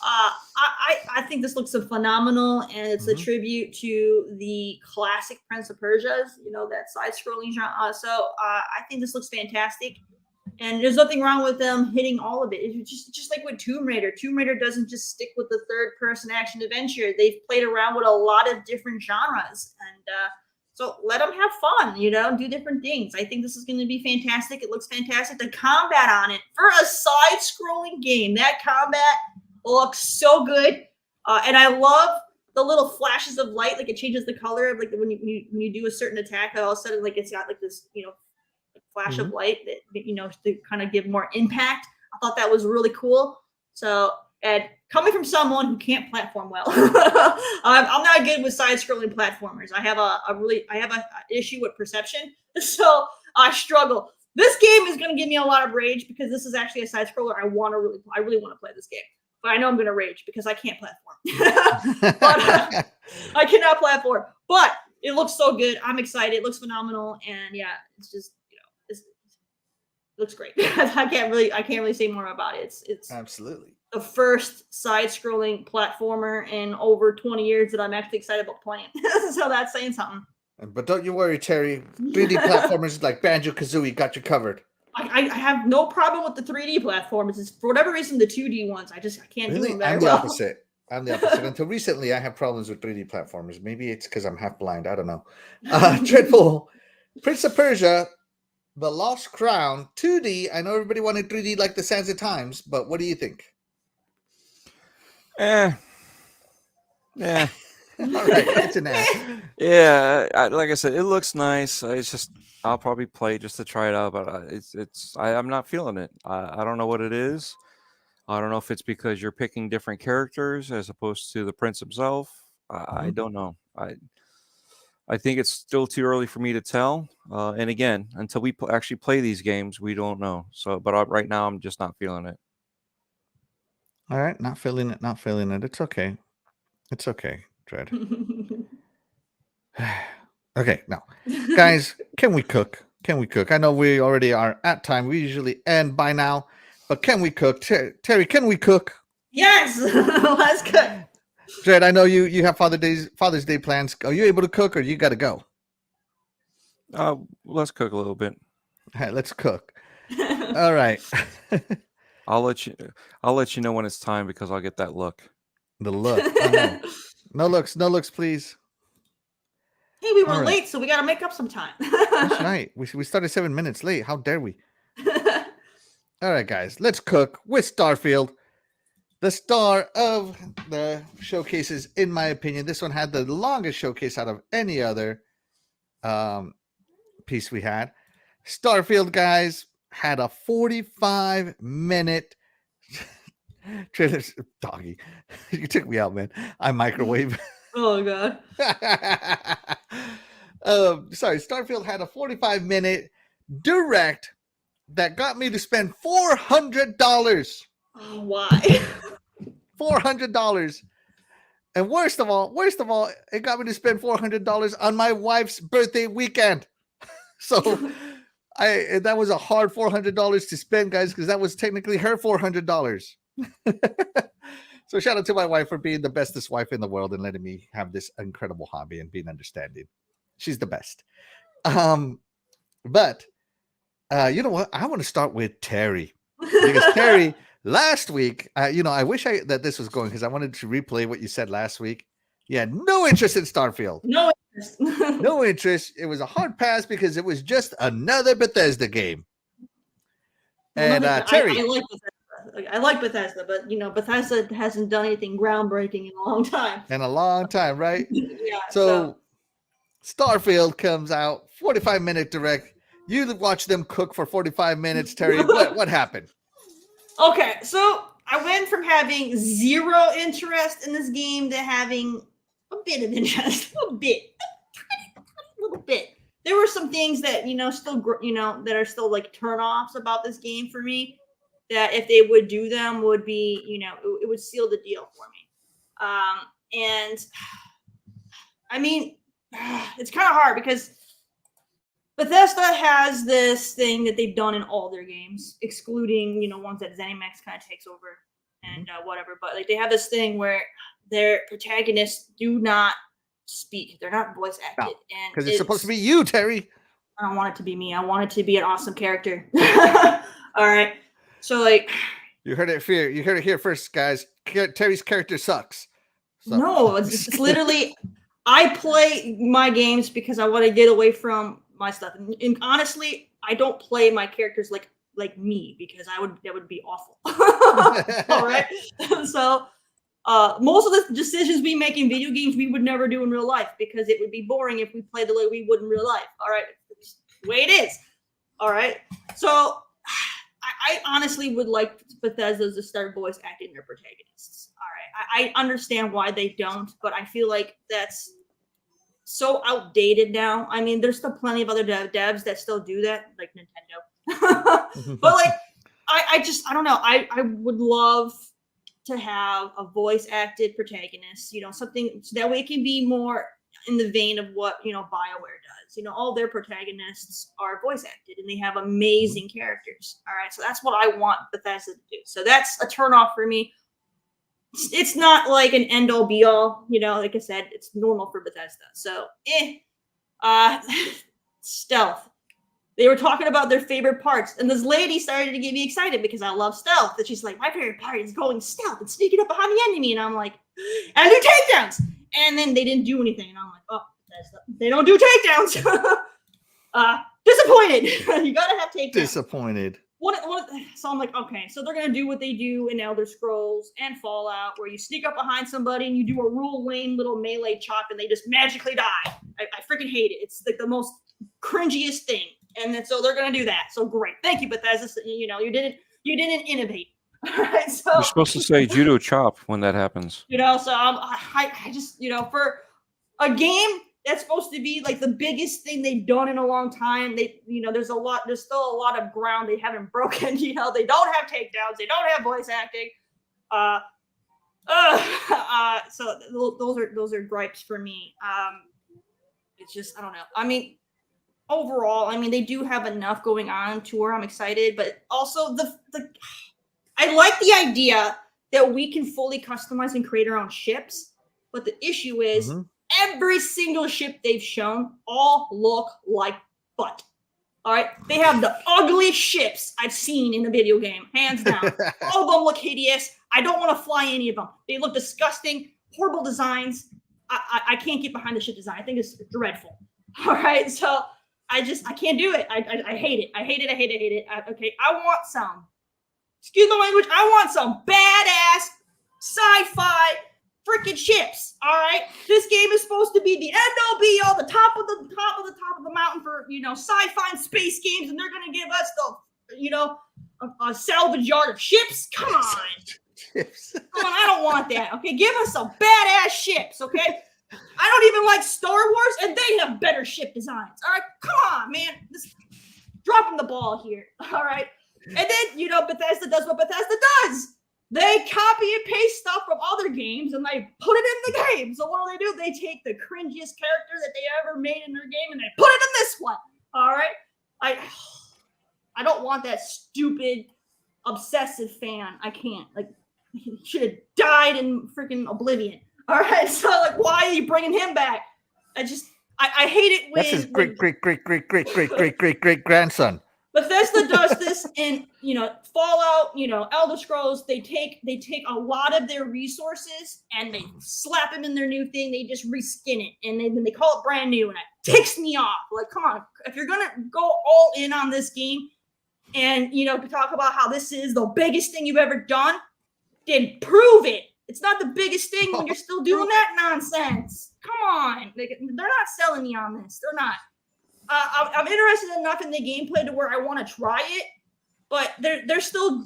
I think this looks phenomenal, and it's a tribute to the classic Prince of Persia's, that side-scrolling genre. So, I think this looks fantastic, and there's nothing wrong with them hitting all of it. It's just like with Tomb Raider. Tomb Raider doesn't just stick with the third-person action adventure. They've played around with a lot of different genres, and so let them have fun, do different things. I think this is going to be fantastic. It looks fantastic. The combat on it for a side-scrolling game, that combat looks so good. And I love the little flashes of light. Like it changes the color of like when you do a certain attack, all of a sudden like it's got like this, flash of light that, to kind of give more impact. I thought that was really cool. So, and coming from someone who can't platform well, I'm not good with side-scrolling platformers. I have a issue with perception, so I struggle. This game is going to give me a lot of rage because this is actually a side-scroller. I really want to play this game, but I know I'm going to rage because I can't platform. But I cannot platform. But it looks so good. I'm excited. It looks phenomenal, and yeah, it's just looks great. I can't really say more about it. It's Absolutely. the first side-scrolling platformer in over 20 years that I'm actually excited about playing. So that's saying something. But don't you worry, Terry. 3D platformers like Banjo-Kazooie got you covered. I have no problem with the 3D platforms. It's for whatever reason the 2D ones. I can't do them very I'm the well. opposite. I'm the opposite. Until recently, I have problems with 3D platformers. Maybe it's because I'm half blind. I don't know. Dreadpool, Prince of Persia, The Lost Crown, 2D. I know everybody wanted 3D like the Sands of Times, but what do you think? Yeah. All right, it's an ass. Yeah, like I said, it looks nice. It's just I'll probably play just to try it out, but I'm not feeling it. I don't know what it is. I don't know if it's because you're picking different characters as opposed to the prince himself. I don't know. I think it's still too early for me to tell. And again, until we actually play these games, we don't know. So, but right now, I'm just not feeling it. All right, not feeling it. Not feeling it. It's okay. It's okay, Dread. Okay, now, guys, can we cook? Can we cook? I know we already are at time. We usually end by now, but can we cook? Terry, can we cook? Yes, let's cook. Dread, I know you have Father's Day plans. Are you able to cook, or you got to go? Let's cook a little bit. All right, let's cook. All right. I'll let you know when it's time because I'll get that look. The look. Oh, no looks, please. Hey, we were late, so we got to make up some time. That's right. We started 7 minutes late. How dare we? All right, guys, let's cook with Starfield, the star of the showcases, in my opinion. This one had the longest showcase out of any other piece we had. Starfield, guys, had a 45-minute trailer. Doggy, you took me out, man. I microwave. Oh god. Sorry, Starfield had a 45-minute direct that got me to spend $400. Oh, why? $400. And worst of all, it got me to spend $400 on my wife's birthday weekend. So that was a hard $400 to spend, guys, because that was technically her $400. So shout out to my wife for being the bestest wife in the world and letting me have this incredible hobby and being understanding. She's the best. But you know what? I want to start with Terry, because Terry, last week, I wish that this was going, because I wanted to replay what you said last week. You had no interest in Starfield. No interest. No interest. It was a hard pass because it was just another Bethesda game. And Terry, I like Bethesda, but Bethesda hasn't done anything groundbreaking in a long time. Right? Yeah. So Starfield comes out, 45-minute direct. You watch them cook for 45 minutes, Terry. What happened? Okay, so I went from having zero interest in this game to having a bit of interest, a little bit. There were some things that that are still like turnoffs about this game for me. That if they would do them would be, it would seal the deal for me. And I mean, it's kind of hard because Bethesda has this thing that they've done in all their games, excluding, ones that ZeniMax kind of takes over and whatever. But like they have this thing where their protagonists do not speak; they're not voice acted, and because it's supposed to be you, Terry. I don't want it to be me. I want it to be an awesome character. All right. So like, you heard it here first, guys. Terry's character sucks. So. No, it's literally, I play my games because I want to get away from my stuff. And honestly, I don't play my characters like me because that would be awful. All right. So most of the decisions we make in video games we would never do in real life because it would be boring if we played the way we would in real life. All right. It's the way it is. All right. So I honestly would like Bethesda to start voice acting their protagonists. All right. I understand why they don't, but I feel like that's so outdated now. I mean, there's still plenty of other devs that still do that, like Nintendo. But like, I don't know. I would love to have a voice acted protagonist, something so that way it can be more in the vein of what, you know, BioWare does. You know, all their protagonists are voice acted and they have amazing characters. All right. So that's what I want Bethesda to do. So that's a turnoff for me. It's not like an end all be all, you know, like I said, it's normal for Bethesda. So, stealth. They were talking about their favorite parts, and this lady started to get me excited because I love stealth. And she's like, my favorite part is going stealth and sneaking up behind the enemy. And I'm like, and do takedowns. And then they didn't do anything. And I'm like, oh, they don't do takedowns. Disappointed. You gotta have takedowns. Disappointed. So I'm like, okay, so they're gonna do what they do in Elder Scrolls and Fallout, where you sneak up behind somebody and you do a real lame little melee chop, and they just magically die. I freaking hate it. It's like the most cringiest thing. And then so they're gonna do that. So great, thank you, Bethesda. You know, you didn't innovate. All right, so You're supposed to say judo chop when that happens. You know, so I just, you know, for a game that's supposed to be like the biggest thing they've done in a long time, they, you know, there's still a lot of ground they haven't broken. You know, they don't have takedowns, they don't have voice acting. So those are gripes for me. It's just, I don't know. I mean, overall, I mean, they do have enough going on to where I'm excited, but also I like the idea that we can fully customize and create our own ships, but the issue is every single ship they've shown all look like butt. All right, they have the ugliest ships I've seen in a video game, hands down. All of them look hideous. I don't want to fly any of them. They look disgusting, horrible designs. I can't get behind the ship design. I think it's dreadful. All right, so I can't do it. I hate it. I hate it. Okay, I want some. Excuse the language. I want some badass sci-fi freaking ships. All right, this game is supposed to be the end all be all, the top of the mountain for, you know, sci-fi and space games, and they're gonna give us the, you know, a salvage yard of ships. Come on, come on. I don't want that. Okay, give us some badass ships. Okay. I don't even like Star Wars, and they have better ship designs. All right, come on, man. Just dropping the ball here. All right. And then, you know, Bethesda does what Bethesda does. They copy and paste stuff from other games, and they put it in the game. So what do? They take the cringiest character that they ever made in their game, and they put it in this one. All right. I don't want that stupid, obsessive fan. I can't. Like, he should have died in freaking oblivion. All right, so like, why are you bringing him back? I hate it when that's his great grandson. Bethesda does this in, you know, Fallout, you know, Elder Scrolls. They take a lot of their resources and they slap them in their new thing. They just reskin it and then they call it brand new, and it ticks me off. Like, come on, if you're gonna go all in on this game and, you know, talk about how this is the biggest thing you've ever done, then prove it. It's not the biggest thing when you're still doing that nonsense. Come on. They're not selling me on this. They're not. I'm interested enough in the gameplay to where I want to try it, but they're still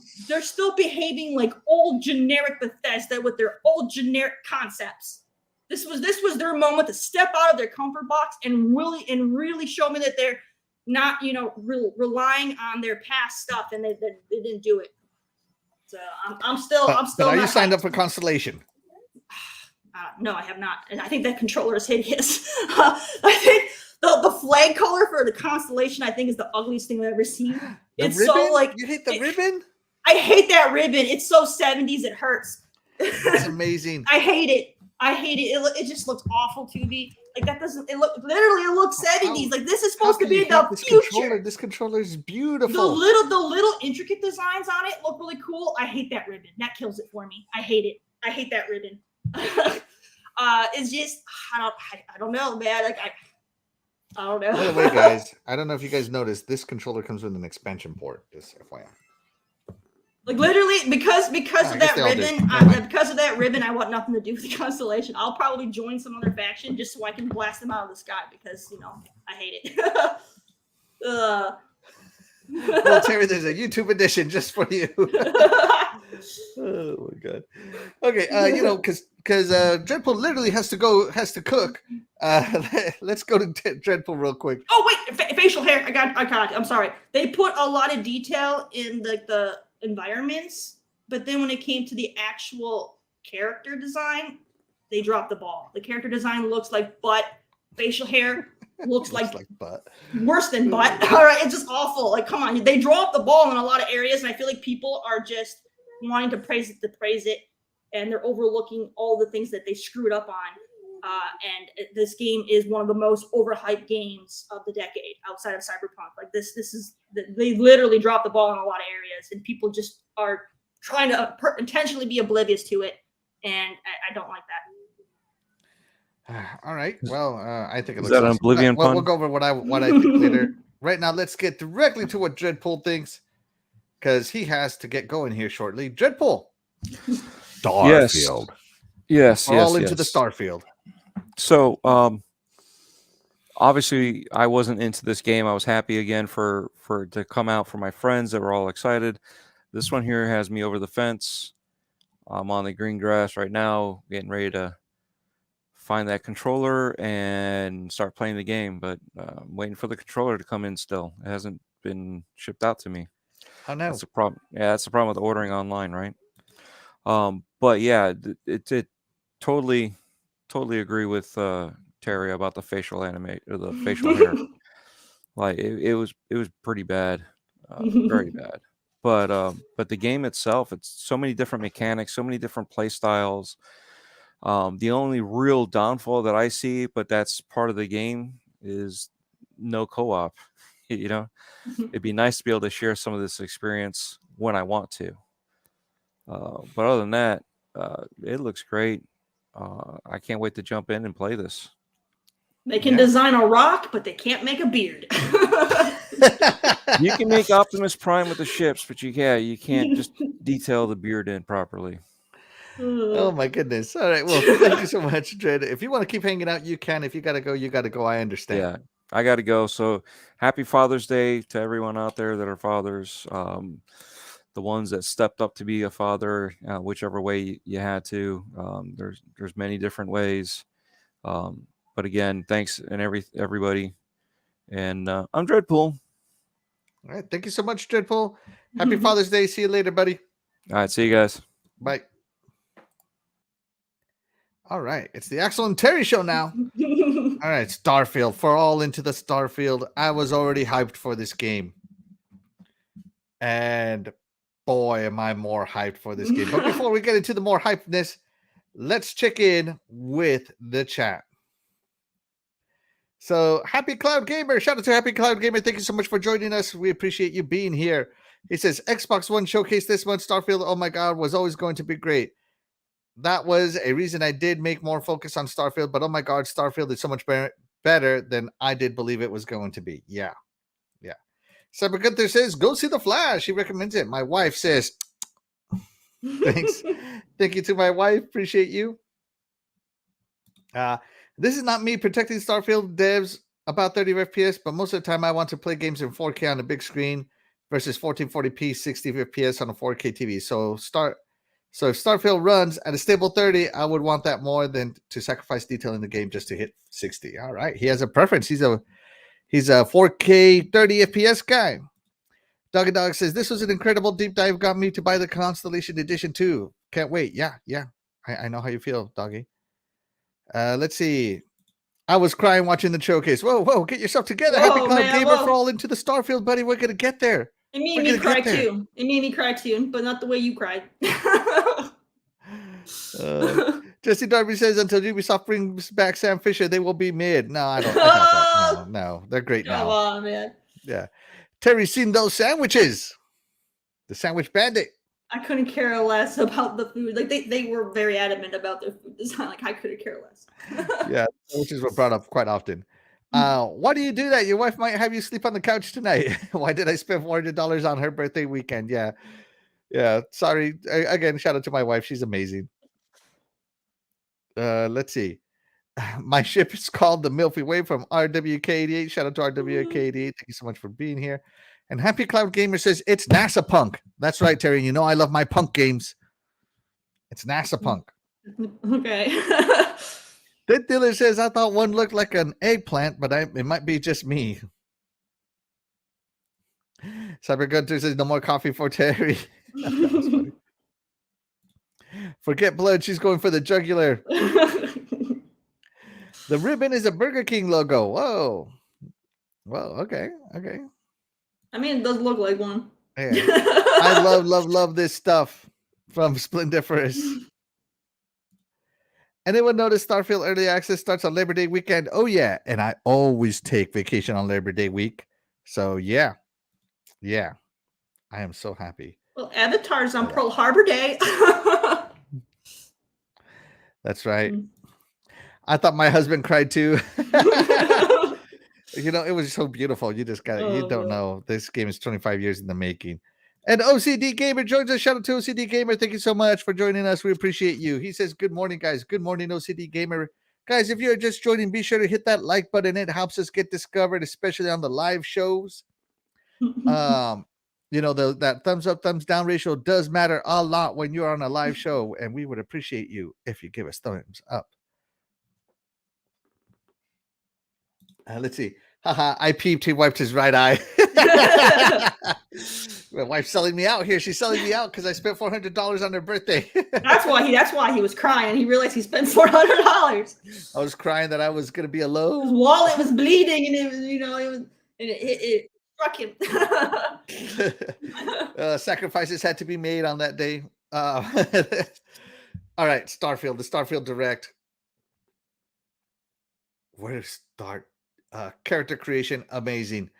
behaving like old generic Bethesda with their old generic concepts. This was their moment to step out of their comfort box and really show me that they're not, you know, relying on their past stuff, and they didn't do it. So I'm still. But are you signed up for Constellation? No, I have not, and I think that controller is hideous. I think the flag color for the Constellation, I think, is the ugliest thing I've ever seen. It's ribbon? so like, you hate the ribbon. I hate that ribbon. It's so 70s. It hurts. It's amazing. I hate it. It just looks awful to me. Like, that doesn't. It looks 70s. Like, this is supposed to be the future. This controller is beautiful. The little intricate designs on it look really cool. I hate that ribbon. That kills it for me. I hate it. I hate that ribbon. It's just, I don't know, man. Like, I don't know. By the way, guys, I don't know if you guys noticed, this controller comes with an expansion port. Just FYI. Like, literally, because of that ribbon, I want nothing to do with the Constellation. I'll probably join some other faction just so I can blast them out of the sky because, you know, I hate it. Well, Terry, there's a YouTube edition just for you. Oh my god. Okay, you know, because Dreadpool literally has to cook. Let's go to Dreadpool real quick. Oh wait, facial hair. I got. I'm sorry. They put a lot of detail in the environments, but then when it came to the actual character design, they dropped the ball. The character design looks like butt. facial hair looks like butt. Worse than butt. All right, it's just awful. Like, come on, they drop the ball in a lot of areas, and I feel like people are just wanting to praise it, and they're overlooking all the things that they screwed up on. And this game is one of the most overhyped games of the decade outside of Cyberpunk. Like they literally drop the ball in a lot of areas, and people just are trying to intentionally be oblivious to it, and I don't like that. All right. Well, I think it looks that an awesome. Oblivion We'll pun? go over what I think later. Right now, let's get directly to what DREADPOOL thinks, because he has to get going here shortly. DREADPOOL. Starfield. Yes. We're all into the Starfield. So, obviously, I wasn't into this game. I was happy again for it to come out for my friends that were all excited. This one here has me over the fence. I'm on the green grass right now, getting ready to find that controller and start playing the game. But I'm waiting for the controller to come in still. It hasn't been shipped out to me. Oh, no. That's a problem. Yeah, that's the problem with ordering online, right? But yeah, it totally agree with Terry about the facial animate or the facial hair. Like it was pretty bad, very bad. But the game itself, it's so many different mechanics, so many different play styles. The only real downfall that I see, but that's part of the game, is no co-op. You know, it'd be nice to be able to share some of this experience when I want to. But other than that, it looks great. I can't wait to jump in and play this. They can design a rock, but they can't make a beard. You can make Optimus Prime with the ships, but you can't just detail the beard in properly. Oh my goodness. All right. Well, thank you so much, Dread. If you want to keep hanging out, you can. If you gotta go, you gotta go. I understand. Yeah, I gotta go. So happy Father's Day to everyone out there that are fathers. The ones that stepped up to be a father, whichever way you had to. There's many different ways. But again, thanks and everybody. And I'm DREADPOOL. All right. Thank you so much, DREADPOOL. Happy Father's Day. See you later, buddy. All right. See you guys. Bye. All right. It's the Axel and Terry show now. All right. Starfield. For all into the Starfield. I was already hyped for this game. And boy, am I more hyped for this game. But before we get into the more hypeness, let's check in with the chat. So, Happy Cloud Gamer. Shout out to Happy Cloud Gamer. Thank you so much for joining us. We appreciate you being here. He says, Xbox One showcase this month. Starfield, oh my God, was always going to be great. That was a reason I did make more focus on Starfield. But oh my God, Starfield is so much better than I did believe it was going to be. Yeah. Cyber Gunther says, go see The Flash. He recommends it. My wife says, thanks. Thank you to my wife. Appreciate you. This is not me protecting Starfield devs about 30 FPS, but most of the time I want to play games in 4K on a big screen versus 1440p 60 FPS on a 4K TV. So if Starfield runs at a stable 30, I would want that more than to sacrifice detail in the game just to hit 60. All right. He has a preference. He's a 4K 30 FPS guy. Doggy Dog says, this was an incredible deep dive. Got me to buy the Constellation Edition too. Can't wait. Yeah. I know how you feel, Doggy. Let's see. I was crying watching the showcase. Whoa, get yourself together. Happy Cloud Gamer for all into the Starfield, buddy. We're going to get there. It made me cry too. It made me cry too, but not the way you cried. Jesse Darby says, until Ubisoft brings back Sam Fisher, they will be mid. No, I don't think that. No, they're great now. Come on, man. Yeah. Terry's seen those sandwiches. The Sandwich Bandit. I couldn't care less about the food. Like they were very adamant about their food design. Like I couldn't care less. Yeah, sandwiches were brought up quite often. Why do you do that? Your wife might have you sleep on the couch tonight. Why did I spend $400 on her birthday weekend? Yeah. Sorry. Again, shout out to my wife. She's amazing. Let's see. My ship is called the Milky Way from RWK88. Shout out to RWK88. Thank you so much for being here. And Happy Cloud Gamer says it's NASA Punk. That's right, Terry. You know I love my punk games. It's NASA Punk. Okay. Dead Dealer says I thought one looked like an eggplant, but it might be just me. Cyber Gunter says no more coffee for Terry. That was funny. Forget blood. She's going for the jugular. The ribbon is a Burger King logo. Whoa. Well, okay. I mean, it does look like one. Yeah. I love this stuff from Splendiferous. Anyone notice Starfield Early Access starts on Labor Day weekend? Oh, yeah. And I always take vacation on Labor Day week. So, yeah. I am so happy. Well, Avatar's on Pearl Harbor Day. That's right. I thought my husband cried too. It was so beautiful. You just got you don't know. This game is 25 years in the making. And OCD Gamer joins us. Shout out to OCD Gamer. Thank you so much for joining us. We appreciate you. He says, good morning, guys. Good morning, OCD Gamer. Guys, if you're just joining, be sure to hit that like button. It helps us get discovered, especially on the live shows. That thumbs up, thumbs down ratio does matter a lot when you're on a live show, and we would appreciate you if you give us thumbs up. Let's see. Haha, I peeped. He wiped his right eye. My wife's selling me out here. She's selling me out because I spent $400 on her birthday. That's why he was crying. He realized he spent $400. I was crying that I was going to be alone. His wallet was bleeding, and it struck him. Sacrifices had to be made on that day. All right, Starfield, the Starfield Direct. Where to start? Character creation, amazing.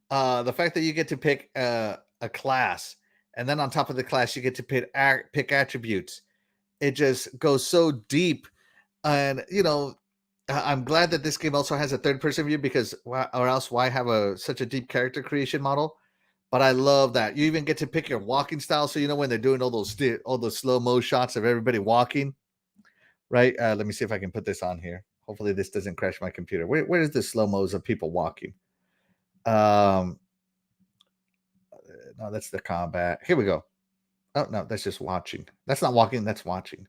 The fact that you get to pick a class, and then on top of the class, you get to pick attributes. It just goes so deep. And, I'm glad that this game also has a third-person view because, or else why have such a deep character creation model? But I love that you even get to pick your walking style. So when they're doing all those slow-mo shots of everybody walking, right? Let me see if I can put this on here. Hopefully this doesn't crash my computer. Where is the slow-mos of people walking? No, that's the combat. Here we go. Oh no, that's just watching. That's not walking. That's watching.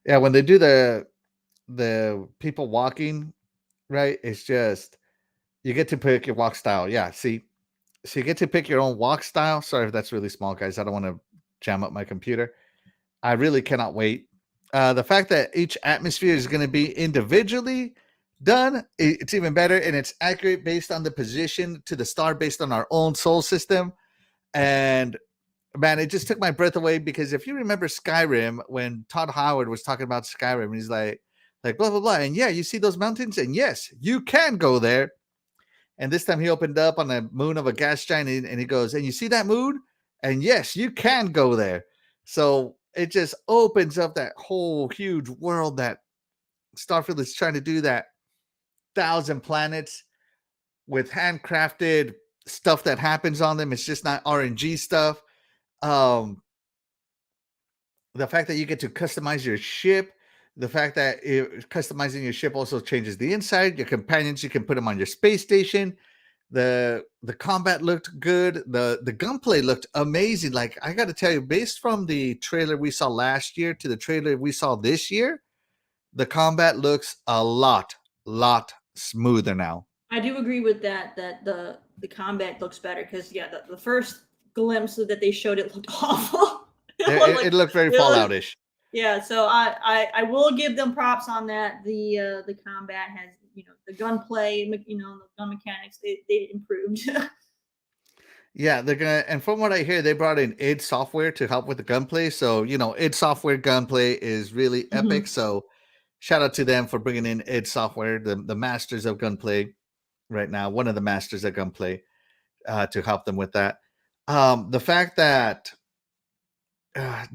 Yeah, when they do the people walking, right? It's just you get to pick your walk style. Yeah, see, so you get to pick your own walk style. Sorry if that's really small, guys. I don't want to jam up my computer. I really cannot wait. The fact that each atmosphere is going to be individually done, it's even better, and it's accurate based on the position to the star based on our own soul system. And man, it just took my breath away because if you remember Skyrim, when Todd Howard was talking about Skyrim, he's like blah blah blah, and yeah, you see those mountains, and yes, you can go there. And this time he opened up on the moon of a gas giant, and he goes, and you see that moon, and yes, you can go there. So it just opens up that whole huge world that Starfield is trying to do, that 1,000 planets with handcrafted stuff that happens on them. It's just not RNG stuff. The fact that you get to customize your ship, the fact that customizing your ship also changes the inside. Your companions, you can put them on your space station. The combat looked good. The gunplay looked amazing. Like, I got to tell you, based from the trailer we saw last year to the trailer we saw this year, the combat looks a lot smoother now. I do agree with that the combat looks better because the first glimpse that they showed, it looked awful. It looked very Fallout-ish. Yeah, so I will give them props on that. The combat has, the gunplay, the gun mechanics, they improved. Yeah, they're gonna, and from what I hear, they brought in id Software to help with the gunplay. So id Software gunplay is really epic. So shout out to them for bringing in id Software, the masters of gunplay right now, one of the masters of gunplay, to help them with that. The fact that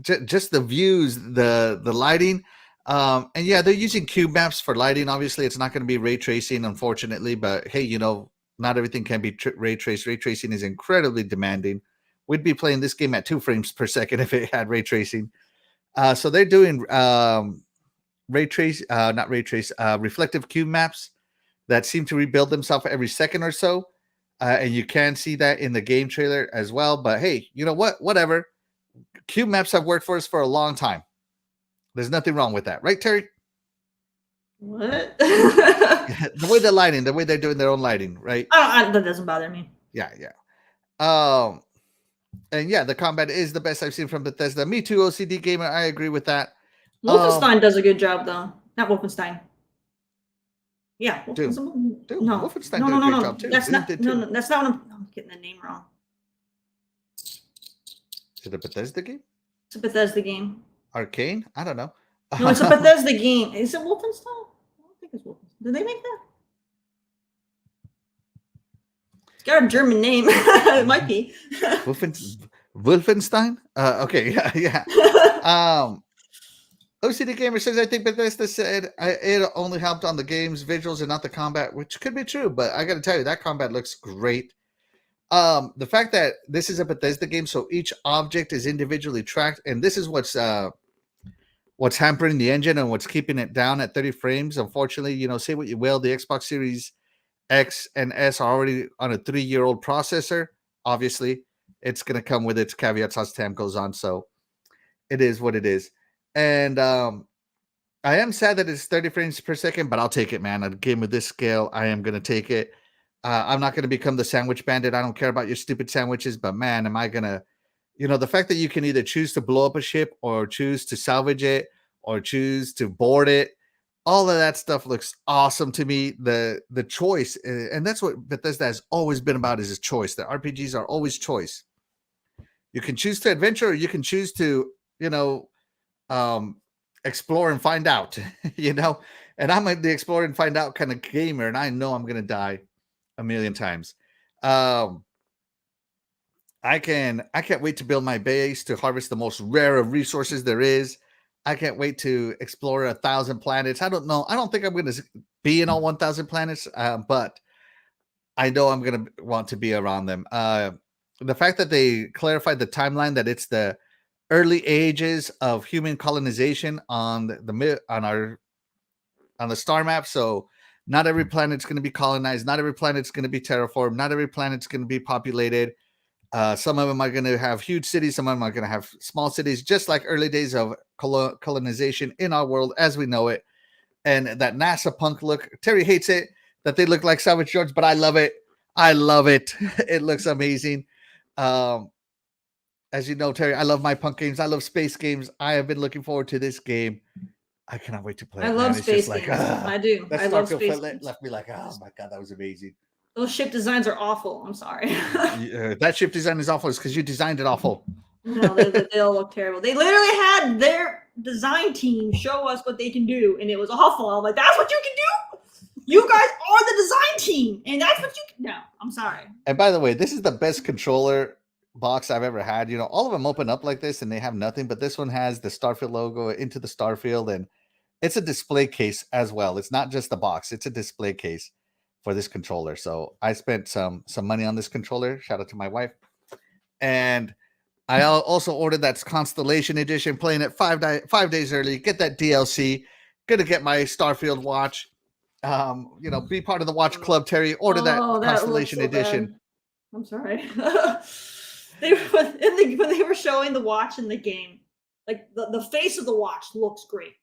just the views, the lighting, and yeah, they're using cube maps for lighting. Obviously, it's not going to be ray tracing, unfortunately, but hey, not everything can be ray traced. Ray tracing is incredibly demanding. We'd be playing this game at 2 frames per second if it had ray tracing. So they're doing reflective cube maps that seem to rebuild themselves every second or so. And you can see that in the game trailer as well. But hey, you know what? Whatever. Cube maps have worked for us for a long time. There's nothing wrong with that. Right, Terry? What? The way they're lighting, the way they're doing their own lighting, right? That doesn't bother me. Yeah. And yeah, the combat is the best I've seen from Bethesda. Me too, OCD Gamer. I agree with that. Wolfenstein does a good job, though. Not Wolfenstein. Yeah. Dude, No. Wolfenstein No, did no, a no, great no. job too. That's Doom not. did No, too. no, that's not what I'm getting the name wrong. Is it a Bethesda game? It's a Bethesda game. Arcane? I don't know. No, it's a Bethesda game. Is it Wolfenstein? I don't think it's Wolfenstein. Did they make that? It's got a German name. It might be. Wolfenstein? Okay, yeah. OCD Gamer says, I think Bethesda said it only helped on the game's visuals and not the combat, which could be true, but I got to tell you, that combat looks great. The fact that this is a Bethesda game, so each object is individually tracked, and this is what's hampering the engine and what's keeping it down at 30 frames. Unfortunately, say what you will, the Xbox Series X and S are already on a 3-year-old processor. Obviously, it's going to come with its caveats as time goes on, so it is what it is. And I am sad that it's 30 frames per second, but I'll take it, man. A game with this scale, I am going to take it. I'm not going to become the sandwich bandit. I don't care about your stupid sandwiches, but man, am I going to, the fact that you can either choose to blow up a ship or choose to salvage it or choose to board it, all of that stuff looks awesome to me. The choice, and that's what Bethesda has always been about, is a choice. The RPGs are always choice. You can choose to adventure, or you can choose to, explore and find out, and I'm the explore and find out kind of gamer, and I know I'm going to die a million times. I can't wait to build my base to harvest the most rare of resources there is. I can't wait to explore 1,000 planets. I don't know. I don't think I'm going to be in all 1,000 planets, but I know I'm going to want to be around them. The fact that they clarified the timeline, that it's the early ages of human colonization on the star map. So not every planet's going to be colonized. Not every planet's going to be terraformed. Not every planet's going to be populated. Some of them are going to have huge cities. Some of them are going to have small cities, just like early days of colonization in our world as we know it. And that NASA punk look, Terry hates it, that they look like Savage George, but I love it. I love it. It looks amazing. As you know, Terry, I love my punk games. I love space games. I have been looking forward to this game. I cannot wait to play it. I love space games. I do. I love space games. Left me like, oh my God, that was amazing. Those ship designs are awful. I'm sorry. That ship design is awful. It's because you designed it awful. No, they all look terrible. They literally had their design team show us what they can do, and it was awful. I'm like, that's what you can do? You guys are the design team, and that's what you can. No, I'm sorry. And by the way, this is the best controller box I've ever had. All of them open up like this and they have nothing, but this one has the Starfield logo into the Starfield, and it's a display case as well. It's not just the box, it's a display case for this controller. So I spent some money on this controller. Shout out to my wife. And I also ordered that Constellation Edition, playing it 5 days early. Get that DLC. Gonna get my Starfield watch. Be part of the watch club, Terry. Order that Constellation Edition. Bad. I'm sorry. When they were showing the watch in the game, like the face of the watch looks great.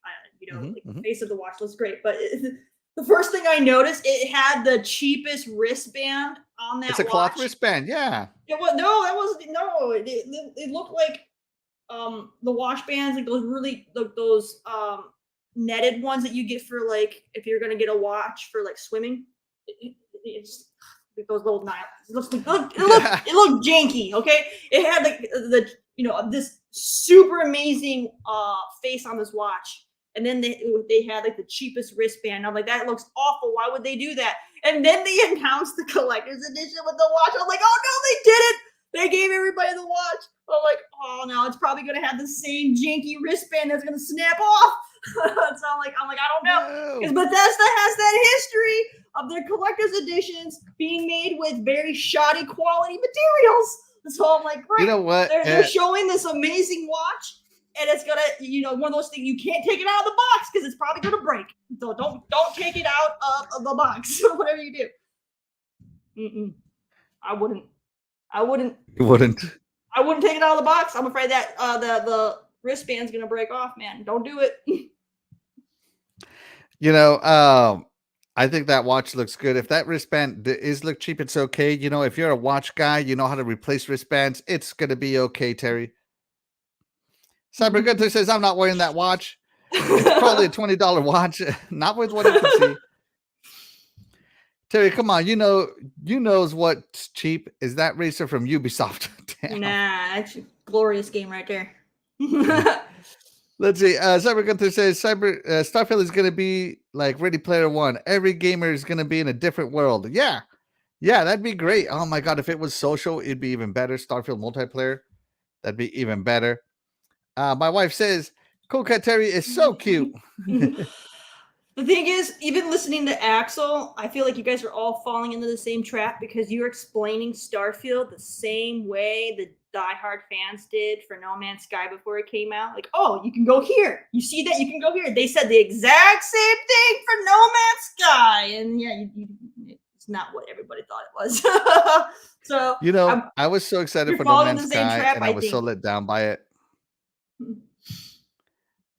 The face of the watch looks great, but the first thing I noticed, it had the cheapest wristband on that. It's a cloth wristband, yeah. It was It looked like the watch bands, like those netted ones that you get for like if you're gonna get a watch for like swimming. It's like those little nylons. It looked janky. Okay, it had like this super amazing face on this watch. And then they had like the cheapest wristband. I'm like, that looks awful. Why would they do that? And then they announced the collector's edition with the watch. I'm like, oh no, they did it. They gave everybody the watch. I'm like, oh no, it's probably gonna have the same janky wristband that's gonna snap off. So I'm like, I don't know. Because Bethesda has that history of their collector's editions being made with very shoddy quality materials. So I'm like, great. You know what? They're showing this amazing watch. And it's gonna, one of those things, you can't take it out of the box because it's probably gonna break. So don't take it out of the box or whatever you do. I wouldn't. You wouldn't. I wouldn't take it out of the box. I'm afraid that the wristband's gonna break off, man. Don't do it. I think that watch looks good. If that wristband look cheap, it's okay. If you're a watch guy, you know how to replace wristbands. It's gonna be okay, Terry. Cyber Gunther says, I'm not wearing that watch. It's probably a $20 watch. Not with what I can see. Terry, come on. You knows what's cheap is that racer from Ubisoft. Damn. Nah, that's a glorious game right there. Let's see. Cyber Gunther says Starfield is going to be like Ready Player One. Every gamer is going to be in a different world. Yeah, that'd be great. Oh my god, if it was social, it'd be even better. Starfield multiplayer, that'd be even better. My wife says CoolCatTerri is so cute. The thing is, even listening to Axel, I feel like you guys are all falling into the same trap because you're explaining Starfield the same way the diehard fans did for No Man's Sky before it came out. Like, oh, you can go here. You see that? You can go here. They said the exact same thing for No Man's Sky. And yeah, it's not what everybody thought it was. So, I was so excited for No Man's Sky, and I was so let down by it.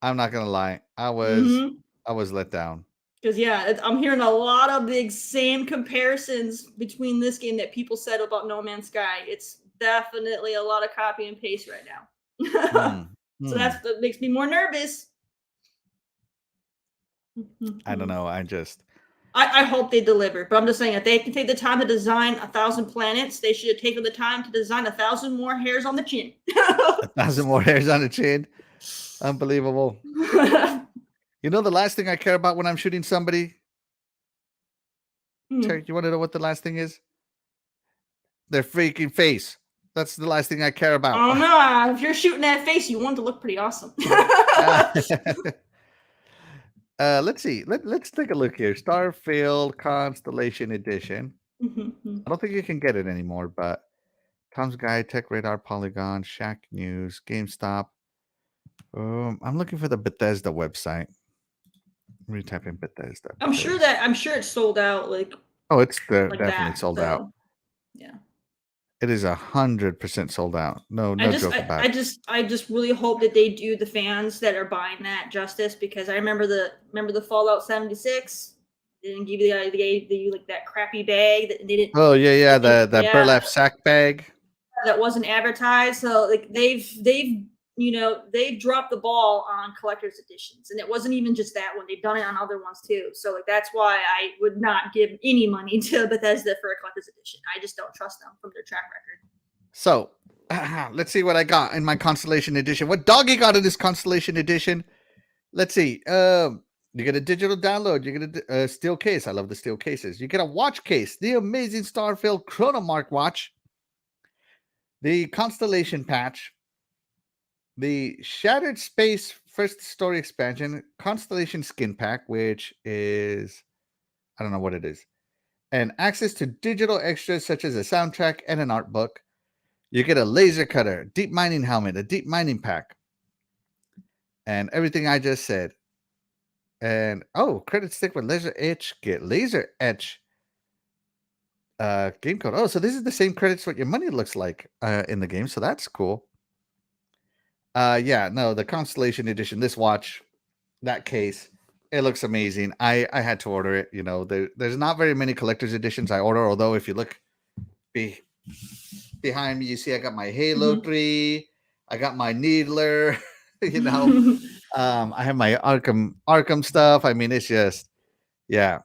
I'm not going to lie. I was let down. Because, yeah, I'm hearing a lot of the same comparisons between this game that people said about No Man's Sky. It's definitely a lot of copy and paste right now. So that makes me more nervous. I don't know. I hope they deliver. But I'm just saying, if they can take the time to design 1,000 planets, they should have taken the time to design 1,000 more hairs on the chin. 1,000 more hairs on the chin. Unbelievable. You know the last thing I care about when I'm shooting somebody? Terry, you want to know what the last thing is? Their freaking face. That's the last thing I care about. Oh no! If you're shooting that face, you want it to look pretty awesome. Let's see. Let's take a look here. Starfield Constellation Edition. I don't think you can get it anymore, but Tom's Guide, Tech Radar, Polygon, Shack News, GameStop. I'm looking for the Bethesda website. Let me type in Bethesda. I'm sure it's sold out. It's definitely sold out. Yeah, it is 100% sold out. No joke about it. I just really hope that they do the fans that are buying that justice, because I remember the Fallout 76. They didn't give you they gave you like that crappy bag that they didn't. Oh yeah, the burlap sack bag that wasn't advertised. So like they've dropped the ball on collector's editions, and it wasn't even just that one. They've done it on other ones too. So like that's why I would not give any money to Bethesda for a collector's edition. I just don't trust them from their track record. So let's see what I got in my Constellation Edition. What Doggy got in this Constellation Edition? Let's see. You get a digital download. You get a steel case. I love the steel cases. You get a watch case, the amazing Starfield Chronomark watch, the Constellation patch, the Shattered Space First Story Expansion, Constellation Skin Pack, which is, I don't know what it is, and access to digital extras such as a soundtrack and an art book. You get a laser cutter, deep mining helmet, a deep mining pack, and everything I just said. And credit stick with laser etch, get laser etch game code. Oh, so this is the same credits what your money looks like in the game, so that's cool. The Constellation Edition, this watch, that case, it looks amazing. I had to order it. There's not very many collector's editions I order, although if you look behind me, you see I got my Halo 3, I got my Needler, I have my Arkham stuff. I mean, it's just, yeah.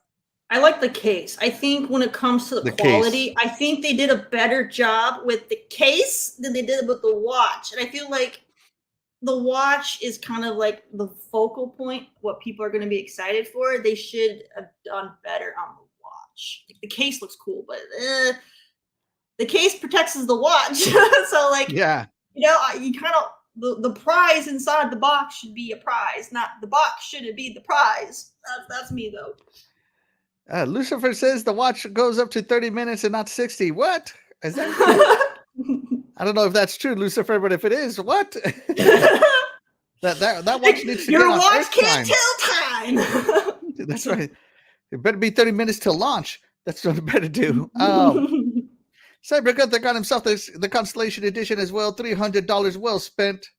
I like the case. I think when it comes to the quality, I think they did a better job with the case than they did with the watch. And I feel like the watch is kind of like the focal point, what people are going to be excited for. They should have done better on the watch. The case looks cool, but the case protects the watch. So you kind of, the prize inside the box should be a prize, not the box shouldn't be the prize. That's me though. Lucifer says the watch goes up to 30 minutes and not 60. What? Is that I don't know if that's true, Lucifer, but if it is, what? that watch needs to your watch can't tell time. That's right. It better be 30 minutes till launch. That's what it better do. Cybergut got himself the Constellation Edition as well. $300 well spent.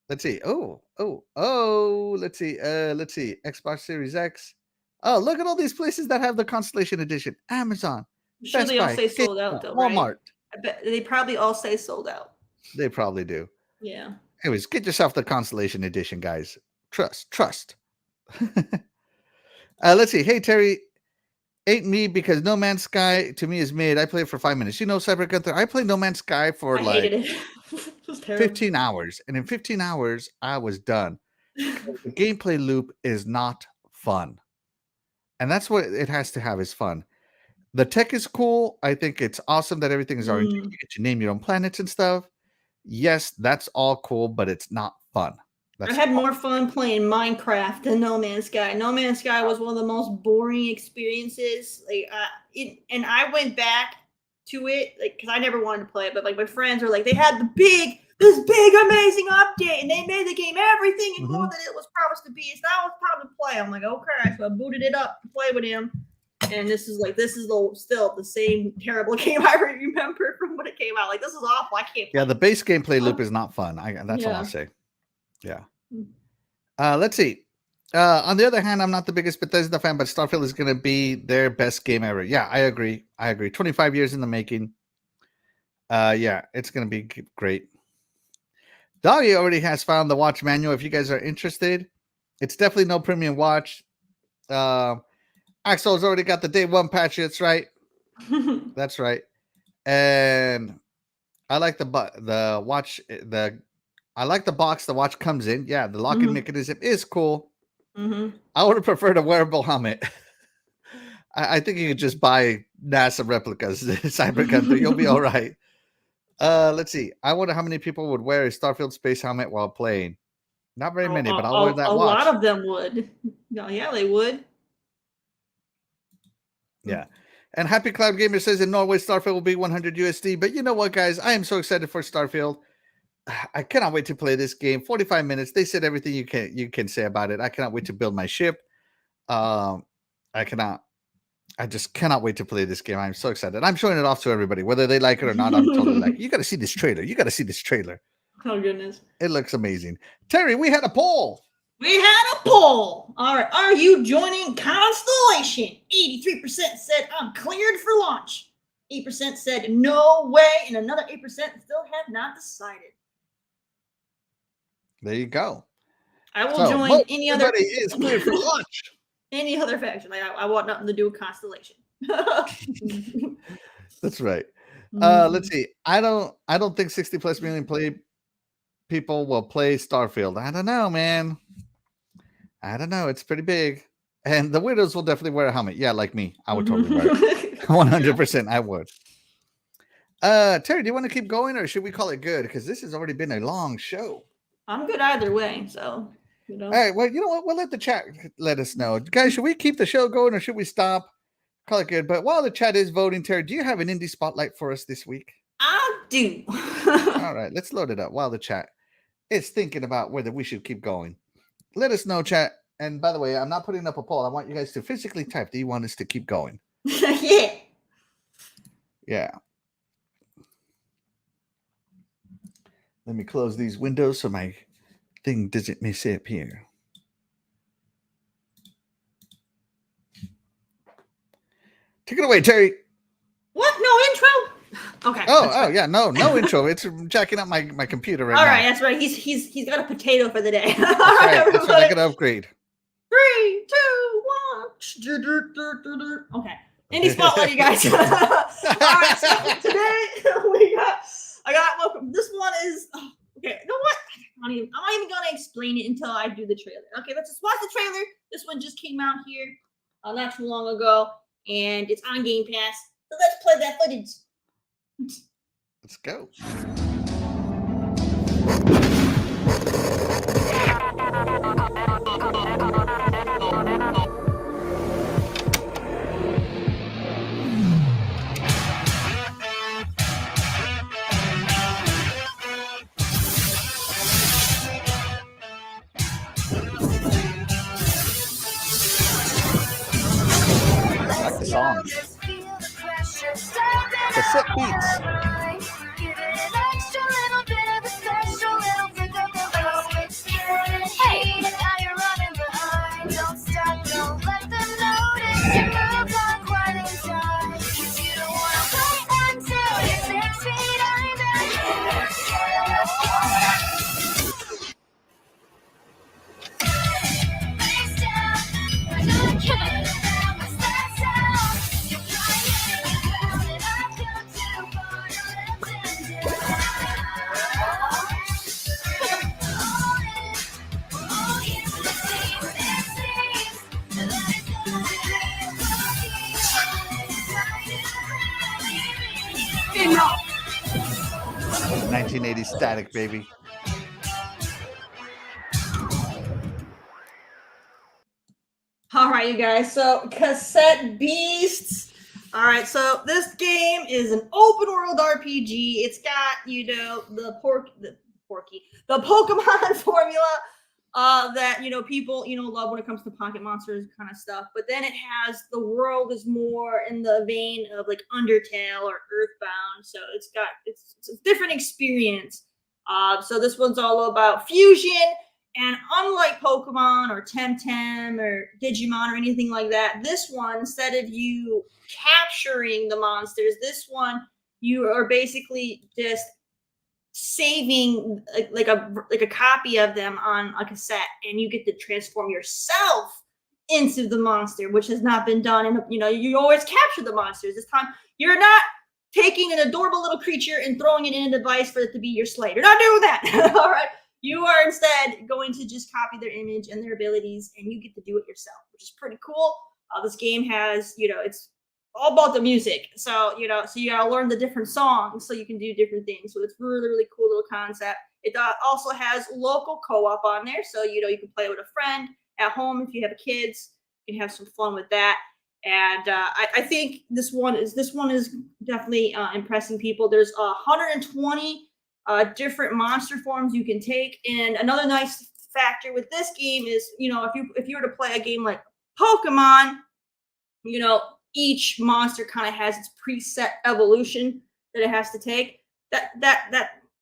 Let's see. Let's see. Xbox Series X. Oh, look at all these places that have the Constellation Edition. Amazon. I'm sure they all say sold out though, Walmart. Right? I bet they probably all say sold out. They probably do. Yeah. Anyways, get yourself the Constellation Edition, guys. Trust. Let's see. Hey, Terry. ain't me because No Man's Sky to me is mid. I play it for 5 minutes. You know, Cyber Gunther, I played No Man's Sky for I like hated it. It was terrible. 15 hours. And in 15 hours, I was done. The gameplay loop is not fun. And that's what it has to have is fun. The tech is cool. I think it's awesome that everything is RNG. You get to name your own planets and stuff. Yes, that's all cool, but it's not fun. I had more fun playing Minecraft than No Man's Sky. No Man's Sky was one of the most boring experiences. And I went back to it, like, because I never wanted to play it, but like my friends were like, they had this big, amazing update, and they made the game everything and more than it was promised to be. So that was time to play. I'm like, okay, so I booted it up to play with him, and this is still the same terrible game I remember from when it came out. Like, this is awful. I can't. Yeah, the base gameplay loop is not fun. That's all I'll say. Yeah. Let's see. On the other hand, I'm not the biggest Bethesda fan, but Starfield is going to be their best game ever. Yeah, I agree. 25 years in the making. Yeah, it's going to be great. Doggy already has found the watch manual. If you guys are interested, it's definitely no premium watch. Axel's already got the day one patch. That's right. That's right. And I like the watch. I like the box the watch comes in. Yeah, the locking mechanism is cool. I would have preferred a wearable helmet. I think you could just buy NASA replicas, Cyber Gunther. You'll be all right. Let's see. I wonder how many people would wear a Starfield space helmet while playing. Not very many, but I'll wear that watch. A lot of them would. Yeah, they would. Yeah. And Happy Cloud Gamer says in Norway, Starfield will be 100 USD. But you know what, guys? I am so excited for Starfield. I cannot wait to play this game. 45 minutes. They said everything you can say about it. I cannot wait to build my ship. I just cannot wait to play this game. I'm so excited. I'm showing it off to everybody, whether they like it or not. I'm totally like, you got to see this trailer. You got to see this trailer. Oh, goodness. It looks amazing. Terry, we had a poll. All right. Are you joining Constellation? 83% said I'm cleared for launch. 8% said no way. And another 8% still have not decided. There you go. I will join any other. Everybody is cleared for launch. Any other faction. I want nothing to do with Constellation. That's right. Let's see. I don't think 60 plus million people will play Starfield. I don't know, man. I don't know. It's pretty big. And the widows will definitely wear a helmet. Yeah, like me. I would totally wear it. 100% I would. Terry, do you want to keep going or should we call it good? Because this has already been a long show. I'm good either way, so you know. All right, well, you know what? We'll let the chat let us know. Guys, should we keep the show going or should we stop? Call it good. But while the chat is voting, Terry, do you have an indie spotlight for us this week? I do. All right, let's load it up while the chat is thinking about whether we should keep going. Let us know, chat. And by the way, I'm not putting up a poll. I want you guys to physically type. Do you want us to keep going? Yeah. Yeah. Let me close these windows so my thing doesn't mess up here. Take it away, Terry. What? No intro? Okay. Oh, yeah. No intro. It's jacking up my computer right now. All right, that's right. He's got a potato for the day. That's right. That's what I can upgrade. 3, 2, 1. Okay. Indie spotlight, you guys. All right. So today welcome. This one is okay. You know what? I'm not even gonna explain it until I do the trailer. Okay, let's just watch the trailer. This one just came out here not too long ago, and it's on Game Pass. So let's play that footage. Let's go. Song. The set beats. Hey, now you're running behind. Don't stop, don't let them notice. You move on quite in time. 'Cause you don't wanna wait until you're 6 feet under. Face down, we're not kidding about what's that sound. 1980 static, baby. All right, you guys. So, Cassette Beasts. All right, so this game is an open world RPG. It's got, the Pokemon formula that, people, love when it comes to pocket monsters kind of stuff. But then it has, the world is more in the vein of like Undertale or Earthbound. So it's a different experience. So this one's all about fusion. And unlike Pokemon or Temtem or Digimon or anything like that, this one, instead of you capturing the monsters, this one, you are basically just saving like a copy of them on a cassette, and you get to transform yourself into the monster, which has not been done. And you always capture the monsters. This time, you're not taking an adorable little creature and throwing it in a device for it to be your slave. You're not doing that. All right. You are instead going to just copy their image and their abilities, and you get to do it yourself, which is pretty cool. This game has, it's all about the music. So, so you gotta learn the different songs so you can do different things. So it's really, really cool little concept. It also has local co-op on there. So, you can play with a friend at home. If you have kids, you can have some fun with that. And I think this one is definitely impressing people. There's 120 different monster forms you can take. And another nice factor with this game is, if you were to play a game like Pokemon, each monster kind of has its preset evolution that it has to take. That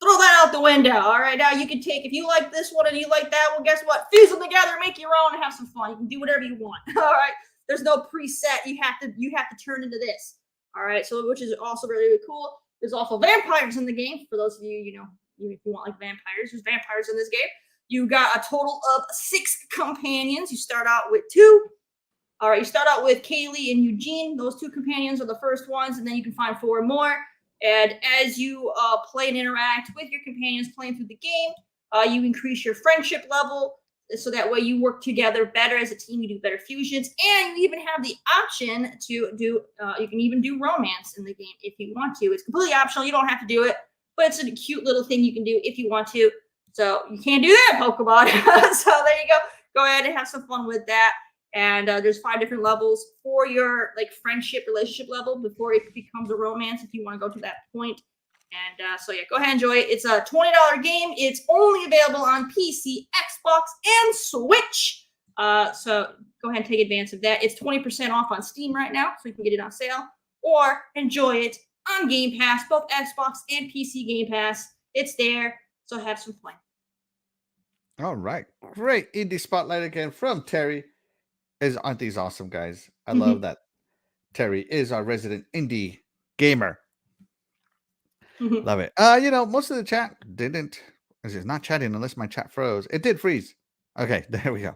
throw that out the window. All right, now you can take, if you like this one and you like that one, guess what? Fuse them together, make your own, and have some fun. You can do whatever you want. All right, there's no preset. You have to turn into this. All right, so which is also really, really cool. There's also vampires in the game. For those of you, if you want like vampires, there's vampires in this game. You got a total of 6 companions. You start out with 2. All right, you start out with Kaylee and Eugene. Those 2 companions are the first ones, and then you can find 4 more. And as you play and interact with your companions playing through the game, you increase your friendship level, so that way you work together better as a team. You do better fusions, and you even have the option to do. You can even do romance in the game if you want to. It's completely optional. You don't have to do it, but it's a cute little thing you can do if you want to. So you can't do that, Pokemon. So there you go. Go ahead and have some fun with that. And there's 5 different levels for your friendship relationship level before it becomes a romance, if you want to go to that point. And so yeah, go ahead and enjoy it. It's a $20 game. It's only available on PC, Xbox, and Switch. So go ahead and take advantage of that. It's 20% off on Steam right now, so you can get it on sale, or enjoy it on Game Pass, both Xbox and PC Game Pass. It's there, so have some fun. All right, great indie spotlight again from Terry. Aren't these awesome, guys? I love that Terry is our resident indie gamer. Love it. Most of the chat didn't. It's not chatting unless my chat froze. It did freeze. Okay, there we go.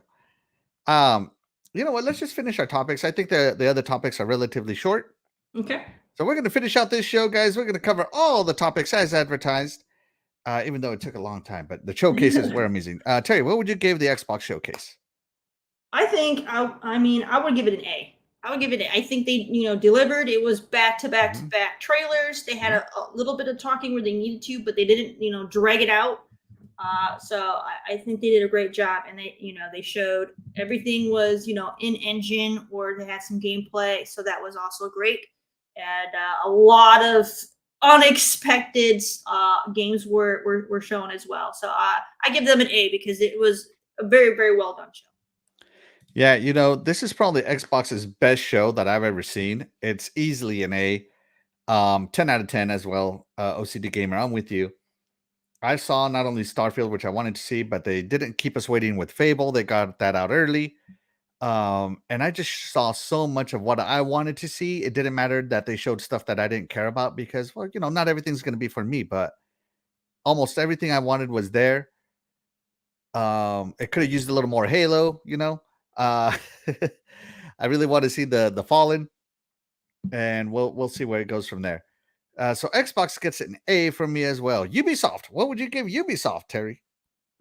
You know what? Let's just finish our topics. I think the other topics are relatively short. Okay. So we're going to finish out this show, guys. We're going to cover all the topics as advertised, even though it took a long time. But the showcases were amazing. Terry, what would you give the Xbox showcase? I think I would give it an A. I would give it an A. I think they delivered. It was back to back to back trailers. They had a little bit of talking where they needed to, but they didn't drag it out. So I think they did a great job, and they showed everything was in engine, or they had some gameplay, so that was also great. And a lot of unexpected games were shown as well. So I give them an A because it was a very, very well done show. Yeah, this is probably Xbox's best show that I've ever seen. It's easily an A. 10 out of 10 as well. OCD Gamer, I'm with you. I saw not only Starfield, which I wanted to see, but they didn't keep us waiting with Fable. They got that out early. And I just saw so much of what I wanted to see. It didn't matter that they showed stuff that I didn't care about because, well, not everything's going to be for me, but almost everything I wanted was there. It could have used a little more Halo, I really want to see the Fallen, and we'll see where it goes from there. So Xbox gets an A from me as well. Ubisoft, what would you give Ubisoft, Terry?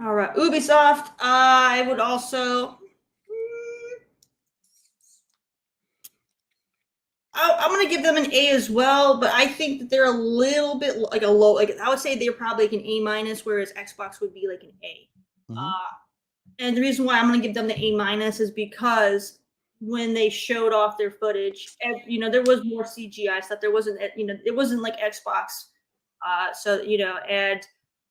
All right, Ubisoft. I would also. I'm gonna give them an A as well, but I think that they're a little bit like a low. Like I would say they're probably like an A minus, whereas Xbox would be like an A. Mhm. And the reason why I'm gonna give them the A minus is because when they showed off their footage, there was more CGI stuff. There wasn't, it wasn't like Xbox. So and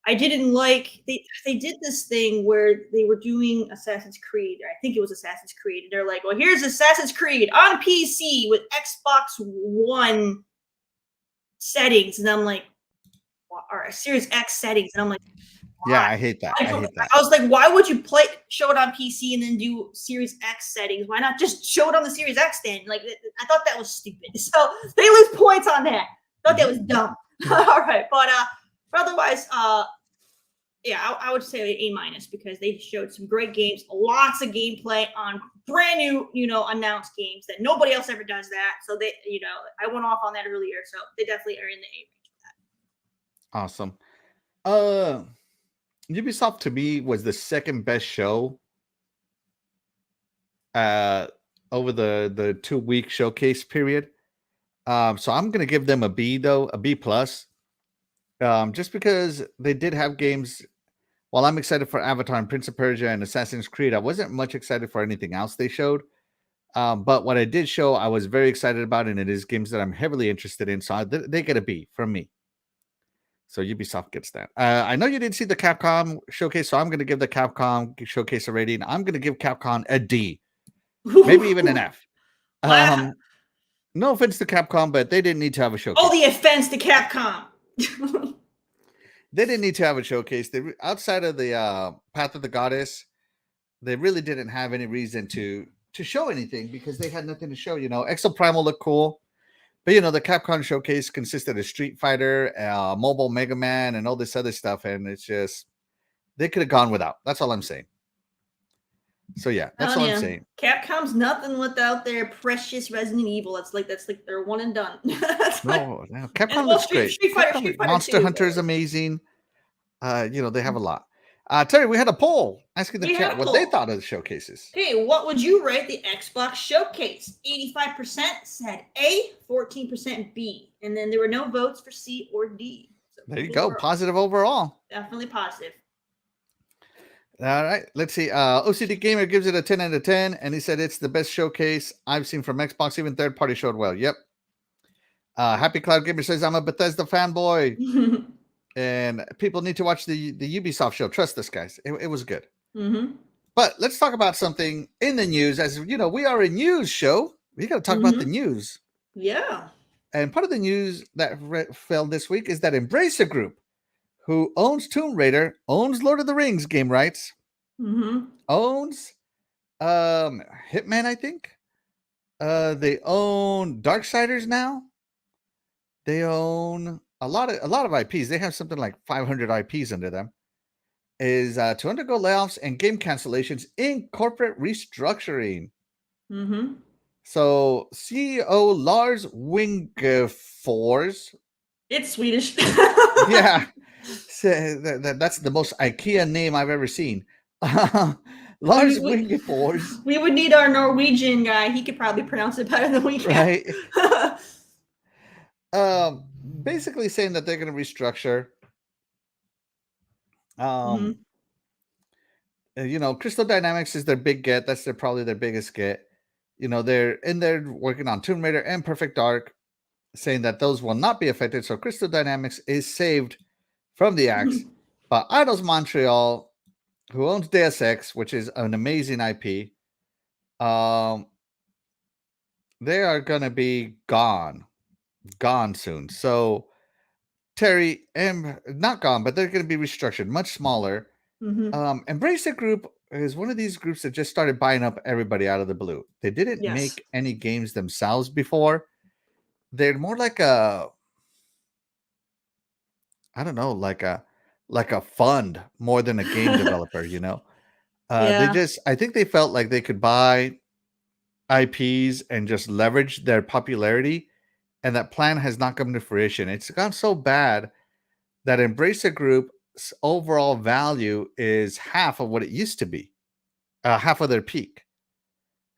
I didn't like they did this thing where they were doing Assassin's Creed. I think it was Assassin's Creed. And they're like, well, here's Assassin's Creed on PC with Xbox One settings, and I'm like, or Series X settings, and I'm like, Yeah, why? I hate that. I hate that. I was like, why would you show it on PC and then do Series X settings? Why not just show it on the Series X then? Like, I thought that was stupid. So they lose points on that. Thought that was dumb. All right, but otherwise, yeah, I would say A minus because they showed some great games, lots of gameplay on brand new, announced games that nobody else ever does that. So they, I went off on that earlier, so they definitely are in the A range for that. Awesome. Ubisoft to me was the second best show over the 2-week showcase period. So I'm gonna give them a B though, a B plus. Just because they did have games. While I'm excited for Avatar and Prince of Persia and Assassin's Creed, I wasn't much excited for anything else they showed. But what I did show, I was very excited about, and it is games that I'm heavily interested in. So they get a B from me. So Ubisoft gets that. I know you didn't see the Capcom showcase, so I'm going to give the Capcom showcase a rating. I'm going to give Capcom a D, maybe even an F. Wow. No offense to Capcom, but they didn't need to have a showcase. Oh, the offense to Capcom. They didn't need to have a showcase. They outside of the Path of the Goddess, they really didn't have any reason to show anything because they had nothing to show. Exoprimal looked cool, but the Capcom showcase consisted of Street Fighter, Mobile Mega Man, and all this other stuff, and it's just they could have gone without. That's all I'm saying. So yeah, that's all I'm saying. Capcom's nothing without their precious Resident Evil. That's like their one and done. No, Capcom looks great. Street Fighter Monster 2, Hunter is amazing. They have a lot. Terry, we had a poll asking the chat what they thought of the showcases. Okay, what would you rate the Xbox showcase? 85% said A, 14% B, and then there were no votes for C or D. So there you go, positive overall. Definitely positive. All right, let's see. OCD Gamer gives it a 10 out of 10, and he said it's the best showcase I've seen from Xbox. Even third party showed well. Yep. Happy Cloud Gamer says I'm a Bethesda fanboy. And people need to watch the Ubisoft show. Trust this, guys. It was good. Mm-hmm. But let's talk about something in the news. As you know, we are a news show. We got to talk about the news. Yeah. And part of the news that fell this week is that Embracer Group, who owns Tomb Raider, owns Lord of the Rings game rights, owns Hitman, I think. They own Darksiders now. They own a lot of IPs. They have something like 500 IPs under them. Is to undergo layoffs and game cancellations in corporate restructuring. So CEO Lars Wingefors. It's Swedish. Yeah, that's the most IKEA name I've ever seen. Lars Wingefors. We would need our Norwegian guy. He could probably pronounce it better than we can. Right. Basically saying that they're going to restructure. Crystal Dynamics is their big get. That's probably their biggest get. They're working on Tomb Raider and Perfect Dark, saying that those will not be affected. So Crystal Dynamics is saved from the axe. But Idols Montreal, who owns Deus Ex, which is an amazing IP, they are going to be gone soon. So Terry, not gone, but they're going to be restructured, much smaller. Embracer Group is one of these groups that just started buying up everybody out of the blue. They didn't make any games themselves before. They're more like a fund more than a game developer, I think they felt like they could buy IPs and just leverage their popularity, and that plan has not come to fruition. It's gone so bad that Embracer Group's overall value is half of what it used to be, half of their peak.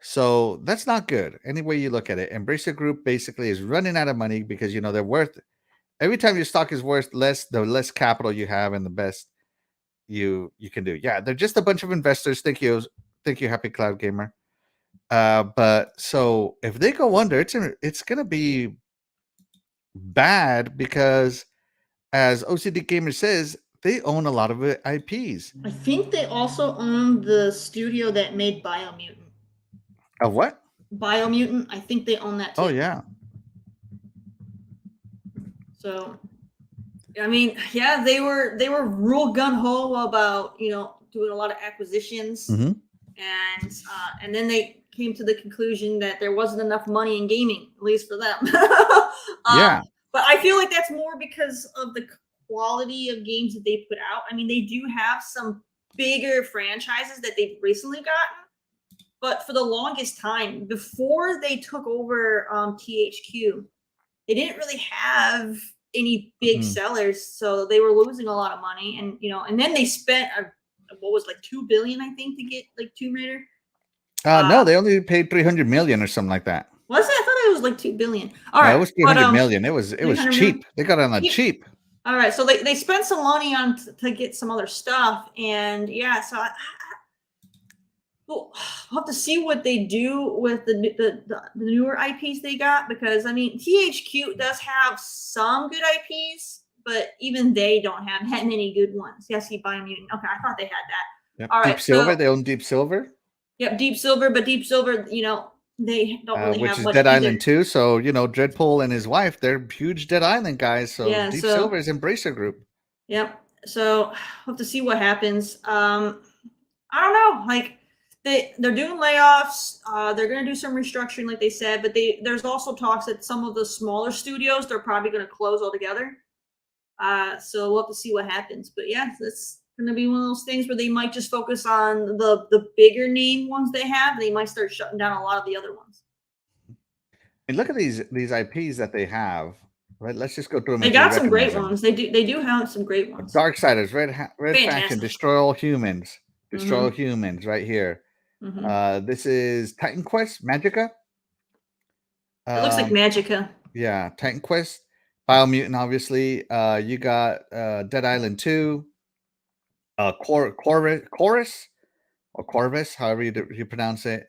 So that's not good. Any way you look at it, Embracer Group basically is running out of money because they're worth. Every time your stock is worth less, the less capital you have, and the best you can do. Yeah, they're just a bunch of investors. Thank you, Happy Cloud Gamer. But so if they go under, it's gonna be bad because, as OCD Gamer says, they own a lot of IPs. I think they also own the studio that made Biomutant. Of what? Biomutant, I think they own that too. Oh yeah. So, I mean, yeah, they were real gun ho about doing a lot of acquisitions, Mhm. and then they came to the conclusion that there wasn't enough money in gaming, at least for them. Yeah. But I feel like that's more because of the quality of games that they put out. I mean, they do have some bigger franchises that they've recently gotten, but for the longest time, before they took over THQ, they didn't really have any big sellers, so they were losing a lot of money. And and then they spent what was like $2 billion, I think, to get like Tomb Raider. No, they only paid 300 million or something like that. Was it? I thought it was like $2 billion. All right, it was 300 million. It was 300 cheap. million? They got it on the cheap. All right, so they spent some money on to get some other stuff, and yeah, so we'll have to see what they do with the newer IPs they got, because I mean THQ does have some good IPs, but even they don't have that many good ones. Yes, you Biomutant. Okay, I thought they had that. Yep. All Deep right, Silver. so, They own Deep Silver. Yep, Deep Silver, but Deep Silver, they don't really which have is much Dead either. Island 2. So, DREADPOOL and his wife, they're huge Dead Island guys. So Yeah, Deep so- Silver is Embracer Group. Yep. So we'll have to see what happens. I don't know. Like they're doing layoffs. They're going to do some restructuring, like they said. But there's also talks that some of the smaller studios they're probably going to close altogether. So we'll have to see what happens. But yeah, that's going to be one of those things where they might just focus on the bigger name ones they have. They might start shutting down a lot of the other ones. And look at these IPs that they have. Right, let's just go through them. They as we got some great recognize them. ones. They do have some great ones. Darksiders, Red Faction, Fantastic. Destroy All Humans, Destroy All Humans, right here. Mhm. This is Titan Quest, Magica. It looks like Magica. Yeah, Titan Quest, Biomutant, obviously. You got Dead Island 2, Chorus, or Corvus, however you pronounce it.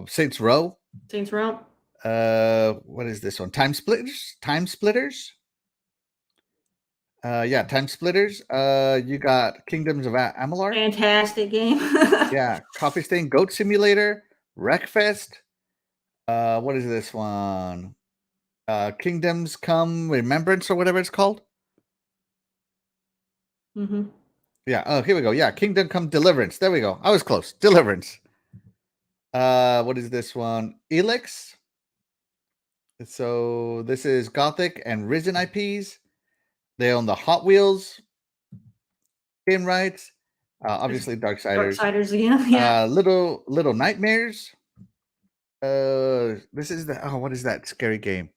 Saints Row. Saints Row. What is this one? Time Splitters. Yeah, Time Splitters. You got Kingdoms of Amalur. Fantastic game. Yeah, Coffee Stain, Goat Simulator, Wreckfest. What is this one? Kingdoms Come Remembrance, or whatever it's called. Mm-hmm. Yeah. Oh, here we go. Yeah, Kingdom Come Deliverance. There we go. I was close. Deliverance. What is this one? Elix. So this is Gothic and Risen IPs. They own the Hot Wheels game rights. Obviously, Darksiders. Darksiders again. Yeah. Little Nightmares. This is what is that scary game?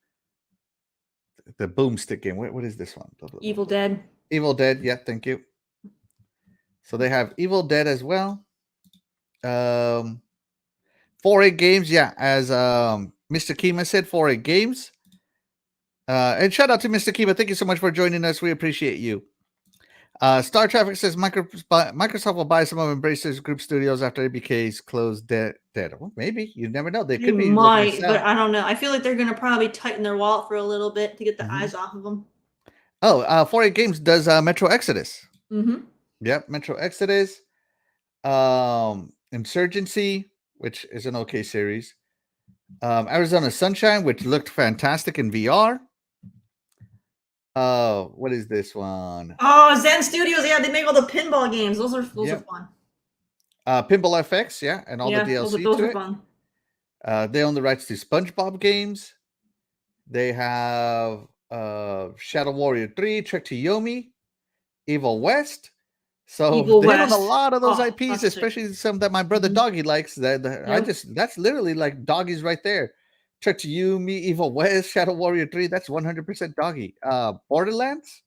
The boomstick game. What is this one? Evil Dead. Evil Dead. Yeah, thank you. So they have Evil Dead as well. 4A Games. Yeah, as Mr. Kima said, 4A Games. And shout out to Mr. Kima. Thank you so much for joining us. We appreciate you. Star Traffic says Microsoft will buy some of Embracer's Group Studios after ABK's closed dead. Well, maybe. You never know. They could be. Might, but I don't know. I feel like they're going to probably tighten their wallet for a little bit to get the eyes off of them. Oh, 4A Games does Metro Exodus. Mm-hmm. Yep, Metro Exodus. Insurgency, which is an okay series. Arizona Sunshine, which looked fantastic in VR. What is this one? Oh, Zen Studios. Yeah, they make all the pinball games. Those are fun. Pinball FX, yeah, and all the DLC those to are it. Fun. They own the rights to SpongeBob games. They have Shadow Warrior 3, Trek to Yomi, Evil West. So Evil they West. own a lot of those Oh, IPs, that's especially some that my brother Doggy likes. That's literally like Doggy's right there. Trek to Yomi, Evil West, Shadow Warrior 3. That's 100% Doggy. Borderlands,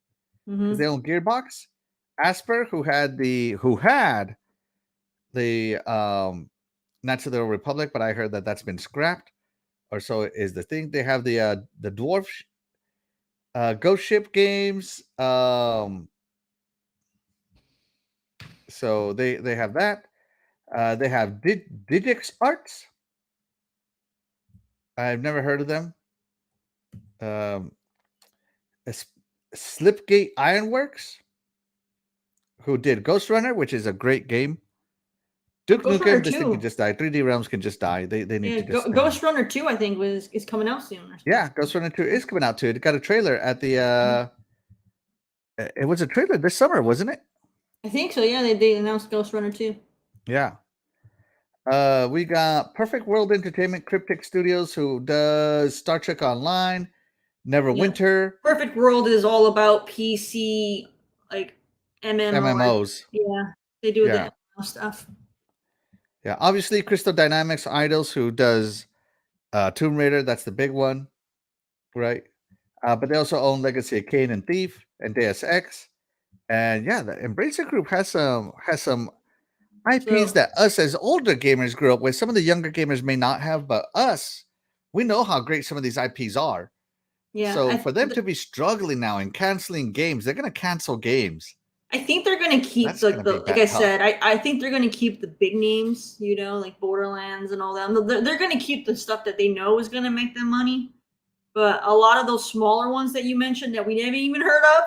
because they own Gearbox. Asper, who had the Knights of the Old Republic, but I heard that that's been scrapped, or so is the thing. They have the dwarf ghost ship games. So they have that. They have Digix Arts. I've never heard of them. Slipgate Ironworks, who did Ghost Runner, which is a great game. Duke Ghost Runner Nukem, this thing 2. can just die. 3D Realms can just die. They need Yeah, to just Ghost Runner 2, I think, is coming out soon. Or Yeah, Ghost Runner 2 is coming out too. It got a trailer at the it was a trailer this summer, wasn't it? I think so. Yeah, they announced Ghost Runner 2. Yeah. We got Perfect World Entertainment, Cryptic Studios, who does Star Trek Online, Neverwinter, Perfect World is all about PC, like MMOs. Yeah, they do Yeah. the MMO stuff. Yeah, obviously Crystal Dynamics Idols, who does Tomb Raider, that's the big one, right? But they also own Legacy of Kain and Thief and Deus Ex. And yeah, the Embracer Group has some IPs So- that us as older gamers grew up with. Some of the younger gamers may not have, but us, we know how great some of these IPs are. Yeah. So for them to be struggling now and canceling games, they're going to cancel games. I think they're going to keep That's gonna be like that I tough. said, I think they're going to keep the big names, you know, like Borderlands and all that. They're going to keep the stuff that they know is going to make them money. But a lot of those smaller ones that you mentioned that we never even heard of,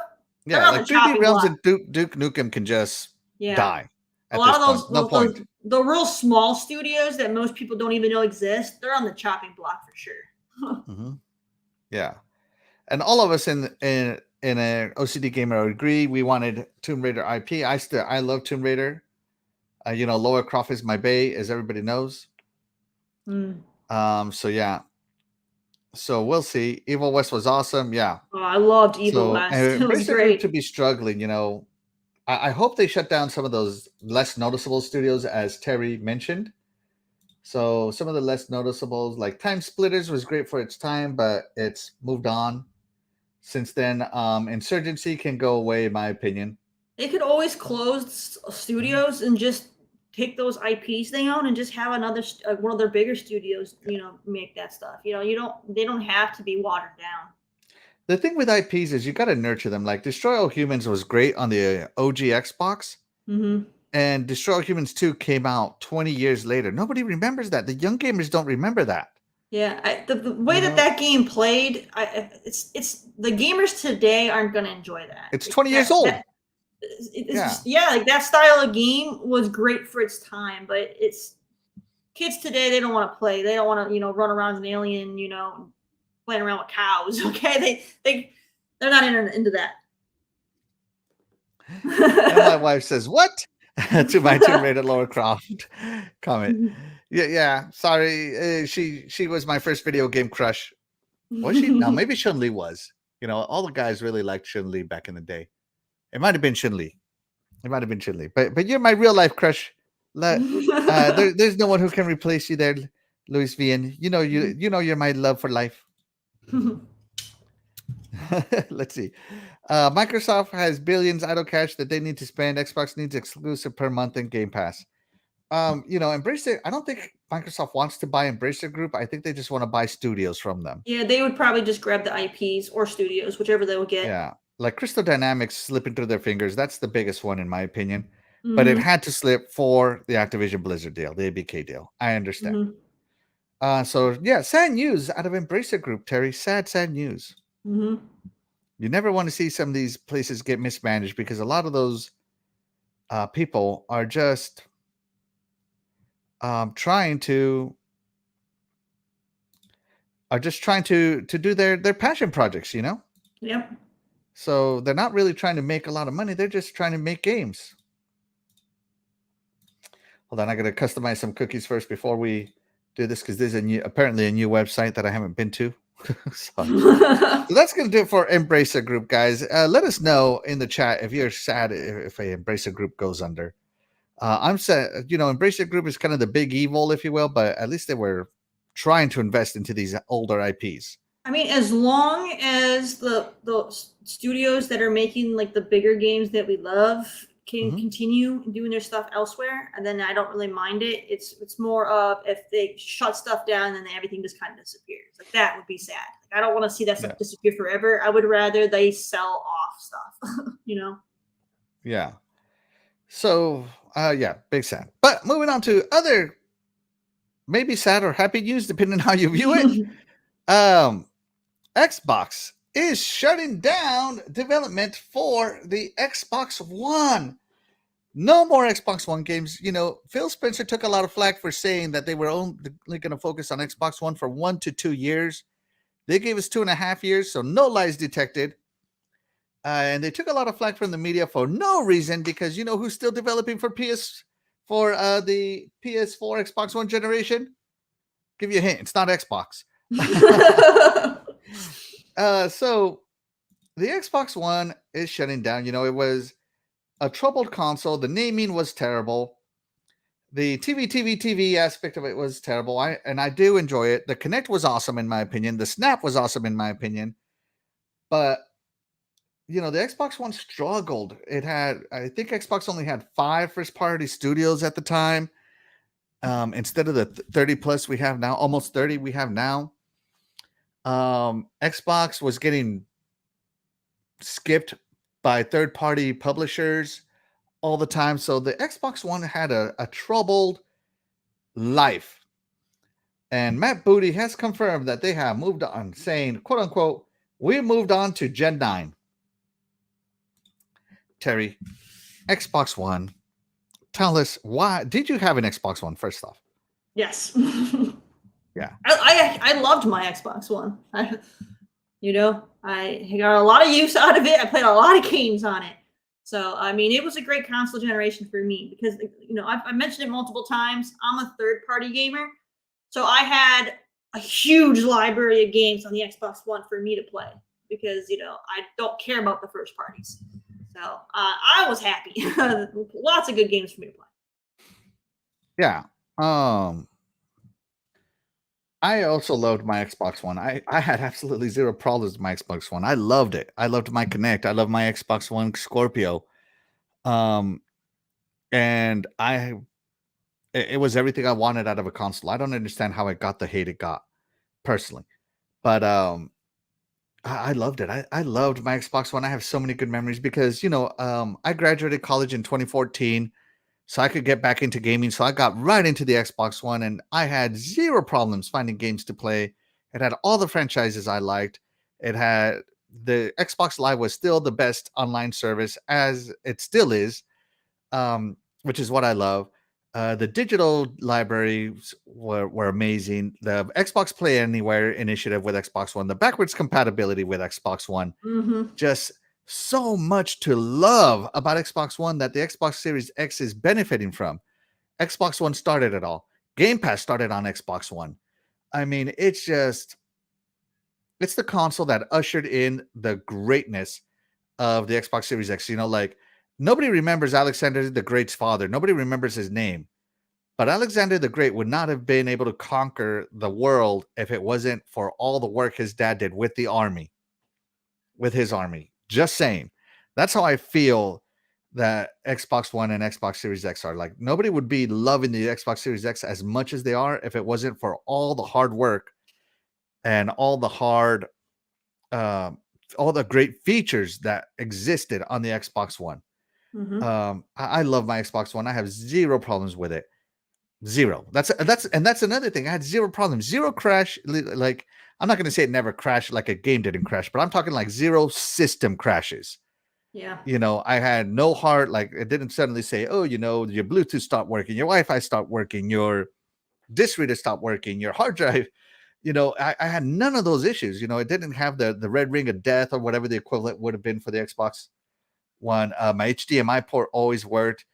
they're Yeah, on like the 3D chopping Realms block. and Duke Nukem can just Yeah. die. A At lot this of those, point. No those point. the real small studios that most people don't even know exist, they're on the chopping block for sure. Mhm. Yeah, and all of us in an OCD gamer agree. We wanted Tomb Raider IP. I love Tomb Raider. You know, Lara Croft is my bae, as everybody knows. Mm. So yeah. So we'll see. Evil West was awesome. Yeah. Oh, I loved Evil So West. and It was Embracer Group great. to be struggling, you know. I hope they shut down some of those less noticeable studios, as Terry mentioned. So some of the less noticeables, like Time Splitters, was great for its time, but it's moved on since then. Insurgency can go away, in my opinion. They could always close studios and just take those IPs they own and just have another one of their bigger studios, you know, make that stuff. You know, they don't have to be watered down. The thing with IPs is you got to nurture them. Like Destroy All Humans was great on the OG Xbox, Mm-hmm. and Destroy All Humans 2 came out 20 years later. Nobody remembers that. The young gamers don't remember that. Yeah, the way You that know? that game played, it's the gamers today aren't going to enjoy that. It's 20 years old. Yeah, like that style of game was great for its time, but it's kids today, they don't want to play. They don't want to, you know, run around as an alien, you know, playing around with cows. Okay, they're not into that. And my wife says, "What?" to my Tomb Raider Lara Croft comment. Yeah. Sorry, she was my first video game crush. Was she? No, maybe Chun-Li was. You know, all the guys really liked Chun-Li back in the day. It might have been Chun-Li. But you're my real life crush. There's no one who can replace you there, Luis Vian. You know you're my love for life. Let's see. Microsoft has billions idle cash that they need to spend. Xbox needs exclusive per month in Game Pass. You know, Embracer. I don't think Microsoft wants to buy Embracer Group. I think they just want to buy studios from them. Yeah, they would probably just grab the IPs or studios, whichever they would get. Yeah, like Crystal Dynamics slipping through their fingers. That's the biggest one in my opinion. But it had to slip for the Activision Blizzard deal, the ABK deal. I understand. So yeah, sad news out of Embracer Group, Terry. Sad news. Mm-hmm. You never want to see some of these places get mismanaged because a lot of those people are just trying to do their passion projects, you know? Yep. So they're not really trying to make a lot of money. They're just trying to make games. Hold on, I got to customize some cookies first before we do this because there's apparently a new website that I haven't been to. So that's going to do it for Embracer Group, guys. Let us know in the chat if you're sad if a Embracer Group goes under. I'm sad, you know, Embracer Group is kind of the big evil, if you will, but at least they were trying to invest into these older IPs. I mean, as long as the studios that are making like the bigger games that we love can Mhm. continue doing their stuff elsewhere, and then I don't really mind it. It's more of if they shut stuff down and then everything just kind of disappears. Like that would be sad. Like, I don't want to see that stuff Yeah. disappear forever. I would rather they sell off stuff. You know. Yeah. So, yeah, big sad. But moving on to other maybe sad or happy news, depending on how you view it. Xbox is shutting down development for the Xbox One. No more Xbox One games. You know, Phil Spencer took a lot of flack for saying that they were only going to focus on Xbox One for 1 to 2 years. They gave us 2.5 years, so no lies detected. And they took a lot of flack from the media for no reason, because you know who's still developing for the PS4 Xbox One generation? Give you a hint, it's not Xbox. So the Xbox One is shutting down. You know, it was a troubled console. The naming was terrible. The TV aspect of it was terrible. I do enjoy it. The Kinect was awesome in my opinion. The Snap was awesome in my opinion. But you know, the Xbox One struggled. It had, I think Xbox only had 5 first-party studios at the time. Instead of the 30 plus we have now, almost 30 we have now. Xbox was getting skipped by third-party publishers all the time. So the Xbox One had a troubled life. And Matt Booty has confirmed that they have moved on, saying, quote unquote, we moved on to Gen 9. Terry, Xbox One, tell us, why did you have an Xbox One first off? Yes. Yeah. I loved my Xbox One. I got a lot of use out of it. I played a lot of games on it. So, I mean, it was a great console generation for me because, you know, I mentioned it multiple times. I'm a third-party gamer. So I had a huge library of games on the Xbox One for me to play because, you know, I don't care about the first parties. So I was happy. Lots of good games for me to play. Yeah. I also loved my Xbox One. I had absolutely zero problems with my Xbox One. I loved it. I loved my Kinect. I loved my Xbox One Scorpio. And it was everything I wanted out of a console. I don't understand how it got the hate it got personally. But I loved it. I loved my Xbox One. I have so many good memories because, you know, I graduated college in 2014, so I could get back into gaming. So I got right into the Xbox One, and I had zero problems finding games to play. It had all the franchises I liked. It had the Xbox Live was still the best online service, as it still is, which is what I love. The digital libraries were amazing. The Xbox Play Anywhere initiative with Xbox One, the backwards compatibility with Xbox One, just so much to love about Xbox One that the Xbox Series X is benefiting from. Xbox One started it all. Game Pass started on Xbox One. I mean, it's the console that ushered in the greatness of the Xbox Series X. You know, like, nobody remembers Alexander the Great's father. Nobody remembers his name. But Alexander the Great would not have been able to conquer the world if it wasn't for all the work his dad did with the army, with his army. Just saying. That's how I feel that Xbox One and Xbox Series X are. Like, nobody would be loving the Xbox Series X as much as they are if it wasn't for all the hard work and all the great features that existed on the Xbox One. I love my Xbox One. I have zero problems with it. Zero. That's another thing. I had zero problems. Zero crash. Like, I'm not going to say it never crashed like a game didn't crash, but I'm talking like zero system crashes. Yeah. You know, I had no hard, like, it didn't suddenly say, oh, you know, your Bluetooth stopped working, your Wi-Fi stopped working, your disk reader stopped working, your hard drive. You know, I had none of those issues. You know, it didn't have the red ring of death or whatever the equivalent would have been for the Xbox One. My HDMI port always worked.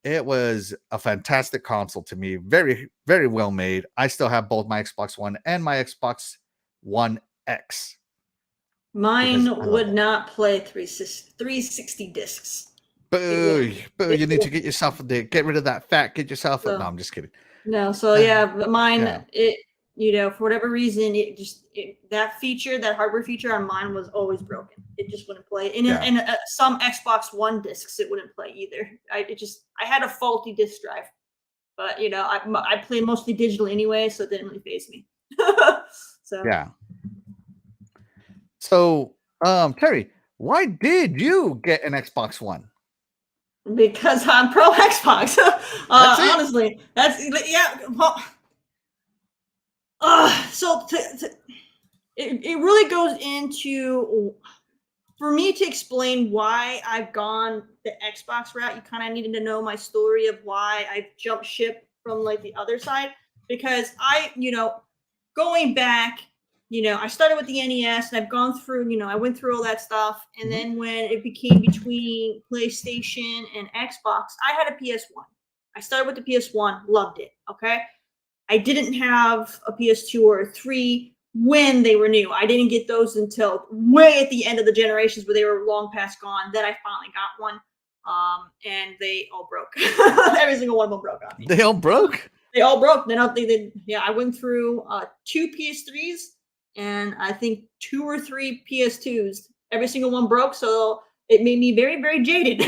It was a fantastic console to me. Very, very well made. I still have both my Xbox One and my Xbox One X. Mine would not play 360 discs. Boo! Boo! You need to get yourself get rid of that fat. Get yourself. No, I'm just kidding. No, so but mine, it, you know, for whatever reason, that feature, that hardware feature on mine was always broken. it just wouldn't play. And, Yeah. and some Xbox One discs, it wouldn't play either. I had a faulty disc drive, but you know, I play mostly digital anyway, so it didn't really faze me. So Yeah. So, Terry, why did you get an Xbox One? because I'm pro Xbox. That's it? Honestly, that's yeah. Well, so it really goes into, for me to explain why I've gone the Xbox route, you kind of needed to know my story of why I've jumped ship from like the other side. Because going back, I started with the NES and I've gone through, I went through all that stuff. And then when it became between PlayStation and Xbox, I had a PS1. I started with the PS1, loved it. Okay. I didn't have a PS2 or a 3 when they were new. I didn't get those until way at the end of the generations where they were long past gone. Then I finally got one. And they all broke. Every single one of them broke on me. They all broke? They all broke. Then I went through 2 PS3s and I think 2 or 3 PS2s. Every single one broke, so it made me very, very jaded.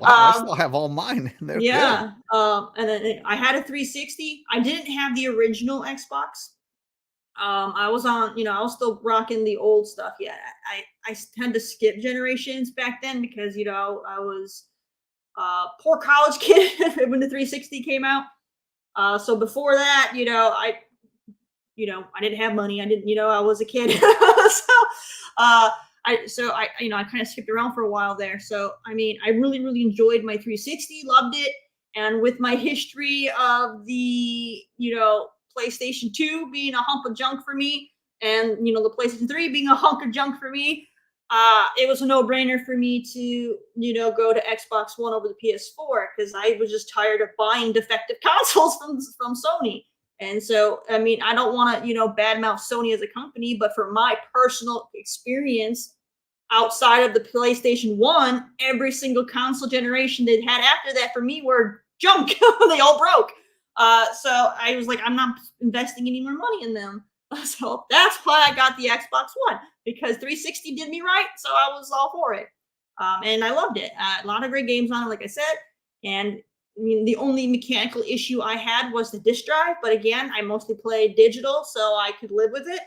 Wow, I still have all mine. They're yeah. And then I had a 360. I didn't have the original Xbox. I was on, I was still rocking the old stuff. Yeah, I tend to skip generations back then because, I was a poor college kid when the 360 came out. So before that, I didn't have money. I didn't, I was a kid. I kind of skipped around for a while there. So, I mean, I really, really enjoyed my 360, loved it. And with my history of the, PlayStation 2 being a hunk of junk for me and, the PlayStation 3 being a hunk of junk for me, it was a no-brainer for me to, go to Xbox One over the PS4 because I was just tired of buying defective consoles from Sony. And so, I mean, I don't want to, badmouth Sony as a company, but for my personal experience outside of the PlayStation 1, every single console generation they had after that for me were junk. They all broke. So I was like, I'm not investing any more money in them. So that's why I got the Xbox One, because 360 did me right. So I was all for it. And I loved it. A lot of great games on it, like I said. And I mean, the only mechanical issue I had was the disc drive. But again, I mostly played digital, so I could live with it.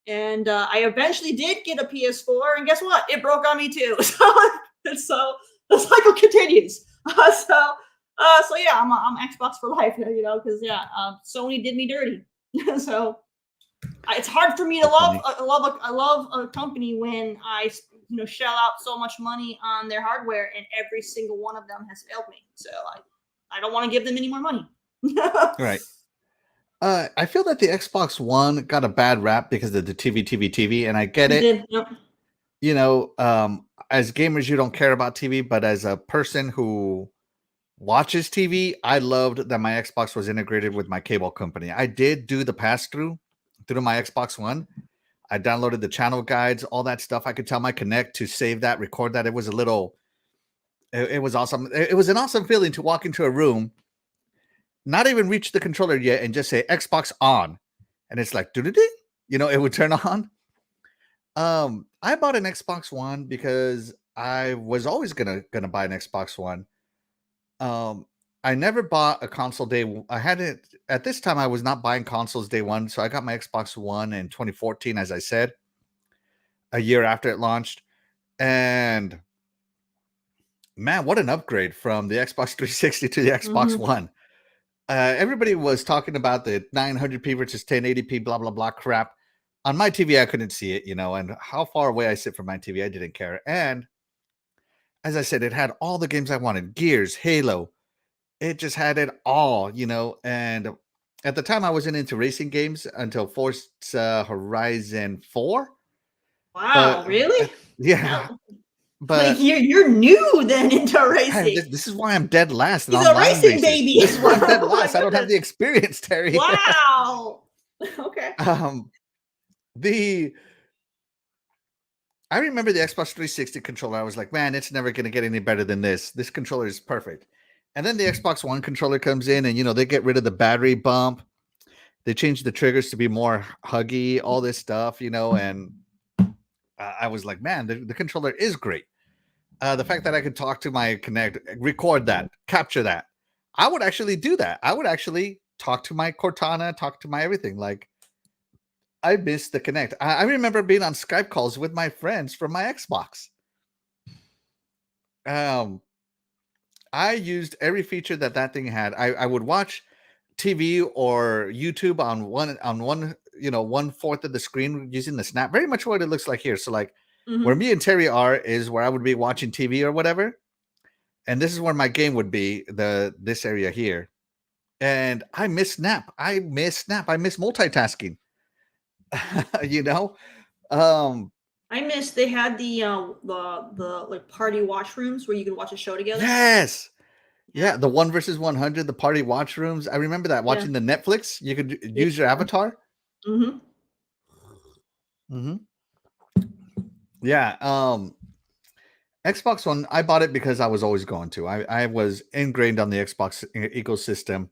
And I eventually did get a PS4. And guess what? It broke on me too. So the cycle continues. So yeah, I'm Xbox for life, because Sony did me dirty. So it's hard for me to love a company when I shell out so much money on their hardware and every single one of them has failed me. So I don't want to give them any more money. Right. I feel that the Xbox One got a bad rap because of the TV, and I get it. Yep. As gamers, you don't care about TV, but as a person who watches TV, I loved that my Xbox was integrated with my cable company. I did do the pass-through my Xbox One. I downloaded the channel guides, all that stuff. I could tell my Connect to save that, record that. It was it was awesome. It was an awesome feeling to walk into a room, not even reach the controller yet, and just say Xbox on. And it's like, it would turn on. I bought an Xbox One because I was always gonna buy an Xbox One. I never bought a console day. I had it at this time. I was not buying consoles day one. So I got my Xbox One in 2014, as I said, a year after it launched. And man, what an upgrade from the Xbox 360 to the Xbox One. Everybody was talking about the 900p versus 1080p, blah, blah, blah crap. On my TV, I couldn't see it, and how far away I sit from my TV, I didn't care. And as I said, it had all the games I wanted. Gears, Halo. It just had it all, and at the time I wasn't into racing games until Forza Horizon 4. Wow, really? Yeah. But you're new then into racing. This is why I'm dead last. He's a racing baby. This is why I'm dead last. I don't have the experience, Terry. Wow. Okay. I remember the Xbox 360 controller. I was like, man, it's never going to get any better than this. This controller is perfect. And then the Xbox One controller comes in and, they get rid of the battery bump. They change the triggers to be more huggy, all this stuff, and I was like, man, the controller is great. The fact that I could talk to my Kinect, record that, capture that, I would actually do that. I would actually talk to my Cortana, talk to my everything. Like, I miss the Kinect. I remember being on Skype calls with my friends from my Xbox. I used every feature that thing had. I would watch TV or YouTube on one 1/4 of the screen using the snap, very much what it looks like here. So like where me and Terry are is where I would be watching TV or whatever, and this is where my game would be, this area here. And I miss snap. I miss multitasking. you know, I miss they had the like party watch rooms where you could watch a show together. yes. Yeah, the 1 versus 100, the party watch rooms. I remember that watching the Netflix. You could use your avatar. Yeah. Xbox One, I bought it because I was always going to. I was ingrained on the Xbox ecosystem,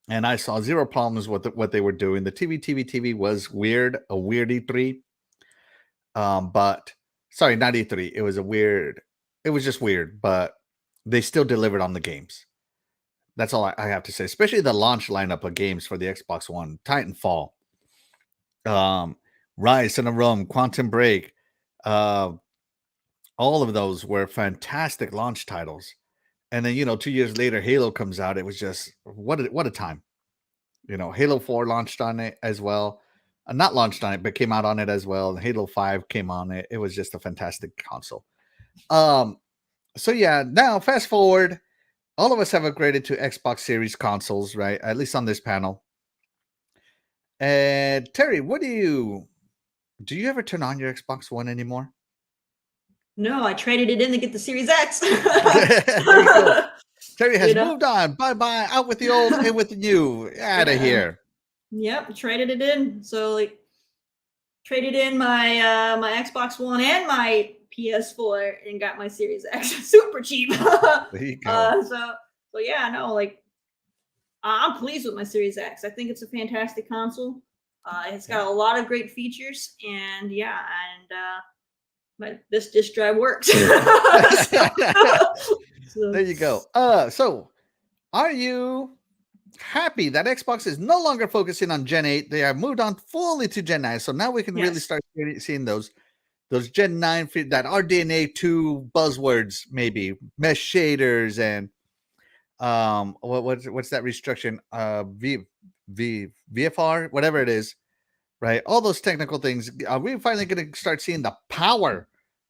and I saw zero problems with what they were doing. The TV was weird, a weird E3. But sorry, not E3. It was it was just weird, but they still delivered on the games. That's all I have to say, especially the launch lineup of games for the Xbox One. Titanfall, Rise in a Rome, Quantum Break, all of those were fantastic launch titles. And then 2 years later, Halo comes out. It was just what a time. Halo 4 launched on it as well. Not launched on it, but came out on it as well. Halo 5 came on it. It was just a fantastic console. So yeah, now fast forward, all of us have upgraded to Xbox Series consoles, right? At least on this panel. And Terry, do you ever turn on your Xbox One anymore? No, I traded it in to get the Series X. There you go. Terry has moved on. Bye-bye. Out with the old, in with the new. Out of here. Yep, traded it in. So like traded in my my Xbox One and my PS4 and got my Series X super cheap. There you go. So yeah, no, like I'm pleased with my Series X. I think it's a fantastic console. It's got a lot of great features, and this disk drive works. There you go. So are you happy that Xbox is no longer focusing on Gen 8? They have moved on fully to Gen 9. So now we can really start seeing those Gen 9 that RDNA 2 buzzwords, maybe mesh shaders and what's that restriction? VFR, whatever it is, right? All those technical things. Are we finally going to start seeing the power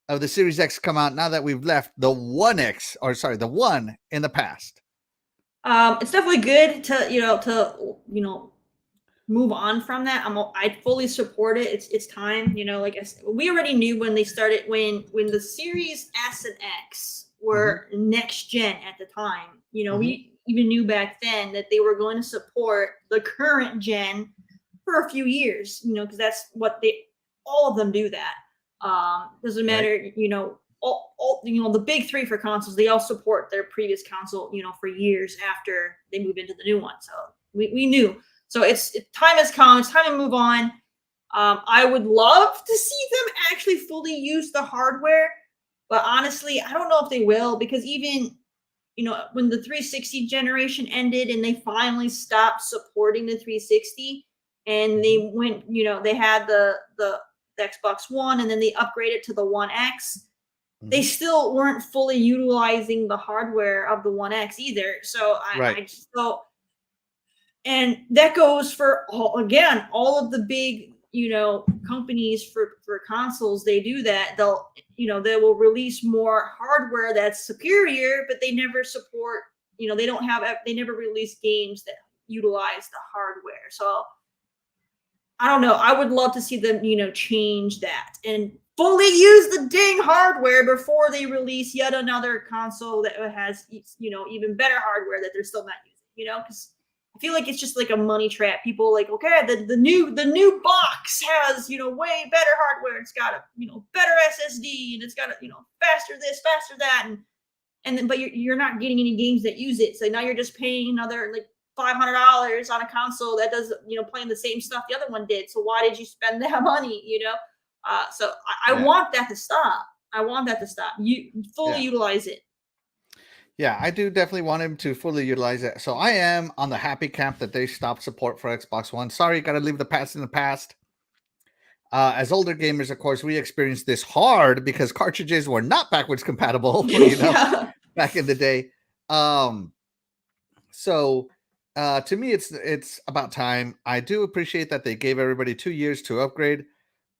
of the Series X come out now that we've left the 1X, or sorry, the 1 in the past? It's definitely good to move on from that. I fully support it. It's time. Like I said, we already knew when they started when the Series S and X were next gen at the time. We even knew back then that they were going to support the current gen for a few years. Because that's what all of them do that. Doesn't matter. All the big three for consoles, they all support their previous console, for years after they move into the new one. So we knew. So time has come. It's time to move on. I would love to see them actually fully use the hardware, but honestly, I don't know if they will, because even when the 360 generation ended and they finally stopped supporting the 360, and they went, they had the Xbox One, and then they upgraded to the One X. They still weren't fully utilizing the hardware of the One X either. So and that goes for all of the big, companies for consoles. They do that. They will release more hardware that's superior, but they never support, they never release games that utilize the hardware. So I don't know. I would love to see them, change that and fully use the dang hardware before they release yet another console that has, even better hardware that they're still not using, because I feel like it's just like a money trap. People like, okay, the new box has, way better hardware. It's got a, better SSD, and it's got a, faster this, faster that. But you're not getting any games that use it. So now you're just paying another like $500 on a console that does, playing the same stuff the other one did. So why did you spend that money, So I Yeah. want that to stop. I want that to stop. You fully Yeah. utilize it. Yeah, I do definitely want him to fully utilize it. So I am on the happy camp that they stopped support for Xbox One. Sorry, got to leave the past in the past. As older gamers, of course, we experienced this hard because cartridges were not backwards compatible, Yeah. back in the day. So to me, it's about time. I do appreciate that they gave everybody 2 years to upgrade,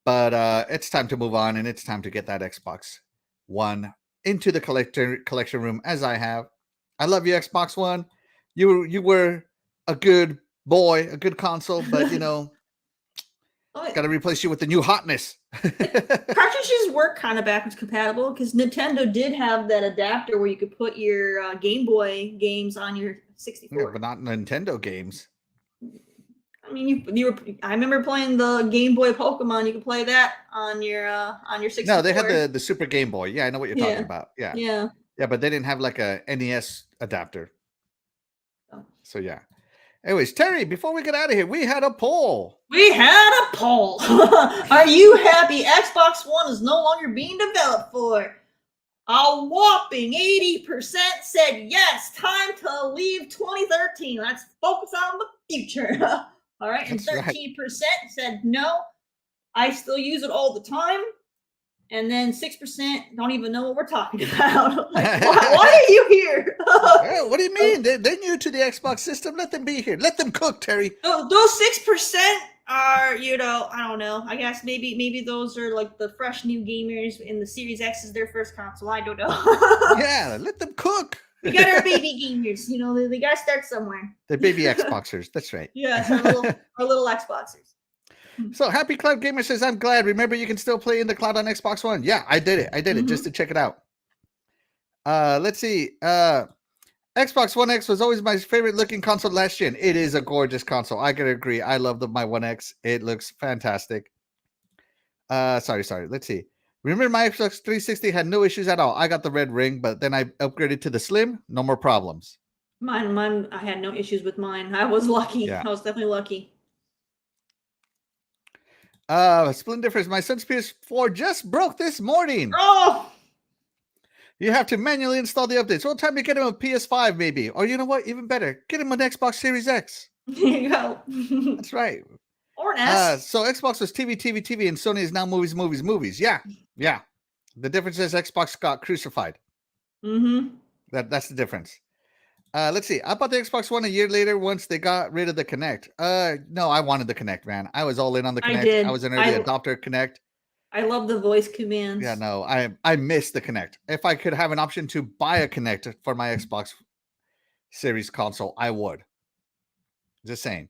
but it's time to move on, and it's time to get that Xbox One into the collection room, as I have. I love you, Xbox One. You were a good boy, a good console, but got to replace you with the new hotness. Cartridges work kind of backwards compatible because Nintendo did have that adapter where you could put your Game Boy games on your 64. Yeah, but not Nintendo games. I mean, you were. I remember playing the Game Boy Pokemon. You could play that on your 64. No, they had the Super Game Boy. Yeah, I know what you're talking Yeah. about. Yeah. Yeah. Yeah, but they didn't have like a NES adapter. Oh. So yeah. Anyways, Terry, before we get out of here, we had a poll. We had a poll. Are you happy Xbox One is no longer being developed for? A whopping 80% said yes, time to leave 2013. Let's focus on the future. All right, and That's right. 13% said no, I still use it all the time. And then 6% don't even know what we're talking about. Like, why are you here? Yeah, what do you mean? They're new to the Xbox system. Let them be here. Let them cook, Terry. Those 6% are, I don't know. I guess maybe those are like the fresh new gamers, and the Series X is their first console. I don't know. Yeah, let them cook. We got our baby gamers. They got to start somewhere. The baby Xboxers. That's right. Yes, our little Xboxers. So Happy Cloud Gamer says, I'm glad. Remember, you can still play in the cloud on Xbox One. Yeah, I did it. I did it just to check it out. Let's see. Xbox One X was always my favorite looking console last gen. It is a gorgeous console. I can agree. I love my One X. It looks fantastic. Sorry. Let's see. Remember, my Xbox 360 had no issues at all. I got the red ring, but then I upgraded to the Slim. No more problems. Mine. I had no issues with mine. I was lucky. Yeah. I was definitely lucky. Splendifers, my son's PS4 just broke this morning. Oh! You have to manually install the updates. What time to get him a PS5, maybe? Or you know what? Even better, get him an Xbox Series X. There you go. That's right. Or an S. So Xbox was TV, and Sony is now movies. Yeah. The difference is Xbox got crucified. Mm-hmm. That's the difference. Let's see. I bought the Xbox One a year later once they got rid of the Kinect. No, I wanted the Kinect, man. I was all in on the Kinect. I did. I was an early adopter of Kinect. I love the voice commands. Yeah, no, I missed the Kinect. If I could have an option to buy a Kinect for my Xbox Series console, I would. Just saying.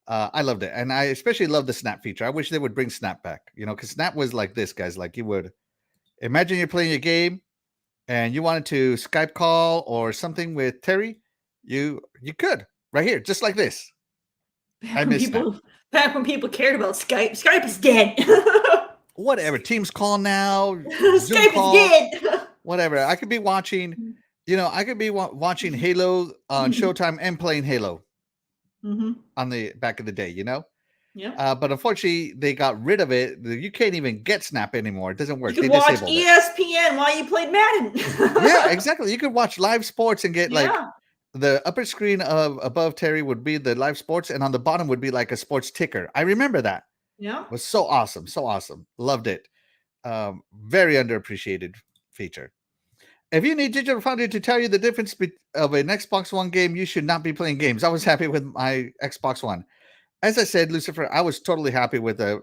I loved it. And I especially love the Snap feature. I wish they would bring Snap back, because Snap was like this, guys. Like, you would imagine you're playing a game and you wanted to Skype call or something with Terry, you could right here, just like this. Back when people cared about Skype. Skype is dead. Whatever. Teams call now. Skype call, is dead. Whatever. I could be watching, watching Halo on Showtime and playing Halo on the back of the day, Yeah. But unfortunately, they got rid of it. You can't even get Snap anymore. It doesn't work. You could They watch disabled it. ESPN while you played Madden. Yeah, exactly. You could watch live sports and get like the upper screen of above Terry would be the live sports, and on the bottom would be like a sports ticker. I remember that. Yeah. It was so awesome. So awesome. Loved it. Very underappreciated feature. If you need Digital Foundry to tell you the difference of an Xbox One game, you should not be playing games. I was happy with my Xbox One. As I said, Lucifer, I was totally happy with I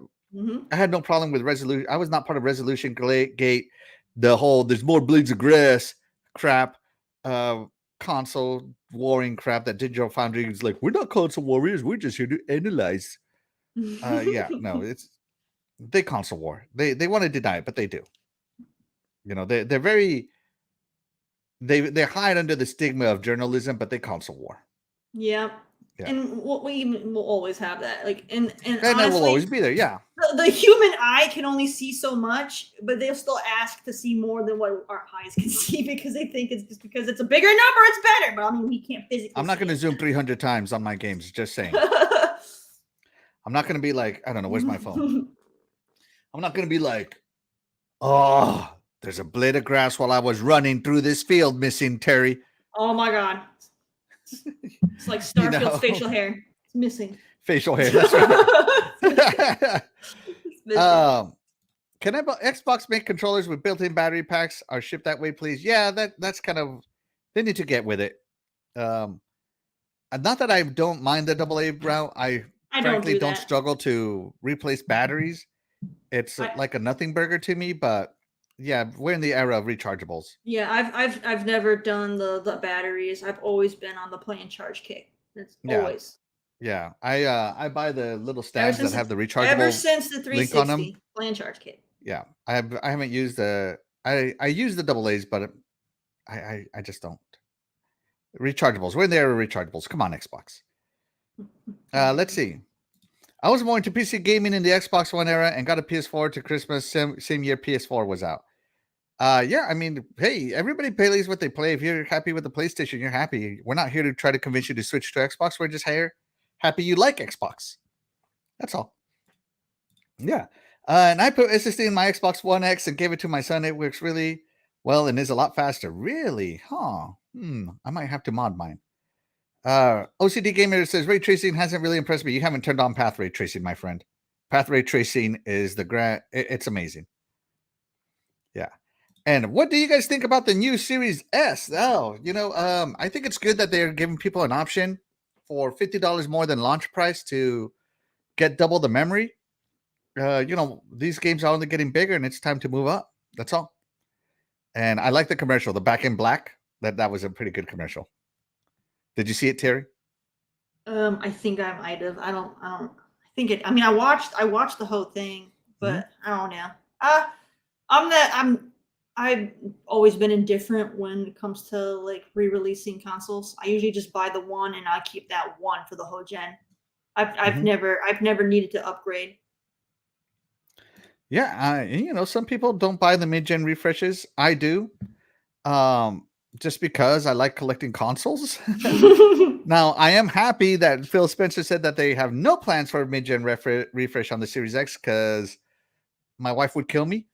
had no problem with resolution. I was not part of Resolution Gate. The whole there's more blades of grass crap, console warring crap that Digital Foundry is like, we're not console warriors. We're just here to analyze. They console war. They want to deny it, but they do. They're very they hide under the stigma of journalism, but they console war. Yeah. And we'll always have that. Like, and honestly, that will always be there. Yeah. The human eye can only see so much, but they'll still ask to see more than what our eyes can see because they think it's just because it's a bigger number, it's better. But I mean, we can't physically. I'm not going to zoom 300 times on my games. Just saying. I'm not going to be like, I don't know, where's my phone? I'm not going to be like, oh, there's a blade of grass while I was running through this field missing, Terry. Oh my god. It's like You Starfield's know. facial hair. It's missing. Facial hair. That's right. It's missing. Can Xbox make controllers with built-in battery packs or ship that way, please? Yeah, that's kind of, they need to get with it. And not that I don't mind the AA route. I frankly don't struggle to replace batteries. It's like a nothing burger to me, but yeah, we're in the era of rechargeables. Yeah, I've never done the batteries. I've always been on the play and charge kick. It's always. Yeah, I buy the little stands that have the rechargeable. Ever since the 360 on them. play and charge kit. Yeah, I haven't used I use the AA's, but I just don't. Rechargeables. We're in the era of rechargeables. Come on, Xbox. Let's see. I was more into PC gaming in the Xbox One era and got a PS4 to Christmas same year PS4 was out. Yeah, I mean, hey, everybody plays what they play. If you're happy with the PlayStation, you're happy. We're not here to try to convince you to switch to Xbox. We're just happy you like Xbox. That's all. Yeah. And I put SSD in my Xbox One X and gave it to my son. It works really well and is a lot faster. Really? Huh. I might have to mod mine. OCD Gamer says ray tracing hasn't really impressed me. You haven't turned on path ray tracing, my friend. Path ray tracing is it's amazing. Yeah. And what do you guys think about the new Series S? Oh, I think it's good that they're giving people an option for $50 more than launch price to get double the memory. These games are only getting bigger and it's time to move up. That's all. And I like the commercial, the Back in Black. That was a pretty good commercial. Did you see it, Terry? I think I might have. I don't think it. I mean, I watched the whole thing, but I don't know. I've always been indifferent when it comes to like re-releasing consoles. I usually just buy the one and I keep that one for the whole gen. I've never needed to upgrade. Yeah, some people don't buy the mid-gen refreshes. I do. Just because I like collecting consoles. Now, I am happy that Phil Spencer said that they have no plans for a mid-gen refresh on the Series X because my wife would kill me.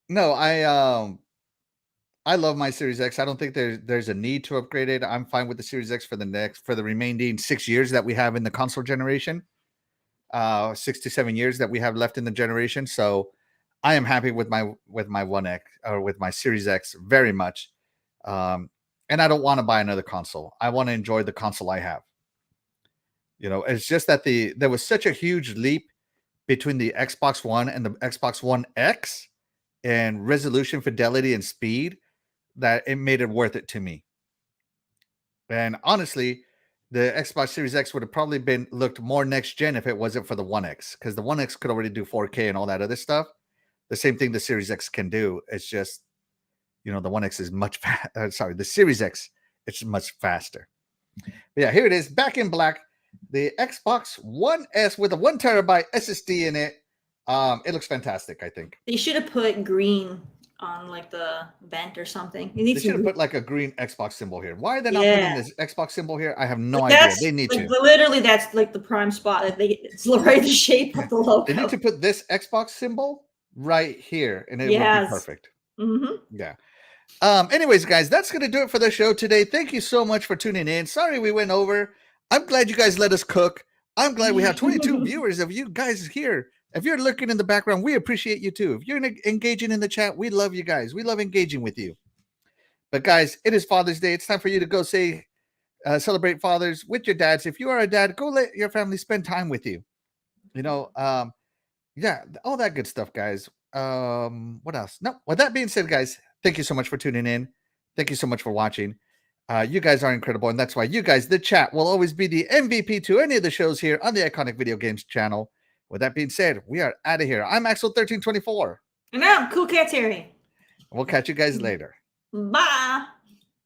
No, I love my Series X. I don't think there's a need to upgrade it. I'm fine with the Series X for the remaining 6 years that we have in the console generation. 6 to 7 years that we have left in the generation. So I am happy with my One X or with my Series X very much. And I don't want to buy another console. I want to enjoy the console I have. It's just that there was such a huge leap between the Xbox One and the Xbox One X and resolution, fidelity, and speed that it made it worth it to me. And honestly, the Xbox Series X would have probably looked more next gen if it wasn't for the One X, because the One X could already do 4K and all that other stuff. The same thing the Series X can do. It's just, the One X is much faster. The Series X, it's much faster. But yeah, here it is, Back in Black, the Xbox One S with a 1 terabyte SSD in it. It looks fantastic, I think. They should have put green on like the vent or something. They should have put like a green Xbox symbol here. Why are they not putting this Xbox symbol here? I have no idea. They need to. Literally, that's like the prime spot. It's right the shape of the logo. They need to put this Xbox symbol right here, and it would be perfect. Yeah. Anyways, guys, that's going to do it for the show today. Thank you so much for tuning in. Sorry we went over. I'm glad you guys let us cook. I'm glad we have 22 viewers of you guys here. If you're lurking in the background, we appreciate you too. If you're engaging in the chat, we love you guys. We love engaging with you. But guys, it is Father's Day. It's time for you to go celebrate fathers with your dads. If you are a dad, go let your family spend time with you. Yeah, all that good stuff, guys. What else? No, with that being said, guys, thank you so much for tuning in. Thank you so much for watching. You guys are incredible, and that's why you guys, the chat, will always be the MVP to any of the shows here on the Iconic Video Games channel. With that being said, we are out of here. I'm Axel1324. And I'm CoolCatTerri. We'll catch you guys later. Bye.